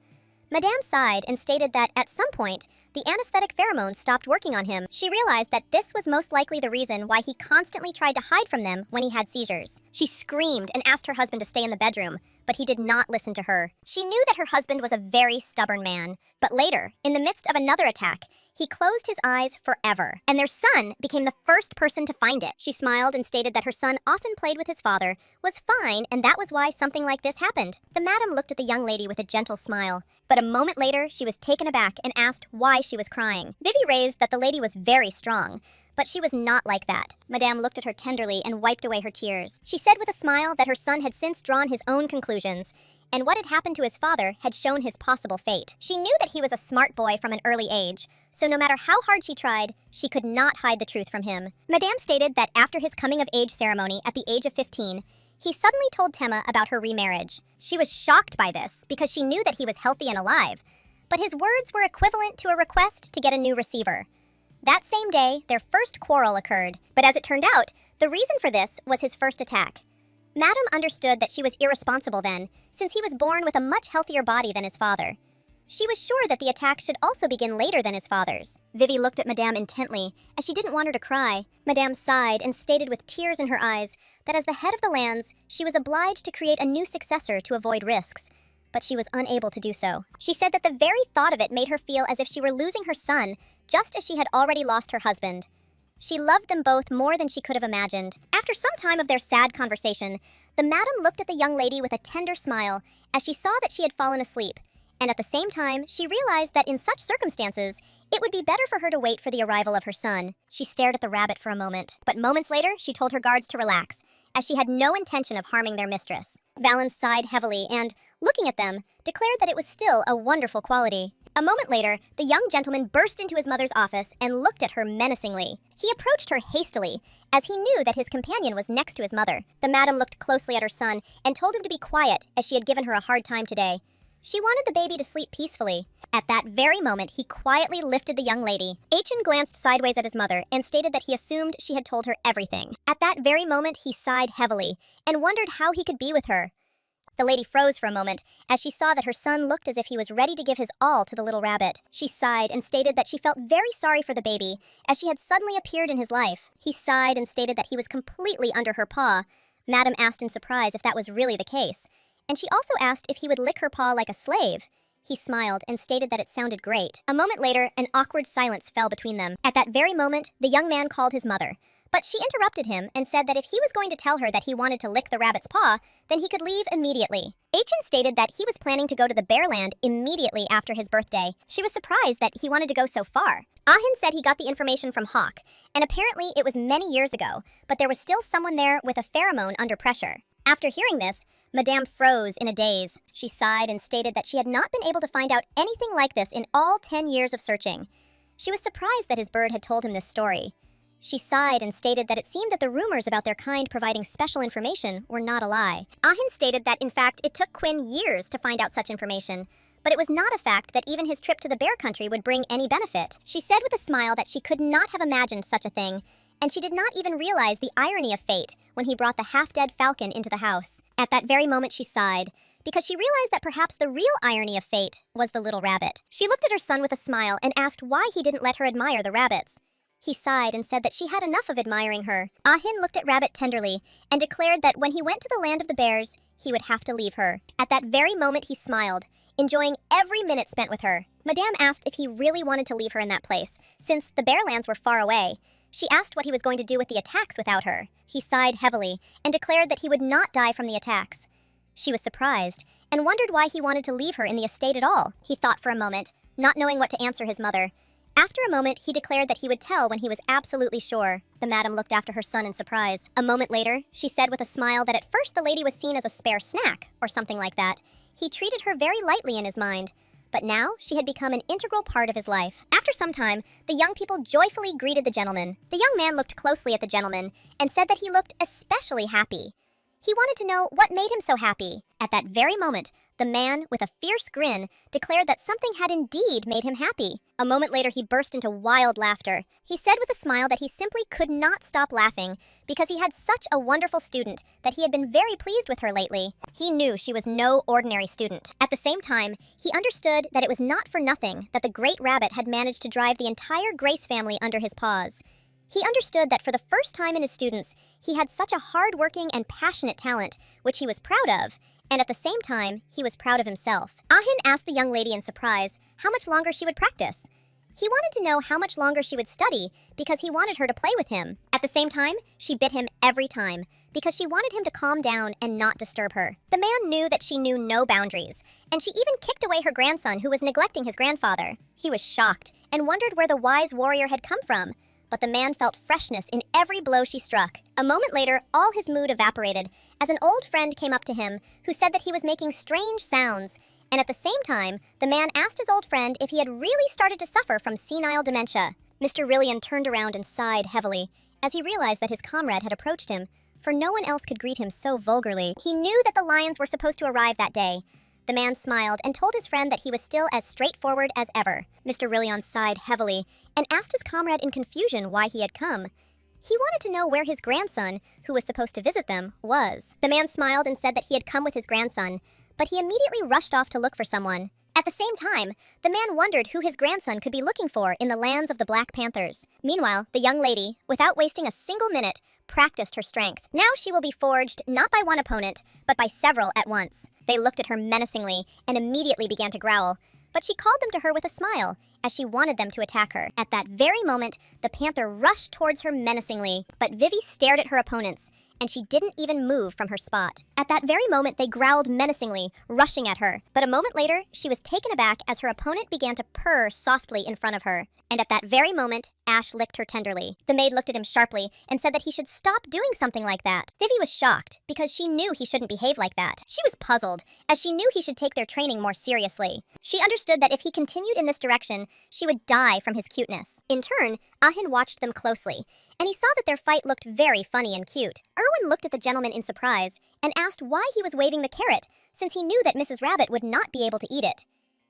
Madame sighed and stated that at some point, the anesthetic pheromones stopped working on him. She realized that this was most likely the reason why he constantly tried to hide from them when he had seizures. She screamed and asked her husband to stay in the bedroom, but he did not listen to her. She knew that her husband was a very stubborn man, but later, in the midst of another attack, he closed his eyes forever, and their son became the first person to find it. She smiled and stated that her son often played with his father, was fine, and that was why something like this happened. The madam looked at the young lady with a gentle smile, but a moment later, she was taken aback and asked why she was crying. Vivi raised that the lady was very strong, but she was not like that. Madame looked at her tenderly and wiped away her tears. She said with a smile that her son had since drawn his own conclusions, and what had happened to his father had shown his possible fate. She knew that he was a smart boy from an early age, so no matter how hard she tried, she could not hide the truth from him. Madame stated that after his coming-of-age ceremony at the age of 15, he suddenly told Tema about her remarriage. She was shocked by this because she knew that he was healthy and alive, but his words were equivalent to a request to get a new receiver. That same day, their first quarrel occurred, but as it turned out, the reason for this was his first attack. Madame understood that she was irresponsible then, since he was born with a much healthier body than his father. She was sure that the attack should also begin later than his father's. Vivi looked at Madame intently, as she didn't want her to cry. Madame sighed and stated with tears in her eyes that as the head of the lands, she was obliged to create a new successor to avoid risks, but she was unable to do so. She said that the very thought of it made her feel as if she were losing her son, just as she had already lost her husband. She loved them both more than she could have imagined. After some time of their sad conversation, the madam looked at the young lady with a tender smile as she saw that she had fallen asleep, and at the same time, she realized that in such circumstances, it would be better for her to wait for the arrival of her son. She stared at the rabbit for a moment, but moments later, she told her guards to relax, as she had no intention of harming their mistress. Valens sighed heavily and, looking at them, declared that it was still a wonderful quality. A moment later, the young gentleman burst into his mother's office and looked at her menacingly. He approached her hastily, as he knew that his companion was next to his mother. The madam looked closely at her son and told him to be quiet, as she had given her a hard time today. She wanted the baby to sleep peacefully. At that very moment, he quietly lifted the young lady. Achin glanced sideways at his mother and stated that he assumed she had told her everything. At that very moment, he sighed heavily and wondered how he could be with her. The lady froze for a moment as she saw that her son looked as if he was ready to give his all to the little rabbit. She sighed and stated that she felt very sorry for the baby as she had suddenly appeared in his life. He sighed and stated that he was completely under her paw. Madame asked in surprise if that was really the case, and she also asked if he would lick her paw like a slave. He smiled and stated that it sounded great. A moment later, an awkward silence fell between them. At that very moment, the young man called his mother, but she interrupted him and said that if he was going to tell her that he wanted to lick the rabbit's paw, then he could leave immediately. Achin stated that he was planning to go to the Bearland immediately after his birthday. She was surprised that he wanted to go so far. Ahin said he got the information from Hawk, and apparently it was many years ago, but there was still someone there with a pheromone under pressure. After hearing this, Madame froze in a daze. She sighed and stated that she had not been able to find out anything like this in all 10 years of searching. She was surprised that his bird had told him this story. She sighed and stated that it seemed that the rumors about their kind providing special information were not a lie. Ahin stated that, in fact, it took Quinn years to find out such information, but it was not a fact that even his trip to the bear country would bring any benefit. She said with a smile that she could not have imagined such a thing, and she did not even realize the irony of fate when he brought the half-dead falcon into the house. At that very moment she sighed, because she realized that perhaps the real irony of fate was the little rabbit. She looked at her son with a smile and asked why he didn't let her admire the rabbits. He sighed and said that she had enough of admiring her. Ahin looked at Rabbit tenderly and declared that when he went to the land of the bears, he would have to leave her. At that very moment, he smiled, enjoying every minute spent with her. Madame asked if he really wanted to leave her in that place, since the Bearlands were far away. She asked what he was going to do with the attacks without her. He sighed heavily and declared that he would not die from the attacks. She was surprised and wondered why he wanted to leave her in the estate at all. He thought for a moment, not knowing what to answer his mother. After a moment, he declared that he would tell when he was absolutely sure. The madam looked after her son in surprise. A moment later, she said with a smile that at first the lady was seen as a spare snack, or something like that. He treated her very lightly in his mind, but now she had become an integral part of his life. After some time, the young people joyfully greeted the gentleman. The young man looked closely at the gentleman and said that he looked especially happy. He wanted to know what made him so happy. At that very moment, the man, with a fierce grin, declared that something had indeed made him happy. A moment later, he burst into wild laughter. He said with a smile that he simply could not stop laughing because he had such a wonderful student that he had been very pleased with her lately. He knew she was no ordinary student. At the same time, he understood that it was not for nothing that the great rabbit had managed to drive the entire Grace family under his paws. He understood that for the first time in his students, he had such a hard-working and passionate talent, which he was proud of, and at the same time, he was proud of himself. Ahin asked the young lady in surprise how much longer she would practice. He wanted to know how much longer she would study because he wanted her to play with him. At the same time, she bit him every time because she wanted him to calm down and not disturb her. The man knew that she knew no boundaries, and she even kicked away her grandson who was neglecting his grandfather. He was shocked and wondered where the wise warrior had come from, but the man felt freshness in every blow she struck. A moment later, all his mood evaporated as an old friend came up to him who said that he was making strange sounds, and at the same time, the man asked his old friend if he had really started to suffer from senile dementia. Mr. Rillian turned around and sighed heavily as he realized that his comrade had approached him, for no one else could greet him so vulgarly. He knew that the lions were supposed to arrive that day. The man smiled and told his friend that he was still as straightforward as ever. Mr. Rillian sighed heavily and asked his comrade in confusion why he had come. He wanted to know where his grandson, who was supposed to visit them, was. The man smiled and said that he had come with his grandson, but he immediately rushed off to look for someone. At the same time, the man wondered who his grandson could be looking for in the lands of the Black Panthers. Meanwhile, the young lady, without wasting a single minute, practiced her strength. Now she will be forged not by one opponent, but by several at once. They looked at her menacingly and immediately began to growl, but she called them to her with a smile, as she wanted them to attack her. At that very moment, the panther rushed towards her menacingly, but Vivi stared at her opponents, and she didn't even move from her spot. At that very moment, they growled menacingly, rushing at her. But a moment later, she was taken aback as her opponent began to purr softly in front of her. And at that very moment, Ash licked her tenderly. The maid looked at him sharply and said that he should stop doing something like that. Vivi was shocked because she knew he shouldn't behave like that. She was puzzled, as she knew he should take their training more seriously. She understood that if he continued in this direction, she would die from his cuteness. In turn, Ahin watched them closely, and he saw that their fight looked very funny and cute. Erwin looked at the gentleman in surprise and asked why he was waving the carrot, since he knew that Mrs. Rabbit would not be able to eat it.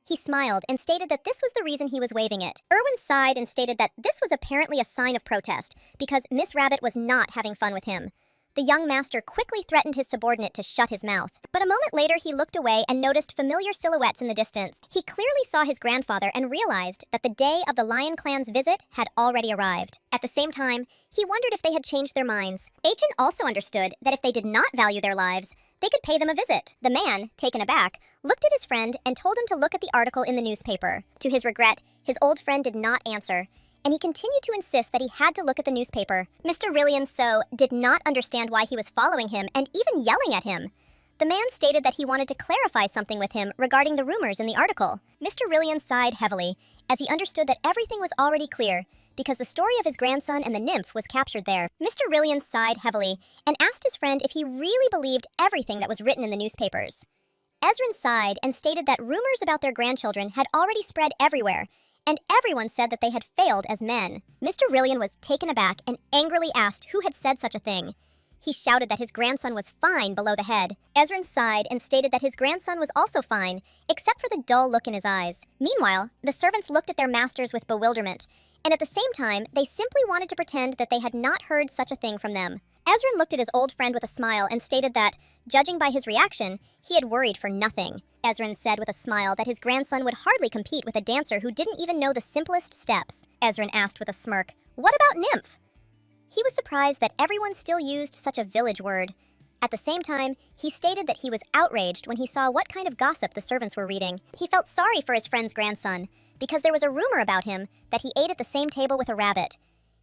He smiled and stated that this was the reason he was waving it. Erwin sighed and stated that this was apparently a sign of protest, because Miss Rabbit was not having fun with him. The young master quickly threatened his subordinate to shut his mouth. But a moment later, he looked away and noticed familiar silhouettes in the distance. He clearly saw his grandfather and realized that the day of the Lion Clan's visit had already arrived. At the same time, he wondered if they had changed their minds. Achin also understood that if they did not value their lives, they could pay them a visit. The man, taken aback, looked at his friend and told him to look at the article in the newspaper. To his regret, his old friend did not answer, and he continued to insist that he had to look at the newspaper. Mr. Rillian did not understand why he was following him and even yelling at him. The man stated that he wanted to clarify something with him regarding the rumors in the article. Mr. Rillian sighed heavily, as he understood that everything was already clear, because the story of his grandson and the nymph was captured there. Mr. Rillian sighed heavily and asked his friend if he really believed everything that was written in the newspapers. Ezrin sighed and stated that rumors about their grandchildren had already spread everywhere, and everyone said that they had failed as men. Mr. Rillian was taken aback and angrily asked who had said such a thing. He shouted that his grandson was fine below the head. Ezrin sighed and stated that his grandson was also fine, except for the dull look in his eyes. Meanwhile, the servants looked at their masters with bewilderment, and at the same time, they simply wanted to pretend that they had not heard such a thing from them. Ezrin looked at his old friend with a smile and stated that, judging by his reaction, he had worried for nothing. Ezrin said with a smile that his grandson would hardly compete with a dancer who didn't even know the simplest steps. Ezrin asked with a smirk, "What about nymph?" He was surprised that everyone still used such a village word. At the same time, he stated that he was outraged when he saw what kind of gossip the servants were reading. He felt sorry for his friend's grandson, because there was a rumor about him that he ate at the same table with a rabbit.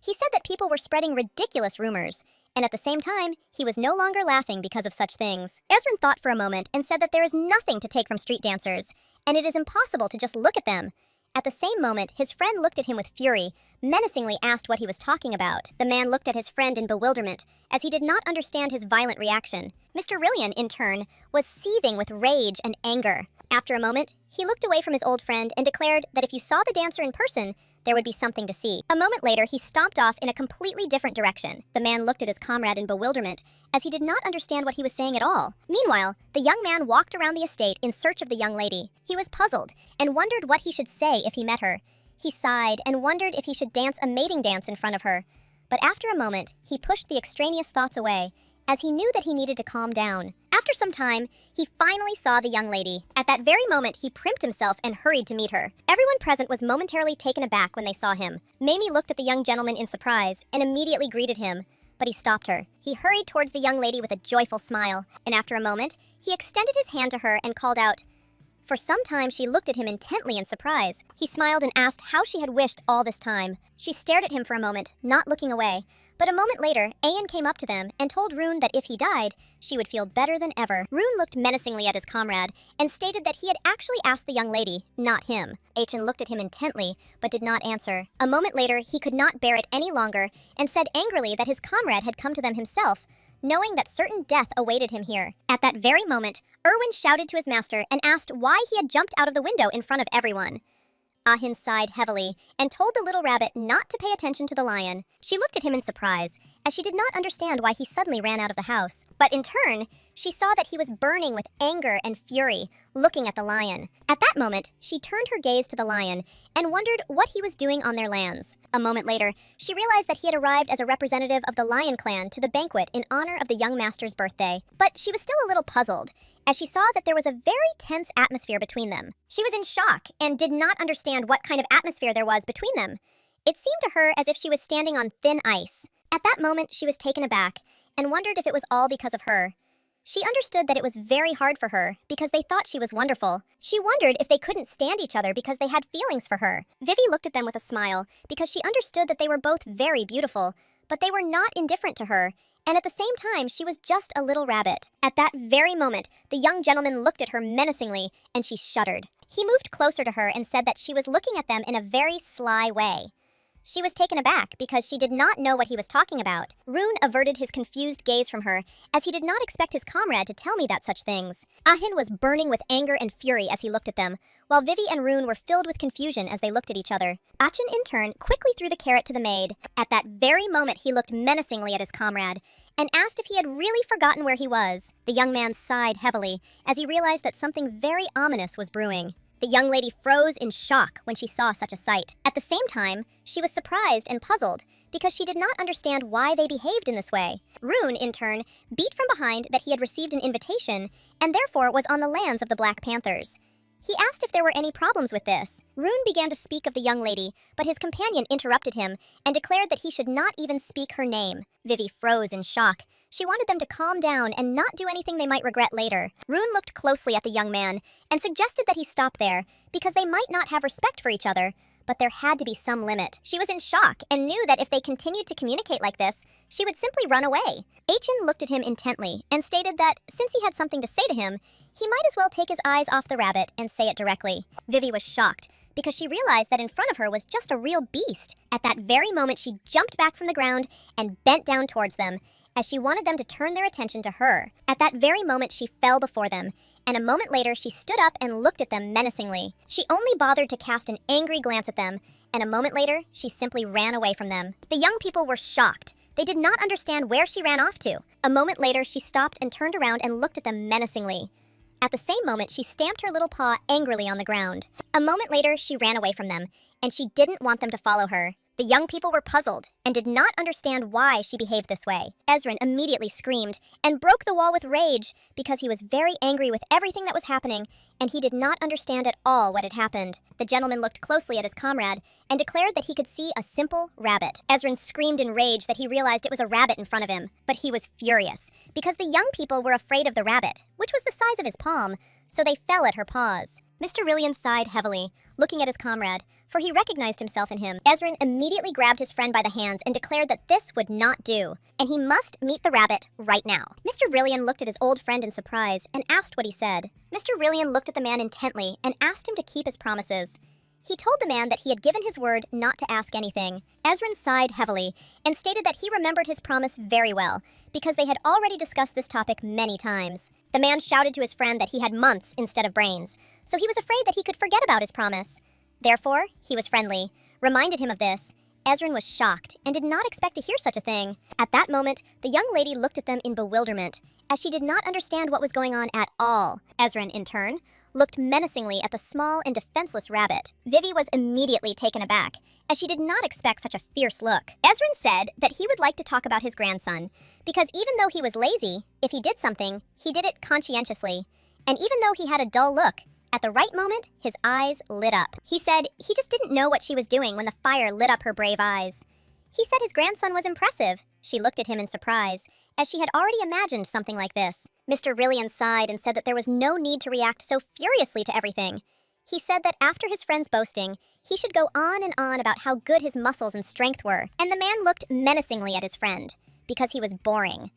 He said that people were spreading ridiculous rumors, and at the same time, he was no longer laughing because of such things. Ezrin thought for a moment and said that there is nothing to take from street dancers, and it is impossible to just look at them. At the same moment, his friend looked at him with fury, menacingly asked what he was talking about. The man looked at his friend in bewilderment, as he did not understand his violent reaction. Mr. Rillian, in turn, was seething with rage and anger. After a moment, he looked away from his old friend and declared that if you saw the dancer in person, there would be something to see. A moment later, he stomped off in a completely different direction. The man looked at his comrade in bewilderment, as he did not understand what he was saying at all. Meanwhile, the young man walked around the estate in search of the young lady. He was puzzled and wondered what he should say if he met her. He sighed and wondered if he should dance a mating dance in front of her. But after a moment, he pushed the extraneous thoughts away, as he knew that he needed to calm down. After some time, he finally saw the young lady. At that very moment, he primped himself and hurried to meet her. Everyone present was momentarily taken aback when they saw him. Mamie looked at the young gentleman in surprise and immediately greeted him, but he stopped her. He hurried towards the young lady with a joyful smile, and after a moment, he extended his hand to her and called out. For some time, she looked at him intently in surprise. He smiled and asked how she had wished all this time. She stared at him for a moment, not looking away. But a moment later, Ayan came up to them and told Rune that if he died, she would feel better than ever. Rune looked menacingly at his comrade and stated that he had actually asked the young lady, not him. Achen looked at him intently, but did not answer. A moment later, he could not bear it any longer and said angrily that his comrade had come to them himself, knowing that certain death awaited him here. At that very moment, Erwin shouted to his master and asked why he had jumped out of the window in front of everyone. Ahin sighed heavily and told the little rabbit not to pay attention to the lion. She looked at him in surprise, as she did not understand why he suddenly ran out of the house. But in turn, she saw that he was burning with anger and fury, looking at the lion. At that moment, she turned her gaze to the lion and wondered what he was doing on their lands. A moment later, she realized that he had arrived as a representative of the lion clan to the banquet in honor of the young master's birthday. But she was still a little puzzled, as she saw that there was a very tense atmosphere between them. She was in shock and did not understand what kind of atmosphere there was between them. It seemed to her as if she was standing on thin ice. At that moment, she was taken aback and wondered if it was all because of her. She understood that it was very hard for her because they thought she was wonderful. She wondered if they couldn't stand each other because they had feelings for her. Vivi looked at them with a smile because she understood that they were both very beautiful, but they were not indifferent to her, and at the same time, she was just a little rabbit. At that very moment, the young gentleman looked at her menacingly, and she shuddered. He moved closer to her and said that she was looking at them in a very sly way. She was taken aback because she did not know what he was talking about. Rune averted his confused gaze from her, as he did not expect his comrade to tell me that such things. Ahin was burning with anger and fury as he looked at them, while Vivi and Rune were filled with confusion as they looked at each other. Achen, in turn, quickly threw the carrot to the maid. At that very moment, he looked menacingly at his comrade and asked if he had really forgotten where he was. The young man sighed heavily as he realized that something very ominous was brewing. The young lady froze in shock when she saw such a sight. At the same time, she was surprised and puzzled because she did not understand why they behaved in this way. Rune, in turn, beat from behind that he had received an invitation and therefore was on the lands of the Black Panthers. He asked if there were any problems with this. Rune began to speak of the young lady, but his companion interrupted him and declared that he should not even speak her name. Vivi froze in shock. She wanted them to calm down and not do anything they might regret later. Rune looked closely at the young man and suggested that he stop there because they might not have respect for each other, but there had to be some limit. She was in shock and knew that if they continued to communicate like this, she would simply run away. Achen looked at him intently and stated that since he had something to say to him, he might as well take his eyes off the rabbit and say it directly. Vivi was shocked because she realized that in front of her was just a real beast. At that very moment, she jumped back from the ground and bent down towards them, as she wanted them to turn their attention to her. At that very moment, she fell before them, and a moment later, she stood up and looked at them menacingly. She only bothered to cast an angry glance at them, and a moment later, she simply ran away from them. The young people were shocked. They did not understand where she ran off to. A moment later, she stopped and turned around and looked at them menacingly. At the same moment, she stamped her little paw angrily on the ground. A moment later, she ran away from them, and she didn't want them to follow her. The The young people were puzzled and did not understand why she behaved this way. Ezrin immediately screamed and broke the wall with rage because he was very angry with everything that was happening and he did not understand at all what had happened. The gentleman looked closely at his comrade and declared that he could see a simple rabbit. Ezrin screamed in rage that he realized it was a rabbit in front of him, but he was furious because the young people were afraid of the rabbit, which was the size of his palm, so they fell at her paws. Mr. Rillian sighed heavily, looking at his comrade, for he recognized himself in him. Ezrin immediately grabbed his friend by the hands and declared that this would not do, and he must meet the rabbit right now. Mr. Rillian looked at his old friend in surprise and asked what he said. Mr. Rillian looked at the man intently and asked him to keep his promises. He told the man that he had given his word not to ask anything. Ezrin sighed heavily and stated that he remembered his promise very well, because they had already discussed this topic many times. The man shouted to his friend that he had months instead of brains, so he was afraid that he could forget about his promise. Therefore, he was friendly, reminded him of this. Ezrin was shocked and did not expect to hear such a thing. At that moment, the young lady looked at them in bewilderment, as she did not understand what was going on at all. Ezrin, in turn, looked menacingly at the small and defenseless rabbit. Vivi was immediately taken aback, as she did not expect such a fierce look. Ezrin said that he would like to talk about his grandson, because even though he was lazy, if he did something, he did it conscientiously. And even though he had a dull look, at the right moment, his eyes lit up. He said he just didn't know what she was doing when the fire lit up her brave eyes. He said his grandson was impressive. She looked at him in surprise, as she had already imagined something like this. Mr. Rillian sighed and said that there was no need to react so furiously to everything. He said that after his friend's boasting, he should go on and on about how good his muscles and strength were, and the man looked menacingly at his friend, because he was boring.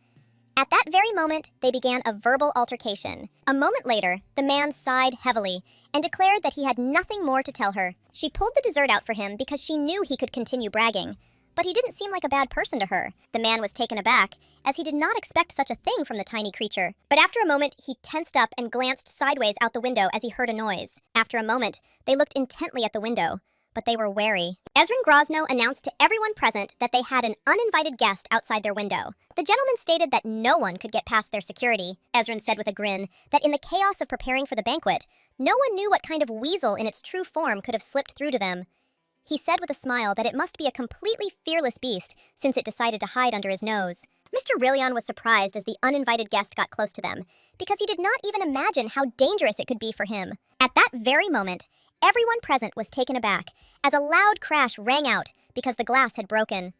At that very moment, they began a verbal altercation. A moment later, the man sighed heavily and declared that he had nothing more to tell her. She pulled the dessert out for him because she knew he could continue bragging, but he didn't seem like a bad person to her. The man was taken aback, as he did not expect such a thing from the tiny creature. But after a moment, he tensed up and glanced sideways out the window as he heard a noise. After a moment, they looked intently at the window, but they were wary. Ezrin Grosno announced to everyone present that they had an uninvited guest outside their window. The gentleman stated that no one could get past their security. Ezrin said with a grin that in the chaos of preparing for the banquet, no one knew what kind of weasel in its true form could have slipped through to them. He said with a smile that it must be a completely fearless beast, since it decided to hide under his nose. Mr. Rillian was surprised as the uninvited guest got close to them, because he did not even imagine how dangerous it could be for him. At that very moment, everyone present was taken aback, as a loud crash rang out because the glass had broken.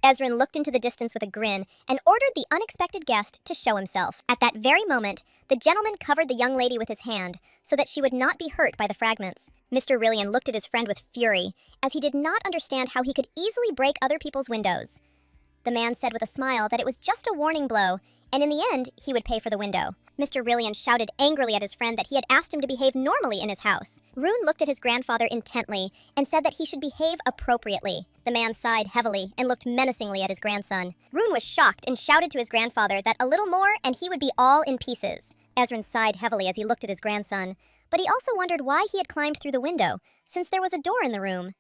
Ezrin looked into the distance with a grin and ordered the unexpected guest to show himself. At that very moment, the gentleman covered the young lady with his hand so that she would not be hurt by the fragments. Mr. Rillian looked at his friend with fury, as he did not understand how he could easily break other people's windows. The man said with a smile that it was just a warning blow, and in the end, he would pay for the window. Mr. Rillian shouted angrily at his friend that he had asked him to behave normally in his house. Rune looked at his grandfather intently and said that he should behave appropriately. The man sighed heavily and looked menacingly at his grandson. Rune was shocked and shouted to his grandfather that a little more and he would be all in pieces. Ezrin sighed heavily as he looked at his grandson, but he also wondered why he had climbed through the window, since there was a door in the room.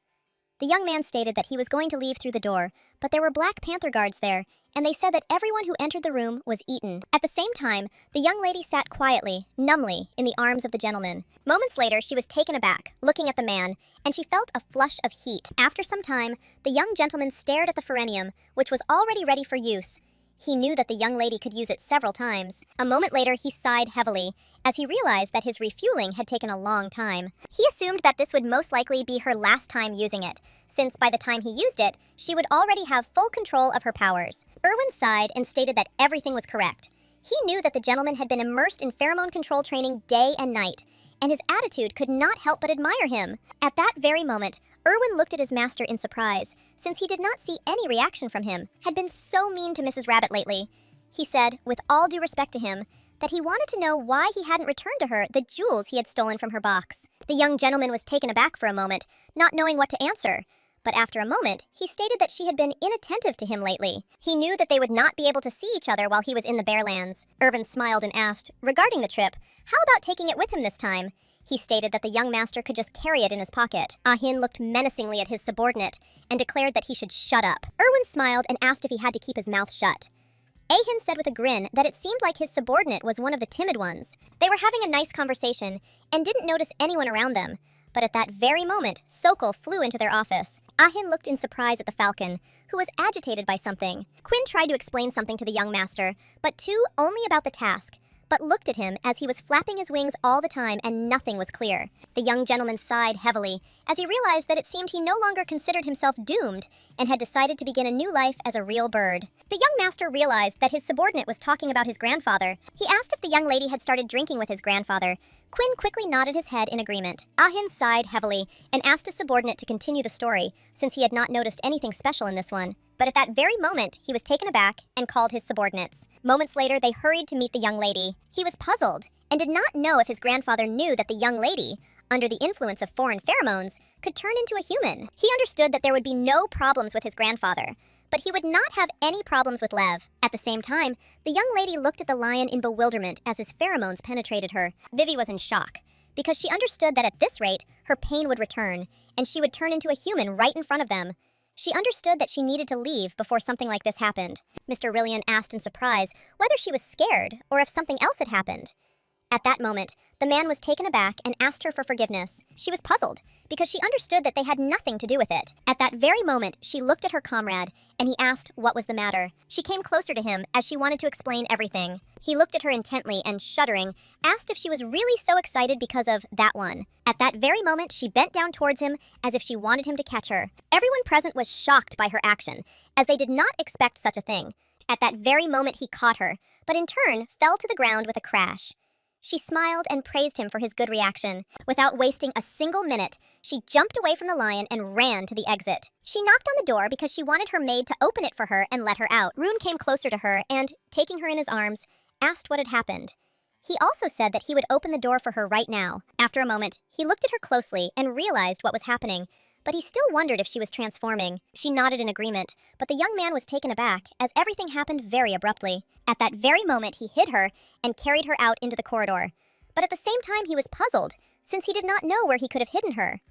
The young man stated that he was going to leave through the door, but there were Black Panther guards there, and they said that everyone who entered the room was eaten. At the same time, the young lady sat quietly, numbly, in the arms of the gentleman. Moments later, she was taken aback, looking at the man, and she felt a flush of heat. After some time, the young gentleman stared at the pheranium, which was already ready for use. He knew that the young lady could use it several times. A moment later, he sighed heavily, as he realized that his refueling had taken a long time. He assumed that this would most likely be her last time using it, since by the time he used it, she would already have full control of her powers. Irwin sighed and stated that everything was correct. He knew that the gentleman had been immersed in pheromone control training day and night, and his attitude could not help but admire him. At that very moment, Irwin looked at his master in surprise, since he did not see any reaction from him. Had been so mean to Mrs. Rabbit lately. He said, with all due respect to him, that he wanted to know why he hadn't returned to her the jewels he had stolen from her box. The young gentleman was taken aback for a moment, not knowing what to answer. But after a moment, he stated that she had been inattentive to him lately. He knew that they would not be able to see each other while he was in the Bearlands. Irvin smiled and asked, regarding the trip, how about taking it with him this time? He stated that the young master could just carry it in his pocket. Ahin looked menacingly at his subordinate and declared that he should shut up. Irwin smiled and asked if he had to keep his mouth shut. Ahin said with a grin that it seemed like his subordinate was one of the timid ones. They were having a nice conversation and didn't notice anyone around them, But at that very moment, Sokol flew into their office. Ahin looked in surprise at the falcon, who was agitated by something. Quinn tried to explain something to the young master, but only about the task, but looked at him as he was flapping his wings all the time and nothing was clear. The young gentleman sighed heavily as he realized that it seemed he no longer considered himself doomed and had decided to begin a new life as a real bird. The young master realized that his subordinate was talking about his grandfather. He asked if the young lady had started drinking with his grandfather. Quinn quickly nodded his head in agreement. Ahin sighed heavily and asked his subordinate to continue the story, since he had not noticed anything special in this one. But at that very moment, he was taken aback and called his subordinates. Moments later, they hurried to meet the young lady. He was puzzled and did not know if his grandfather knew that the young lady, under the influence of foreign pheromones, could turn into a human. He understood that there would be no problems with his grandfather, but he would not have any problems with Lev. At the same time, the young lady looked at the lion in bewilderment as his pheromones penetrated her. Vivi was in shock, because she understood that at this rate, her pain would return, and she would turn into a human right in front of them. She understood that she needed to leave before something like this happened. Mr. Rillian asked in surprise whether she was scared or if something else had happened. At that moment, the man was taken aback and asked her for forgiveness. She was puzzled, because she understood that they had nothing to do with it. At that very moment, she looked at her comrade, and he asked what was the matter. She came closer to him as she wanted to explain everything. He looked at her intently and, shuddering, asked if she was really so excited because of that one. At that very moment, she bent down towards him as if she wanted him to catch her. Everyone present was shocked by her action, as they did not expect such a thing. At that very moment, he caught her, but in turn fell to the ground with a crash. She smiled and praised him for his good reaction. Without wasting a single minute, she jumped away from the lion and ran to the exit. She knocked on the door because she wanted her maid to open it for her and let her out. Rune came closer to her and, taking her in his arms, asked what had happened. He also said that he would open the door for her right now. After a moment, he looked at her closely and realized what was happening, but he still wondered if she was transforming. She nodded in agreement, but the young man was taken aback as everything happened very abruptly. At that very moment, he hid her and carried her out into the corridor. But at the same time, he was puzzled, since he did not know where he could have hidden her.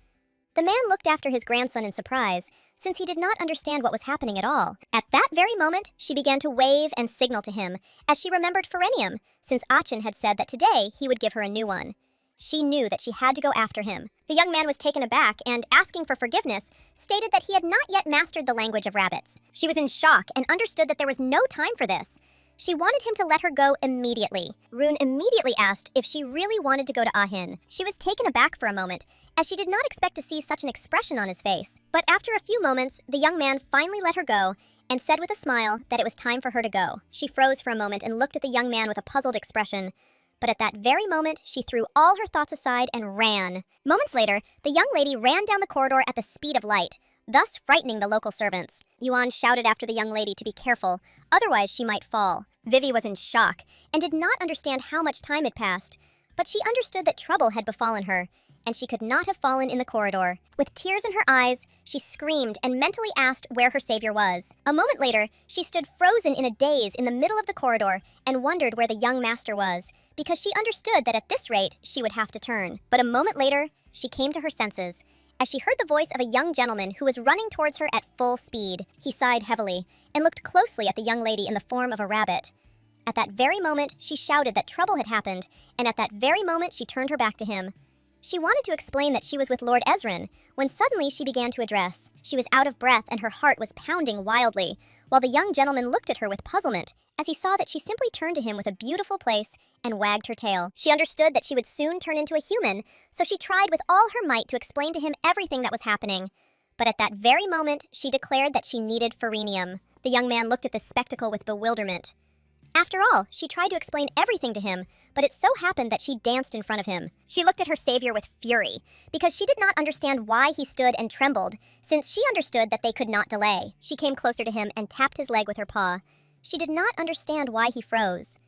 The man looked after his grandson in surprise, since he did not understand what was happening at all. At that very moment, she began to wave and signal to him, as she remembered Pherenium, since Achin had said that today he would give her a new one. She knew that she had to go after him. The young man was taken aback and, asking for forgiveness, stated that he had not yet mastered the language of rabbits. She was in shock and understood that there was no time for this. She wanted him to let her go immediately. Rune immediately asked if she really wanted to go to Ahin. She was taken aback for a moment, as she did not expect to see such an expression on his face. But after a few moments, the young man finally let her go and said with a smile that it was time for her to go. She froze for a moment and looked at the young man with a puzzled expression. But at that very moment, she threw all her thoughts aside and ran. Moments later, the young lady ran down the corridor at the speed of light, thus frightening the local servants. Yuan shouted after the young lady to be careful, otherwise she might fall. Vivi was in shock and did not understand how much time had passed, but she understood that trouble had befallen her, and she could not have fallen in the corridor. With tears in her eyes, she screamed and mentally asked where her savior was. A moment later, she stood frozen in a daze in the middle of the corridor and wondered where the young master was, because she understood that at this rate, she would have to turn. But a moment later, she came to her senses, as she heard the voice of a young gentleman who was running towards her at full speed. He sighed heavily and looked closely at the young lady in the form of a rabbit. At that very moment, she shouted that trouble had happened, and at that very moment, she turned her back to him. She wanted to explain that she was with Lord Ezrin, when suddenly she began to address. She was out of breath and her heart was pounding wildly, while the young gentleman looked at her with puzzlement, as he saw that she simply turned to him with a beautiful place and wagged her tail. She understood that she would soon turn into a human, so she tried with all her might to explain to him everything that was happening. But at that very moment, she declared that she needed Pherenium. The young man looked at this spectacle with bewilderment. After all, she tried to explain everything to him, but it so happened that she danced in front of him. She looked at her savior with fury, because she did not understand why he stood and trembled, since she understood that they could not delay. She came closer to him and tapped his leg with her paw. She did not understand why he froze.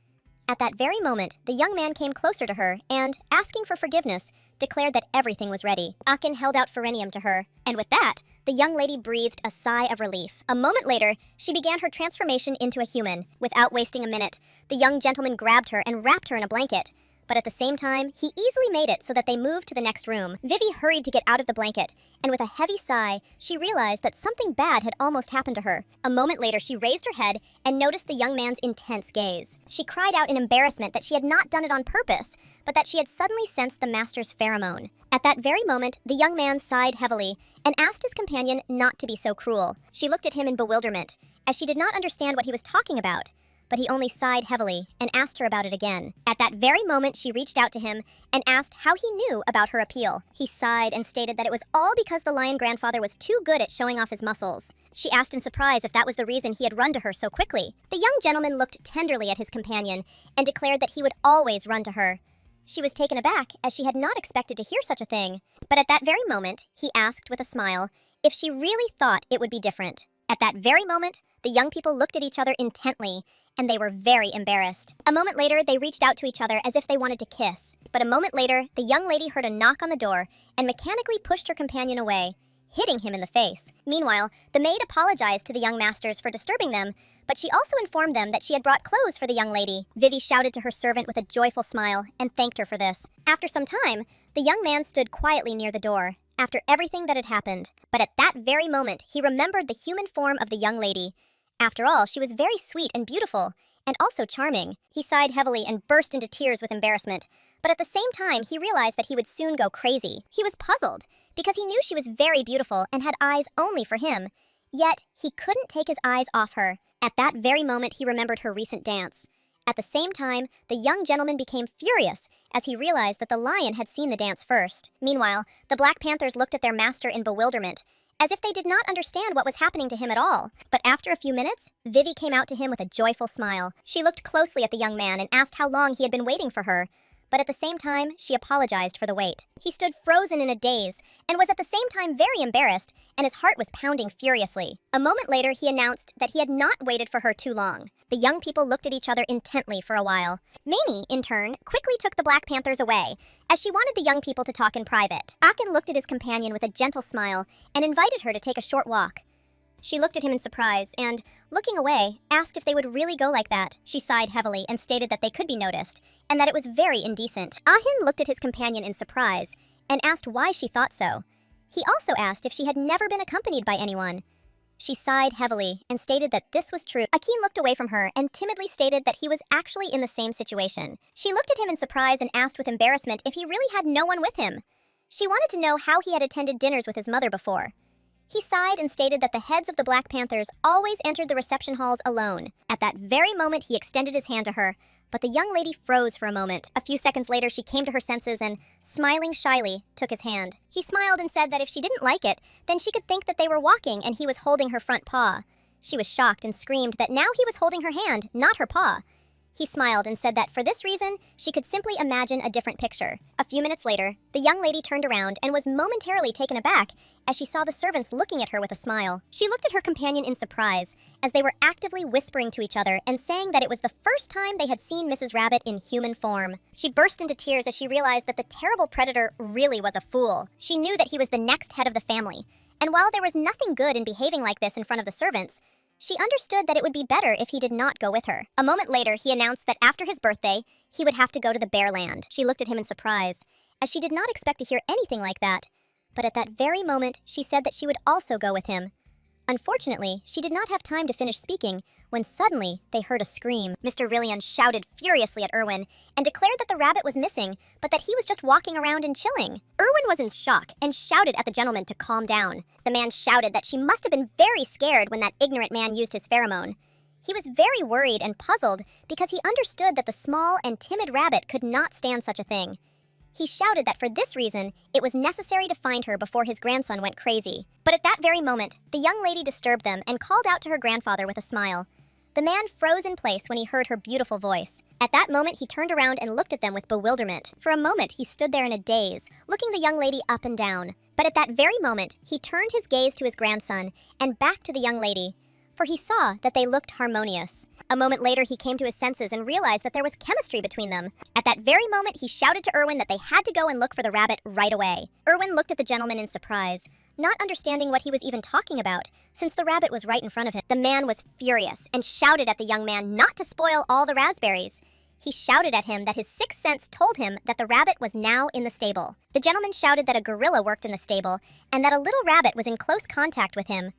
At that very moment, the young man came closer to her and, asking for forgiveness, declared that everything was ready. Akin held out Pherenium to her, and with that, the young lady breathed a sigh of relief. A moment later, she began her transformation into a human. Without wasting a minute, the young gentleman grabbed her and wrapped her in a blanket. But at the same time, he easily made it so that they moved to the next room. Vivi hurried to get out of the blanket, and with a heavy sigh, she realized that something bad had almost happened to her. A moment later, she raised her head and noticed the young man's intense gaze. She cried out in embarrassment that she had not done it on purpose, but that she had suddenly sensed the master's pheromone. At that very moment, the young man sighed heavily and asked his companion not to be so cruel. She looked at him in bewilderment, as she did not understand what he was talking about. But he only sighed heavily and asked her about it again. At that very moment, she reached out to him and asked how he knew about her appeal. He sighed and stated that it was all because the lion grandfather was too good at showing off his muscles. She asked in surprise if that was the reason he had run to her so quickly. The young gentleman looked tenderly at his companion and declared that he would always run to her. She was taken aback, as she had not expected to hear such a thing. But at that very moment, he asked with a smile if she really thought it would be different. At that very moment, the young people looked at each other intently, and they were very embarrassed. A moment later, they reached out to each other as if they wanted to kiss. But a moment later, the young lady heard a knock on the door and mechanically pushed her companion away, hitting him in the face. Meanwhile, the maid apologized to the young masters for disturbing them, but she also informed them that she had brought clothes for the young lady. Vivi shouted to her servant with a joyful smile and thanked her for this. After some time, the young man stood quietly near the door, after everything that had happened. But at that very moment, he remembered the human form of the young lady. After all, she was very sweet and beautiful, and also charming. He sighed heavily and burst into tears with embarrassment, but at the same time, he realized that he would soon go crazy. He was puzzled, because he knew she was very beautiful and had eyes only for him. Yet, he couldn't take his eyes off her. At that very moment, he remembered her recent dance. At the same time, the young gentleman became furious as he realized that the lion had seen the dance first. Meanwhile, the Black Panthers looked at their master in bewilderment, as if they did not understand what was happening to him at all. But after a few minutes, Vivi came out to him with a joyful smile. She looked closely at the young man and asked how long he had been waiting for her. But at the same time, she apologized for the wait. He stood frozen in a daze and was at the same time very embarrassed, and his heart was pounding furiously. A moment later, he announced that he had not waited for her too long. The young people looked at each other intently for a while. Mamie, in turn, quickly took the Black Panthers away, as she wanted the young people to talk in private. Akin looked at his companion with a gentle smile and invited her to take a short walk. She looked at him in surprise and, looking away, asked if they would really go like that. She sighed heavily and stated that they could be noticed, and that it was very indecent. Ahin looked at his companion in surprise and asked why she thought so. He also asked if she had never been accompanied by anyone. She sighed heavily and stated that this was true. Akin looked away from her and timidly stated that he was actually in the same situation. She looked at him in surprise and asked with embarrassment if he really had no one with him. She wanted to know how he had attended dinners with his mother before. He sighed and stated that the heads of the Black Panthers always entered the reception halls alone. At that very moment, he extended his hand to her, but the young lady froze for a moment. A few seconds later, she came to her senses and, smiling shyly, took his hand. He smiled and said that if she didn't like it, then she could think that they were walking and he was holding her front paw. She was shocked and screamed that now he was holding her hand, not her paw. He smiled and said that for this reason, she could simply imagine a different picture. A few minutes later, the young lady turned around and was momentarily taken aback as she saw the servants looking at her with a smile. She looked at her companion in surprise, as they were actively whispering to each other and saying that it was the first time they had seen Mrs. Rabbit in human form. She burst into tears as she realized that the terrible predator really was a fool. She knew that he was the next head of the family, and while there was nothing good in behaving like this in front of the servants, she understood that it would be better if he did not go with her. A moment later, he announced that after his birthday, he would have to go to the Bear Land. She looked at him in surprise, as she did not expect to hear anything like that. But at that very moment, she said that she would also go with him. Unfortunately, she did not have time to finish speaking when suddenly they heard a scream. Mr. Rillian shouted furiously at Erwin and declared that the rabbit was missing, but that he was just walking around and chilling. Erwin was in shock and shouted at the gentleman to calm down. The man shouted that she must have been very scared when that ignorant man used his pheromone. He was very worried and puzzled because he understood that the small and timid rabbit could not stand such a thing. He shouted that for this reason, it was necessary to find her before his grandson went crazy. But at that very moment, the young lady disturbed them and called out to her grandfather with a smile. The man froze in place when he heard her beautiful voice. At that moment, he turned around and looked at them with bewilderment. For a moment, he stood there in a daze, looking the young lady up and down. But at that very moment, he turned his gaze to his grandson and back to the young lady, for he saw that they looked harmonious. A moment later, he came to his senses and realized that there was chemistry between them. At that very moment, he shouted to Erwin that they had to go and look for the rabbit right away. Erwin looked at the gentleman in surprise, not understanding what he was even talking about, since the rabbit was right in front of him. The man was furious and shouted at the young man not to spoil all the raspberries. He shouted at him that his sixth sense told him that the rabbit was now in the stable. The gentleman shouted that a gorilla worked in the stable and that a little rabbit was in close contact with him.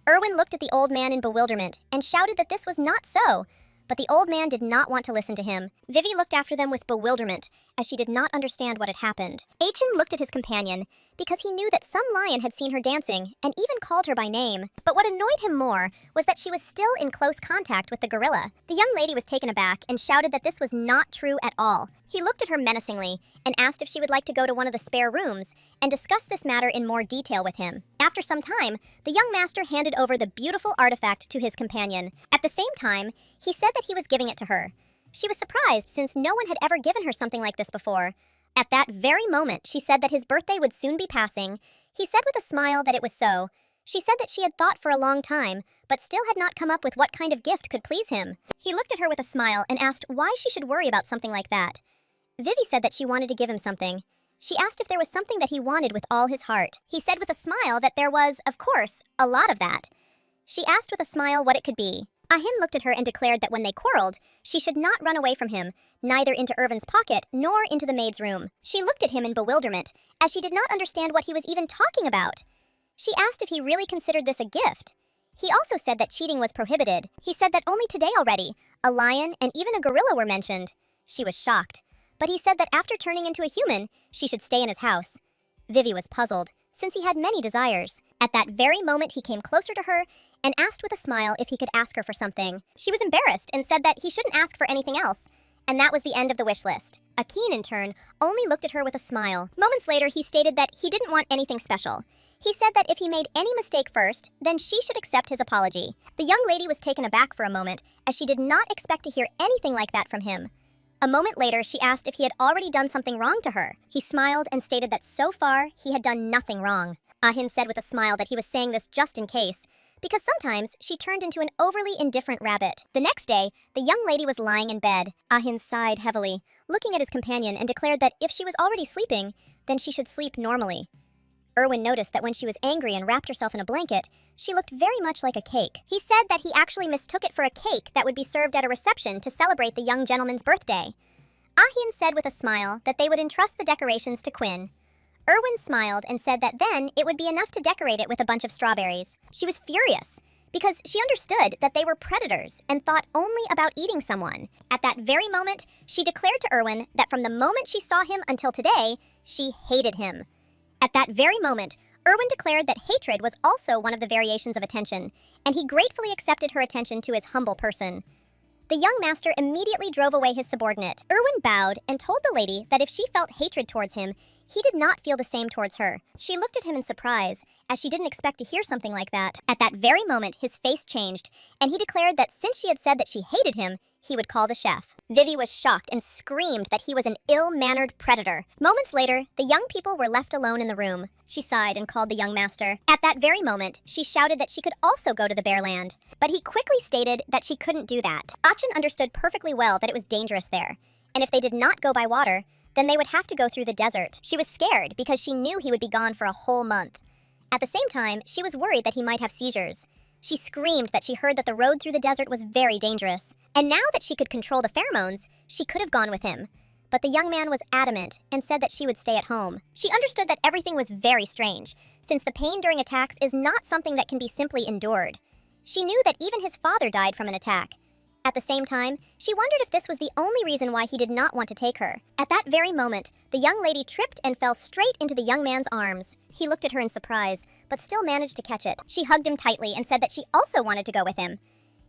Erwin looked at the old man in bewilderment and shouted that this was not so, but the old man did not want to listen to him. Vivi looked after them with bewilderment, as she did not understand what had happened. Achin looked at his companion, because he knew that some lion had seen her dancing, and even called her by name. But what annoyed him more was that she was still in close contact with the gorilla. The young lady was taken aback and shouted that this was not true at all. He looked at her menacingly and asked if she would like to go to one of the spare rooms and discuss this matter in more detail with him. After some time, the young master handed over the beautiful artifact to his companion. At the same time, he said that he was giving it to her. She was surprised since no one had ever given her something like this before. At that very moment, she said that his birthday would soon be passing. He said with a smile that it was so. She said that she had thought for a long time, but still had not come up with what kind of gift could please him. He looked at her with a smile and asked why she should worry about something like that. Vivi said that she wanted to give him something. She asked if there was something that he wanted with all his heart. He said with a smile that there was, of course, a lot of that. She asked with a smile what it could be. Ahin looked at her and declared that when they quarreled, she should not run away from him, neither into Irvin's pocket nor into the maid's room. She looked at him in bewilderment, as she did not understand what he was even talking about. She asked if he really considered this a gift. He also said that cheating was prohibited. He said that only today already, a lion and even a gorilla were mentioned. She was shocked, but he said that after turning into a human, she should stay in his house. Vivi was puzzled, since he had many desires. At that very moment, he came closer to her and asked with a smile if he could ask her for something. She was embarrassed and said that he shouldn't ask for anything else, and that was the end of the wish list. Akin, in turn, only looked at her with a smile. Moments later, he stated that he didn't want anything special. He said that if he made any mistake first, then she should accept his apology. The young lady was taken aback for a moment, as she did not expect to hear anything like that from him. A moment later, she asked if he had already done something wrong to her. He smiled and stated that so far, he had done nothing wrong. Ahin said with a smile that he was saying this just in case, because sometimes she turned into an overly indifferent rabbit. The next day, the young lady was lying in bed. Ahin sighed heavily, looking at his companion, and declared that if she was already sleeping, then she should sleep normally. Erwin noticed that when she was angry and wrapped herself in a blanket, she looked very much like a cake. He said that he actually mistook it for a cake that would be served at a reception to celebrate the young gentleman's birthday. Ahin said with a smile that they would entrust the decorations to Quinn. Erwin smiled and said that then it would be enough to decorate it with a bunch of strawberries. She was furious, because she understood that they were predators and thought only about eating someone. At that very moment, she declared to Erwin that from the moment she saw him until today, she hated him. At that very moment, Erwin declared that hatred was also one of the variations of attention, and he gratefully accepted her attention to his humble person. The young master immediately drove away his subordinate. Erwin bowed and told the lady that if she felt hatred towards him, he did not feel the same towards her. She looked at him in surprise, as she didn't expect to hear something like that. At that very moment, his face changed, and he declared that since she had said that she hated him, he would call the chef. Vivi was shocked and screamed that he was an ill-mannered predator. Moments later, the young people were left alone in the room. She sighed and called the young master. At that very moment, she shouted that she could also go to the Bearland, but he quickly stated that she couldn't do that. Achin understood perfectly well that it was dangerous there, and if they did not go by water, then they would have to go through the desert. She was scared because she knew he would be gone for a whole month. At the same time, she was worried that he might have seizures. She screamed that she heard that the road through the desert was very dangerous. And now that she could control the pheromones, she could have gone with him. But the young man was adamant and said that she would stay at home. She understood that everything was very strange, since the pain during attacks is not something that can be simply endured. She knew that even his father died from an attack. At the same time, she wondered if this was the only reason why he did not want to take her. At that very moment, the young lady tripped and fell straight into the young man's arms. He looked at her in surprise, but still managed to catch it. She hugged him tightly and said that she also wanted to go with him.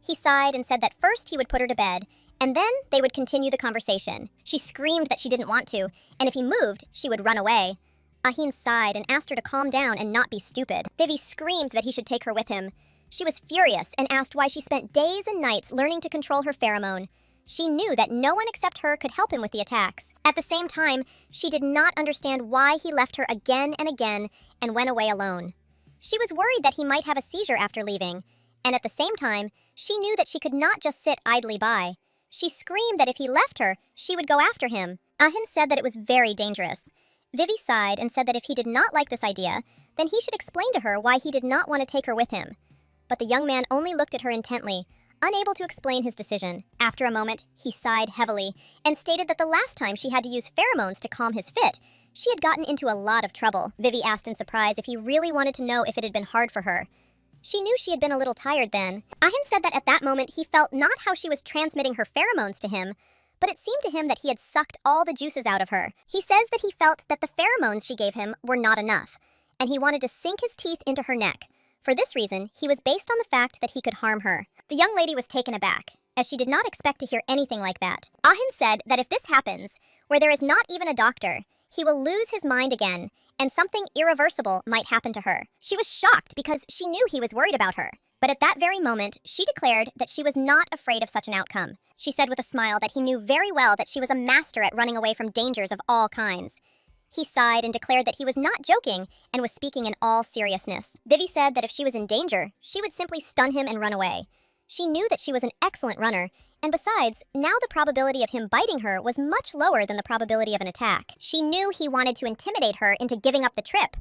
He sighed and said that first he would put her to bed, and then they would continue the conversation. She screamed that she didn't want to, and if he moved, she would run away. Ahin sighed and asked her to calm down and not be stupid. Vivi screamed that he should take her with him. She was furious and asked why she spent days and nights learning to control her pheromone. She knew that no one except her could help him with the attacks. At the same time, she did not understand why he left her again and again and went away alone. She was worried that he might have a seizure after leaving, and at the same time, she knew that she could not just sit idly by. She screamed that if he left her, she would go after him. Ahin said that it was very dangerous. Vivi sighed and said that if he did not like this idea, then he should explain to her why he did not want to take her with him. But the young man only looked at her intently, unable to explain his decision. After a moment, he sighed heavily and stated that the last time she had to use pheromones to calm his fit, she had gotten into a lot of trouble. Vivi asked in surprise if he really wanted to know if it had been hard for her. She knew she had been a little tired then. Ahin said that at that moment he felt not how she was transmitting her pheromones to him, but it seemed to him that he had sucked all the juices out of her. He says that he felt that the pheromones she gave him were not enough, and he wanted to sink his teeth into her neck. For this reason, he was based on the fact that he could harm her. The young lady was taken aback, as she did not expect to hear anything like that. Ahin said that if this happens, where there is not even a doctor, he will lose his mind again, and something irreversible might happen to her. She was shocked because she knew he was worried about her. But at that very moment, she declared that she was not afraid of such an outcome. She said with a smile that he knew very well that she was a master at running away from dangers of all kinds. He sighed and declared that he was not joking and was speaking in all seriousness. Vivi said that if she was in danger, she would simply stun him and run away. She knew that she was an excellent runner, and besides, now the probability of him biting her was much lower than the probability of an attack. She knew he wanted to intimidate her into giving up the trip,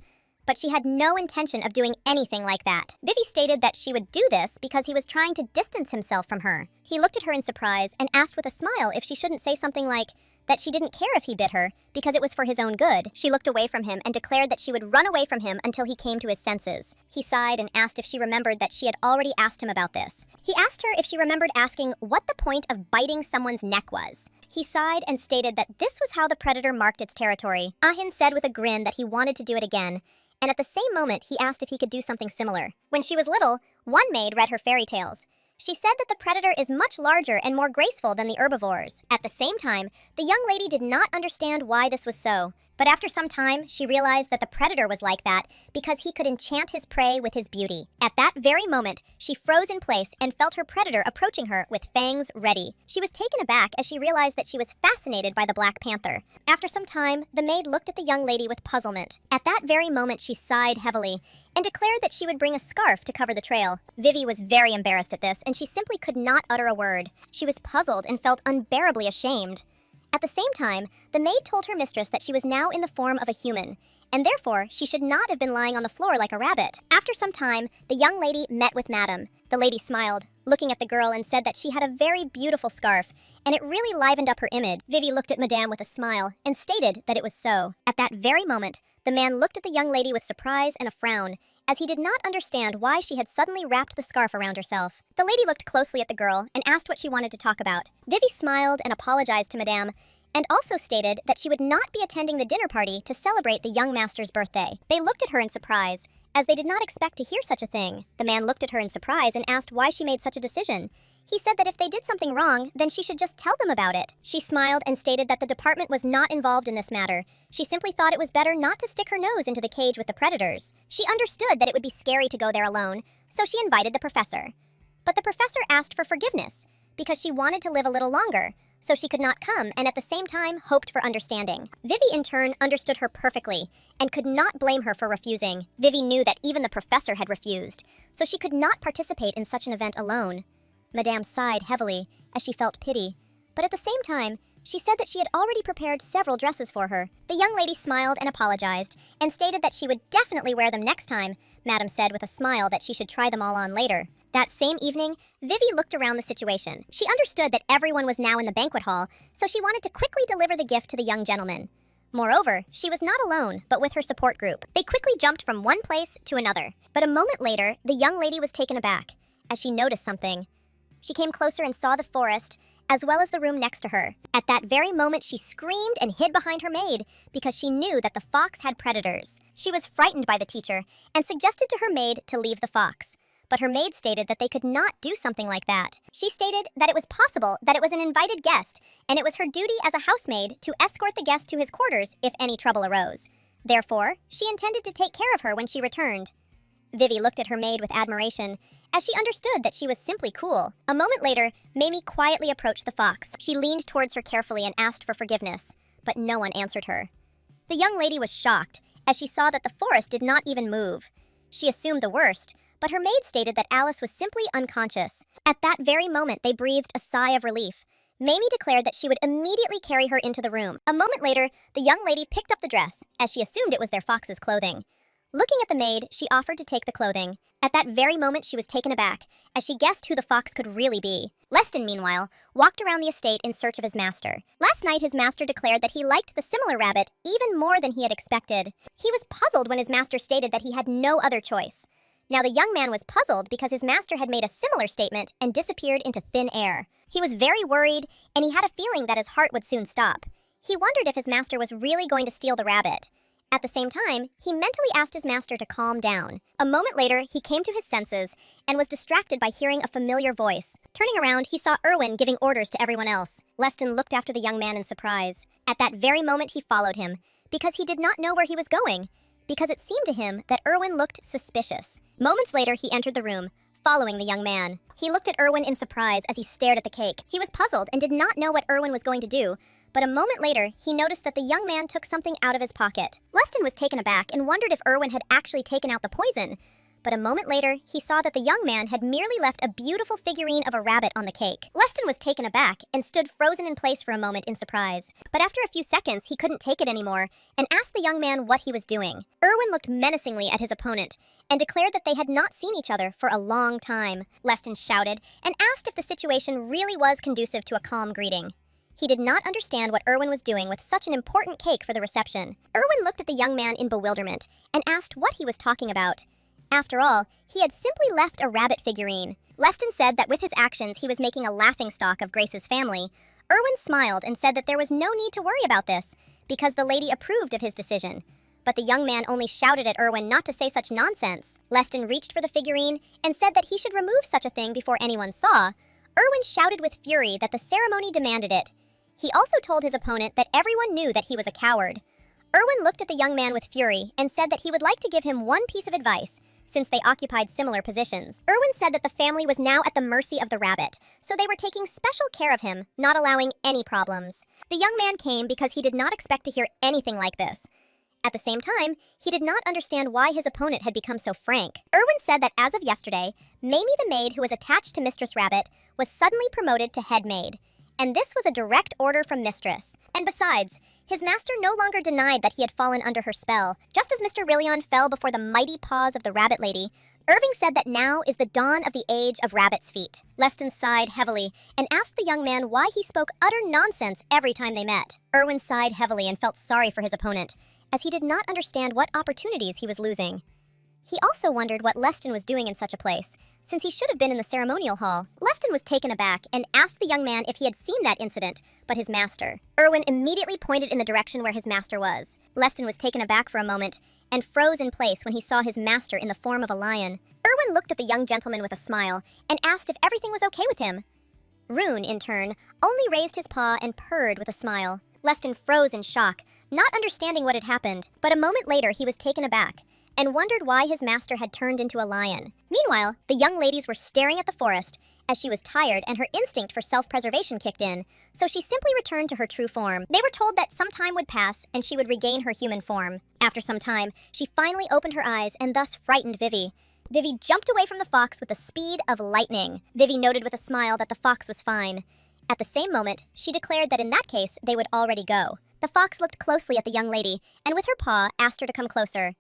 but she had no intention of doing anything like that. Vivi stated that she would do this because he was trying to distance himself from her. He looked at her in surprise and asked with a smile if she shouldn't say something like that she didn't care if he bit her because it was for his own good. She looked away from him and declared that she would run away from him until he came to his senses. He sighed and asked if she remembered that she had already asked him about this. He asked her if she remembered asking what the point of biting someone's neck was. He sighed and stated that this was how the predator marked its territory. Ahin said with a grin that he wanted to do it again, and at the same moment he asked if he could do something similar. When she was little, one maid read her fairy tales. She said that the predator is much larger and more graceful than the herbivores. At the same time, the young lady did not understand why this was so. But after some time, she realized that the predator was like that because he could enchant his prey with his beauty. At that very moment, she froze in place and felt her predator approaching her with fangs ready. She was taken aback as she realized that she was fascinated by the Black Panther. After some time, the maid looked at the young lady with puzzlement. At that very moment, she sighed heavily and declared that she would bring a scarf to cover the trail. Vivi was very embarrassed at this, and she simply could not utter a word. She was puzzled and felt unbearably ashamed. At the same time, the maid told her mistress that she was now in the form of a human, and therefore she should not have been lying on the floor like a rabbit. After some time, the young lady met with Madame. The lady smiled, looking at the girl, and said that she had a very beautiful scarf, and it really livened up her image. Vivi looked at Madame with a smile and stated that it was so. At that very moment, the man looked at the young lady with surprise and a frown, as he did not understand why she had suddenly wrapped the scarf around herself. The lady looked closely at the girl and asked what she wanted to talk about. Vivi smiled and apologized to Madame, and also stated that she would not be attending the dinner party to celebrate the young master's birthday. They looked at her in surprise, as they did not expect to hear such a thing. The man looked at her in surprise and asked why she made such a decision. He said that if they did something wrong, then she should just tell them about it. She smiled and stated that the department was not involved in this matter. She simply thought it was better not to stick her nose into the cage with the predators. She understood that it would be scary to go there alone, so she invited the professor. But the professor asked for forgiveness, because she wanted to live a little longer, so she could not come and at the same time hoped for understanding. Vivi in turn understood her perfectly and could not blame her for refusing. Vivi knew that even the professor had refused, so she could not participate in such an event alone. Madame sighed heavily as she felt pity, but at the same time, she said that she had already prepared several dresses for her. The young lady smiled and apologized and stated that she would definitely wear them next time. Madame said with a smile that she should try them all on later. That same evening, Vivi looked around the situation. She understood that everyone was now in the banquet hall, so she wanted to quickly deliver the gift to the young gentleman. Moreover, she was not alone, but with her support group. They quickly jumped from one place to another. But a moment later, the young lady was taken aback, as she noticed something. She came closer and saw the forest, as well as the room next to her. At that very moment, she screamed and hid behind her maid because she knew that the fox had predators. She was frightened by the teacher and suggested to her maid to leave the fox. But her maid stated that they could not do something like that. She stated that it was possible that it was an invited guest, and it was her duty as a housemaid to escort the guest to his quarters if any trouble arose. Therefore, she intended to take care of her when she returned. Vivi looked at her maid with admiration, as she understood that she was simply cool. A moment later, Mamie quietly approached the fox. She leaned towards her carefully and asked for forgiveness, but no one answered her. The young lady was shocked, as she saw that the forest did not even move. She assumed the worst, but her maid stated that Alice was simply unconscious. At that very moment, they breathed a sigh of relief. Mamie declared that she would immediately carry her into the room. A moment later, the young lady picked up the dress, as she assumed it was their fox's clothing. Looking at the maid, she offered to take the clothing. At that very moment, she was taken aback, as she guessed who the fox could really be. Leston, meanwhile, walked around the estate in search of his master. Last night, his master declared that he liked the similar rabbit even more than he had expected. He was puzzled when his master stated that he had no other choice. Now the young man was puzzled because his master had made a similar statement and disappeared into thin air. He was very worried, and he had a feeling that his heart would soon stop. He wondered if his master was really going to steal the rabbit. At the same time, he mentally asked his master to calm down. A moment later, he came to his senses and was distracted by hearing a familiar voice. Turning around, he saw Erwin giving orders to everyone else. Leston looked after the young man in surprise. At that very moment, he followed him, because he did not know where he was going, because it seemed to him that Erwin looked suspicious. Moments later, he entered the room, following the young man. He looked at Erwin in surprise as he stared at the cake. He was puzzled and did not know what Erwin was going to do, but a moment later, he noticed that the young man took something out of his pocket. Leston was taken aback and wondered if Erwin had actually taken out the poison. But a moment later, he saw that the young man had merely left a beautiful figurine of a rabbit on the cake. Leston was taken aback and stood frozen in place for a moment in surprise. But after a few seconds, he couldn't take it anymore and asked the young man what he was doing. Erwin looked menacingly at his opponent and declared that they had not seen each other for a long time. Leston shouted and asked if the situation really was conducive to a calm greeting. He did not understand what Erwin was doing with such an important cake for the reception. Erwin looked at the young man in bewilderment and asked what he was talking about. After all, he had simply left a rabbit figurine. Leston said that with his actions he was making a laughingstock of Grace's family. Erwin smiled and said that there was no need to worry about this, because the lady approved of his decision. But the young man only shouted at Erwin not to say such nonsense. Leston reached for the figurine and said that he should remove such a thing before anyone saw. Erwin shouted with fury that the ceremony demanded it. He also told his opponent that everyone knew that he was a coward. Erwin looked at the young man with fury and said that he would like to give him one piece of advice, since they occupied similar positions. Erwin said that the family was now at the mercy of the rabbit, so they were taking special care of him, not allowing any problems. The young man came because he did not expect to hear anything like this. At the same time, he did not understand why his opponent had become so frank. Erwin said that as of yesterday, Mamie the maid who was attached to Mistress Rabbit was suddenly promoted to head maid. And this was a direct order from Mistress. And besides, his master no longer denied that he had fallen under her spell. Just as Mr. Rillion fell before the mighty paws of the rabbit lady, Irving said that now is the dawn of the age of rabbit's feet. Leston sighed heavily and asked the young man why he spoke utter nonsense every time they met. Erwin sighed heavily and felt sorry for his opponent, as he did not understand what opportunities he was losing. He also wondered what Leston was doing in such a place, since he should have been in the ceremonial hall. Leston was taken aback and asked the young man if he had seen that incident, but his master. Erwin immediately pointed in the direction where his master was. Leston was taken aback for a moment and froze in place when he saw his master in the form of a lion. Erwin looked at the young gentleman with a smile and asked if everything was okay with him. Rune, in turn, only raised his paw and purred with a smile. Leston froze in shock, not understanding what had happened, but a moment later he was taken aback and wondered why his master had turned into a lion. Meanwhile, the young ladies were staring at the forest, as she was tired and her instinct for self-preservation kicked in, so she simply returned to her true form. They were told that some time would pass and she would regain her human form. After some time, she finally opened her eyes and thus frightened Vivi. Vivi jumped away from the fox with the speed of lightning. Vivi noted with a smile that the fox was fine. At the same moment, she declared that in that case, they would already go. The fox looked closely at the young lady and with her paw asked her to come closer.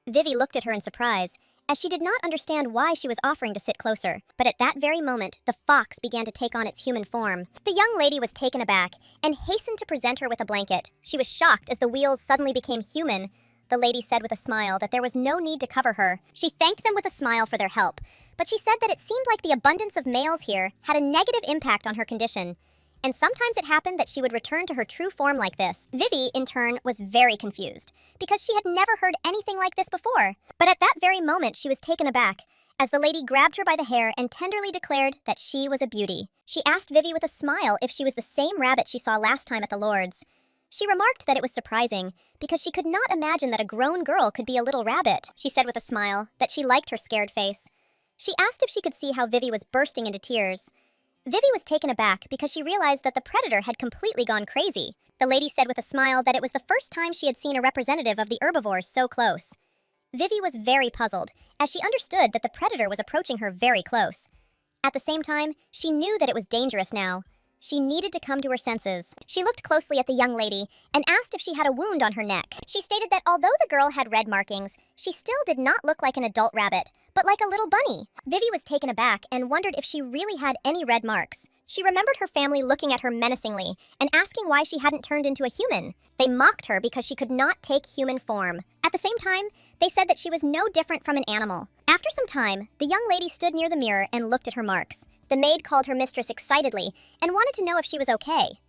Vivi looked at her in surprise, as she did not understand why she was offering to sit closer. But at that very moment, the fox began to take on its human form. The young lady was taken aback and hastened to present her with a blanket. She was shocked as the wheels suddenly became human. The lady said with a smile that there was no need to cover her. She thanked them with a smile for their help, but she said that it seemed like the abundance of males here had a negative impact on her condition. And sometimes it happened that she would return to her true form like this. Vivi, in turn, was very confused, because she had never heard anything like this before. But at that very moment, she was taken aback, as the lady grabbed her by the hair and tenderly declared that she was a beauty. She asked Vivi with a smile if she was the same rabbit she saw last time at the Lord's. She remarked that it was surprising, because she could not imagine that a grown girl could be a little rabbit. She said with a smile that she liked her scared face. She asked if she could see how Vivi was bursting into tears. Vivi was taken aback because she realized that the predator had completely gone crazy. The lady said with a smile that it was the first time she had seen a representative of the herbivores so close. Vivi was very puzzled, as she understood that the predator was approaching her very close. At the same time, she knew that it was dangerous now. She needed to come to her senses. She looked closely at the young lady and asked if she had a wound on her neck. She stated that although the girl had red markings, she still did not look like an adult rabbit, but like a little bunny. Vivi was taken aback and wondered if she really had any red marks. She remembered her family looking at her menacingly and asking why she hadn't turned into a human. They mocked her because she could not take human form. At the same time, they said that she was no different from an animal. After some time, the young lady stood near the mirror and looked at her marks. The maid called her mistress excitedly and wanted to know if she was okay.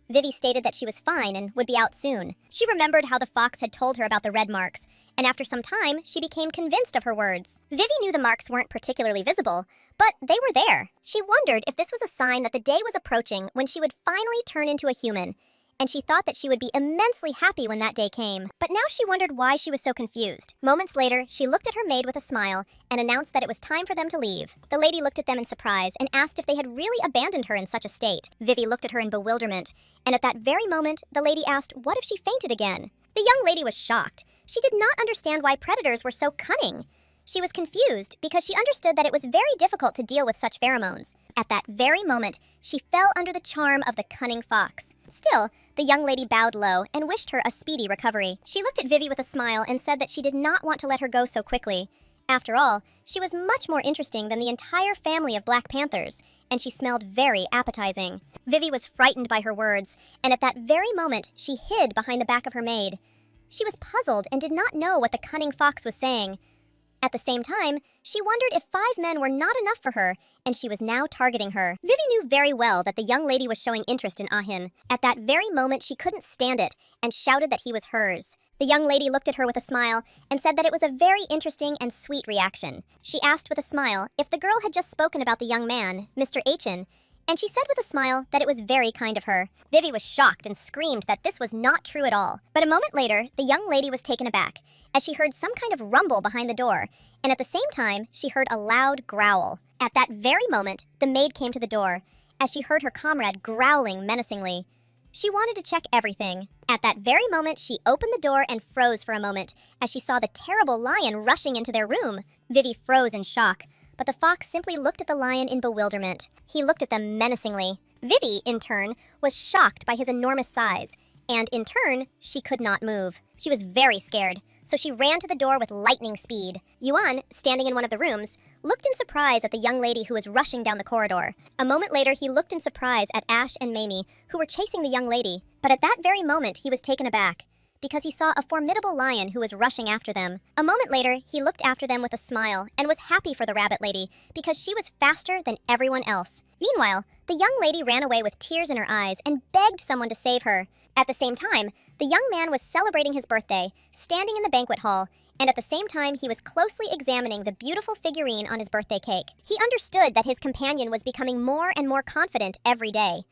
Vivi stated that she was fine and would be out soon. She remembered how the fox had told her about the red marks, and after some time, she became convinced of her words. Vivi knew the marks weren't particularly visible, but they were there. She wondered if this was a sign that the day was approaching when she would finally turn into a human, and she thought that she would be immensely happy when that day came. But now she wondered why she was so confused. Moments later, she looked at her maid with a smile and announced that it was time for them to leave. The lady looked at them in surprise and asked if they had really abandoned her in such a state. Vivi looked at her in bewilderment, and at that very moment, the lady asked what if she fainted again. The young lady was shocked. She did not understand why predators were so cunning. She was confused because she understood that it was very difficult to deal with such pheromones. At that very moment, she fell under the charm of the cunning fox. Still, the young lady bowed low and wished her a speedy recovery. She looked at Vivi with a smile and said that she did not want to let her go so quickly. After all, she was much more interesting than the entire family of Black Panthers, and she smelled very appetizing. Vivi was frightened by her words, and at that very moment, she hid behind the back of her maid. She was puzzled and did not know what the cunning fox was saying. At the same time, she wondered if 5 men were not enough for her, and she was now targeting her. Vivi knew very well that the young lady was showing interest in Ahin. At that very moment, she couldn't stand it and shouted that he was hers. The young lady looked at her with a smile and said that it was a very interesting and sweet reaction. She asked with a smile if the girl had just spoken about the young man, Mr. Achin, and she said with a smile that it was very kind of her. Vivi was shocked and screamed that this was not true at all. But a moment later, the young lady was taken aback as she heard some kind of rumble behind the door, and at the same time, she heard a loud growl. At that very moment, the maid came to the door as she heard her comrade growling menacingly. She wanted to check everything. At that very moment, she opened the door and froze for a moment as she saw the terrible lion rushing into their room. Vivi froze in shock, but the fox simply looked at the lion in bewilderment. He looked at them menacingly. Vivi, in turn, was shocked by his enormous size, and in turn, she could not move. She was very scared, so she ran to the door with lightning speed. Yuan, standing in one of the rooms, looked in surprise at the young lady who was rushing down the corridor. A moment later, he looked in surprise at Ash and Mamie, who were chasing the young lady. But at that very moment, he was taken aback, because he saw a formidable lion who was rushing after them. A moment later, he looked after them with a smile and was happy for the rabbit lady because she was faster than everyone else. Meanwhile, the young lady ran away with tears in her eyes and begged someone to save her. At the same time, the young man was celebrating his birthday, standing in the banquet hall, and at the same time he was closely examining the beautiful figurine on his birthday cake. He understood that his companion was becoming more and more confident every day.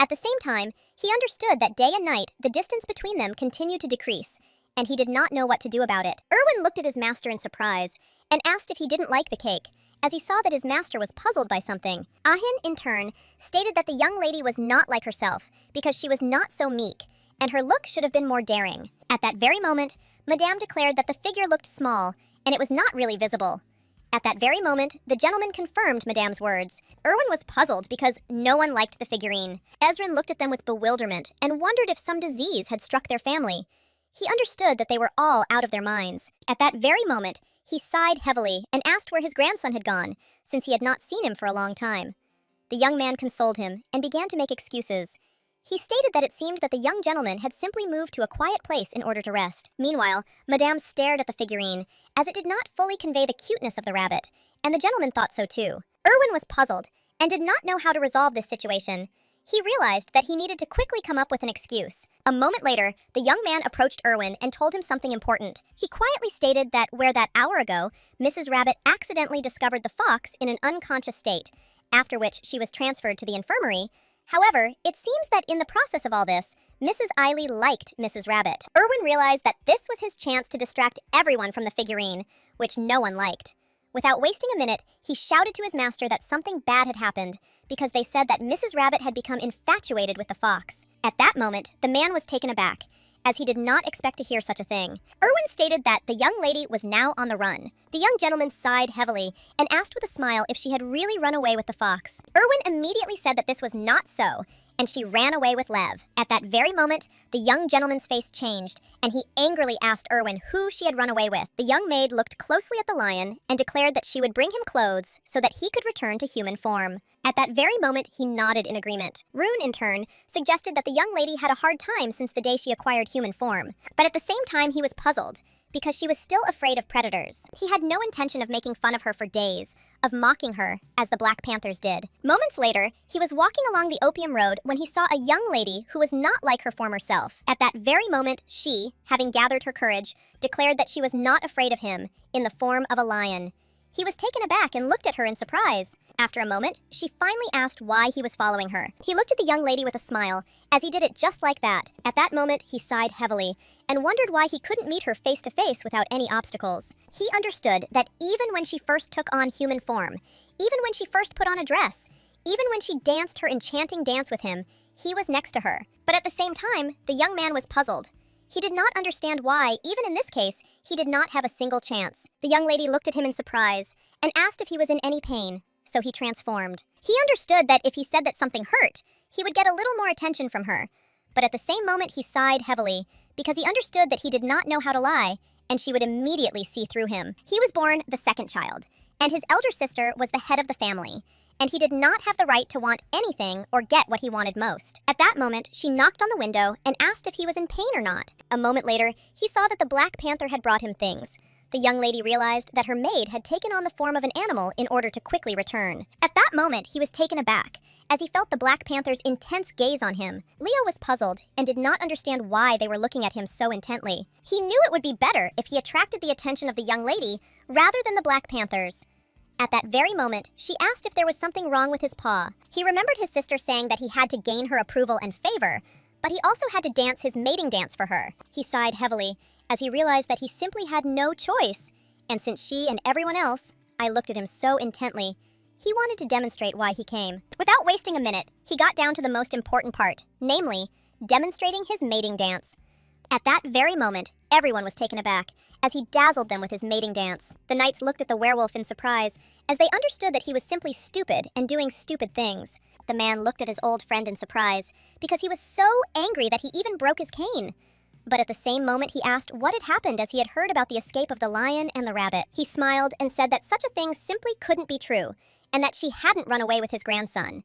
At the same time, he understood that day and night, the distance between them continued to decrease, and he did not know what to do about it. Erwin looked at his master in surprise and asked if he didn't like the cake, as he saw that his master was puzzled by something. Ahin, in turn, stated that the young lady was not like herself because she was not so meek, and her look should have been more daring. At that very moment, Madame declared that the figure looked small, and it was not really visible. At that very moment, the gentleman confirmed Madame's words. Erwin was puzzled because no one liked the figurine. Ezrin looked at them with bewilderment and wondered if some disease had struck their family. He understood that they were all out of their minds. At that very moment, he sighed heavily and asked where his grandson had gone, since he had not seen him for a long time. The young man consoled him and began to make excuses. He stated that it seemed that the young gentleman had simply moved to a quiet place in order to rest. Meanwhile, Madame stared at the figurine, as it did not fully convey the cuteness of the rabbit, and the gentleman thought so too. Erwin was puzzled and did not know how to resolve this situation. He realized that he needed to quickly come up with an excuse. A moment later, the young man approached Erwin and told him something important. He quietly stated that where that hour ago, Mrs. Rabbit accidentally discovered the fox in an unconscious state, after which she was transferred to the infirmary. However, it seems that in the process of all this, Mrs. Eiley liked Mrs. Rabbit. Erwin realized that this was his chance to distract everyone from the figurine, which no one liked. Without wasting a minute, he shouted to his master that something bad had happened, because they said that Mrs. Rabbit had become infatuated with the fox. At that moment, the man was taken aback, as he did not expect to hear such a thing. Erwin stated that the young lady was now on the run. The young gentleman sighed heavily and asked with a smile if she had really run away with the fox. Erwin immediately said that this was not so, and she ran away with Lev. At that very moment, the young gentleman's face changed, and he angrily asked Erwin who she had run away with. The young maid looked closely at the lion and declared that she would bring him clothes so that he could return to human form. At that very moment, he nodded in agreement. Rune, in turn, suggested that the young lady had a hard time since the day she acquired human form. But at the same time, he was puzzled, because she was still afraid of predators. He had no intention of making fun of her for days, of mocking her, as the Black Panthers did. Moments later, he was walking along the opium road when he saw a young lady who was not like her former self. At that very moment, she, having gathered her courage, declared that she was not afraid of him, in the form of a lion. He was taken aback and looked at her in surprise. After a moment, she finally asked why he was following her. He looked at the young lady with a smile, as he did it just like that. At that moment, he sighed heavily, and wondered why he couldn't meet her face to face without any obstacles. He understood that even when she first took on human form, even when she first put on a dress, even when she danced her enchanting dance with him, he was next to her. But at the same time, the young man was puzzled. He did not understand why, even in this case, he did not have a single chance. The young lady looked at him in surprise and asked if he was in any pain, so he transformed. He understood that if he said that something hurt, he would get a little more attention from her. But at the same moment, he sighed heavily because he understood that he did not know how to lie, and she would immediately see through him. He was born the second child, and his elder sister was the head of the family, and he did not have the right to want anything or get what he wanted most. At that moment, she knocked on the window and asked if he was in pain or not. A moment later, he saw that the Black Panther had brought him things. The young lady realized that her maid had taken on the form of an animal in order to quickly return. At that moment, he was taken aback, as he felt the Black Panther's intense gaze on him. Leo was puzzled and did not understand why they were looking at him so intently. He knew it would be better if he attracted the attention of the young lady rather than the Black Panthers. At that very moment, she asked if there was something wrong with his paw. He remembered his sister saying that he had to gain her approval and favor, but he also had to dance his mating dance for her. He sighed heavily, as he realized that he simply had no choice. And since she and everyone else, I looked at him so intently, he wanted to demonstrate why he came. Without wasting a minute, he got down to the most important part, namely, demonstrating his mating dance. At that very moment, everyone was taken aback, as he dazzled them with his mating dance. The knights looked at the werewolf in surprise, as they understood that he was simply stupid and doing stupid things. The man looked at his old friend in surprise, because he was so angry that he even broke his cane. But at the same moment, he asked what had happened as he had heard about the escape of the lion and the rabbit. He smiled and said that such a thing simply couldn't be true, and that she hadn't run away with his grandson.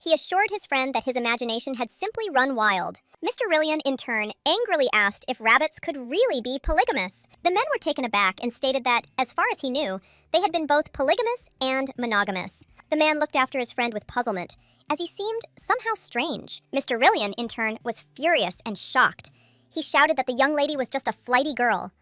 He assured his friend that his imagination had simply run wild. Mr. Rillian, in turn, angrily asked if rabbits could really be polygamous. The men were taken aback and stated that, as far as he knew, they had been both polygamous and monogamous. The man looked after his friend with puzzlement, as he seemed somehow strange. Mr. Rillian, in turn, was furious and shocked. He shouted that the young lady was just a flighty girl,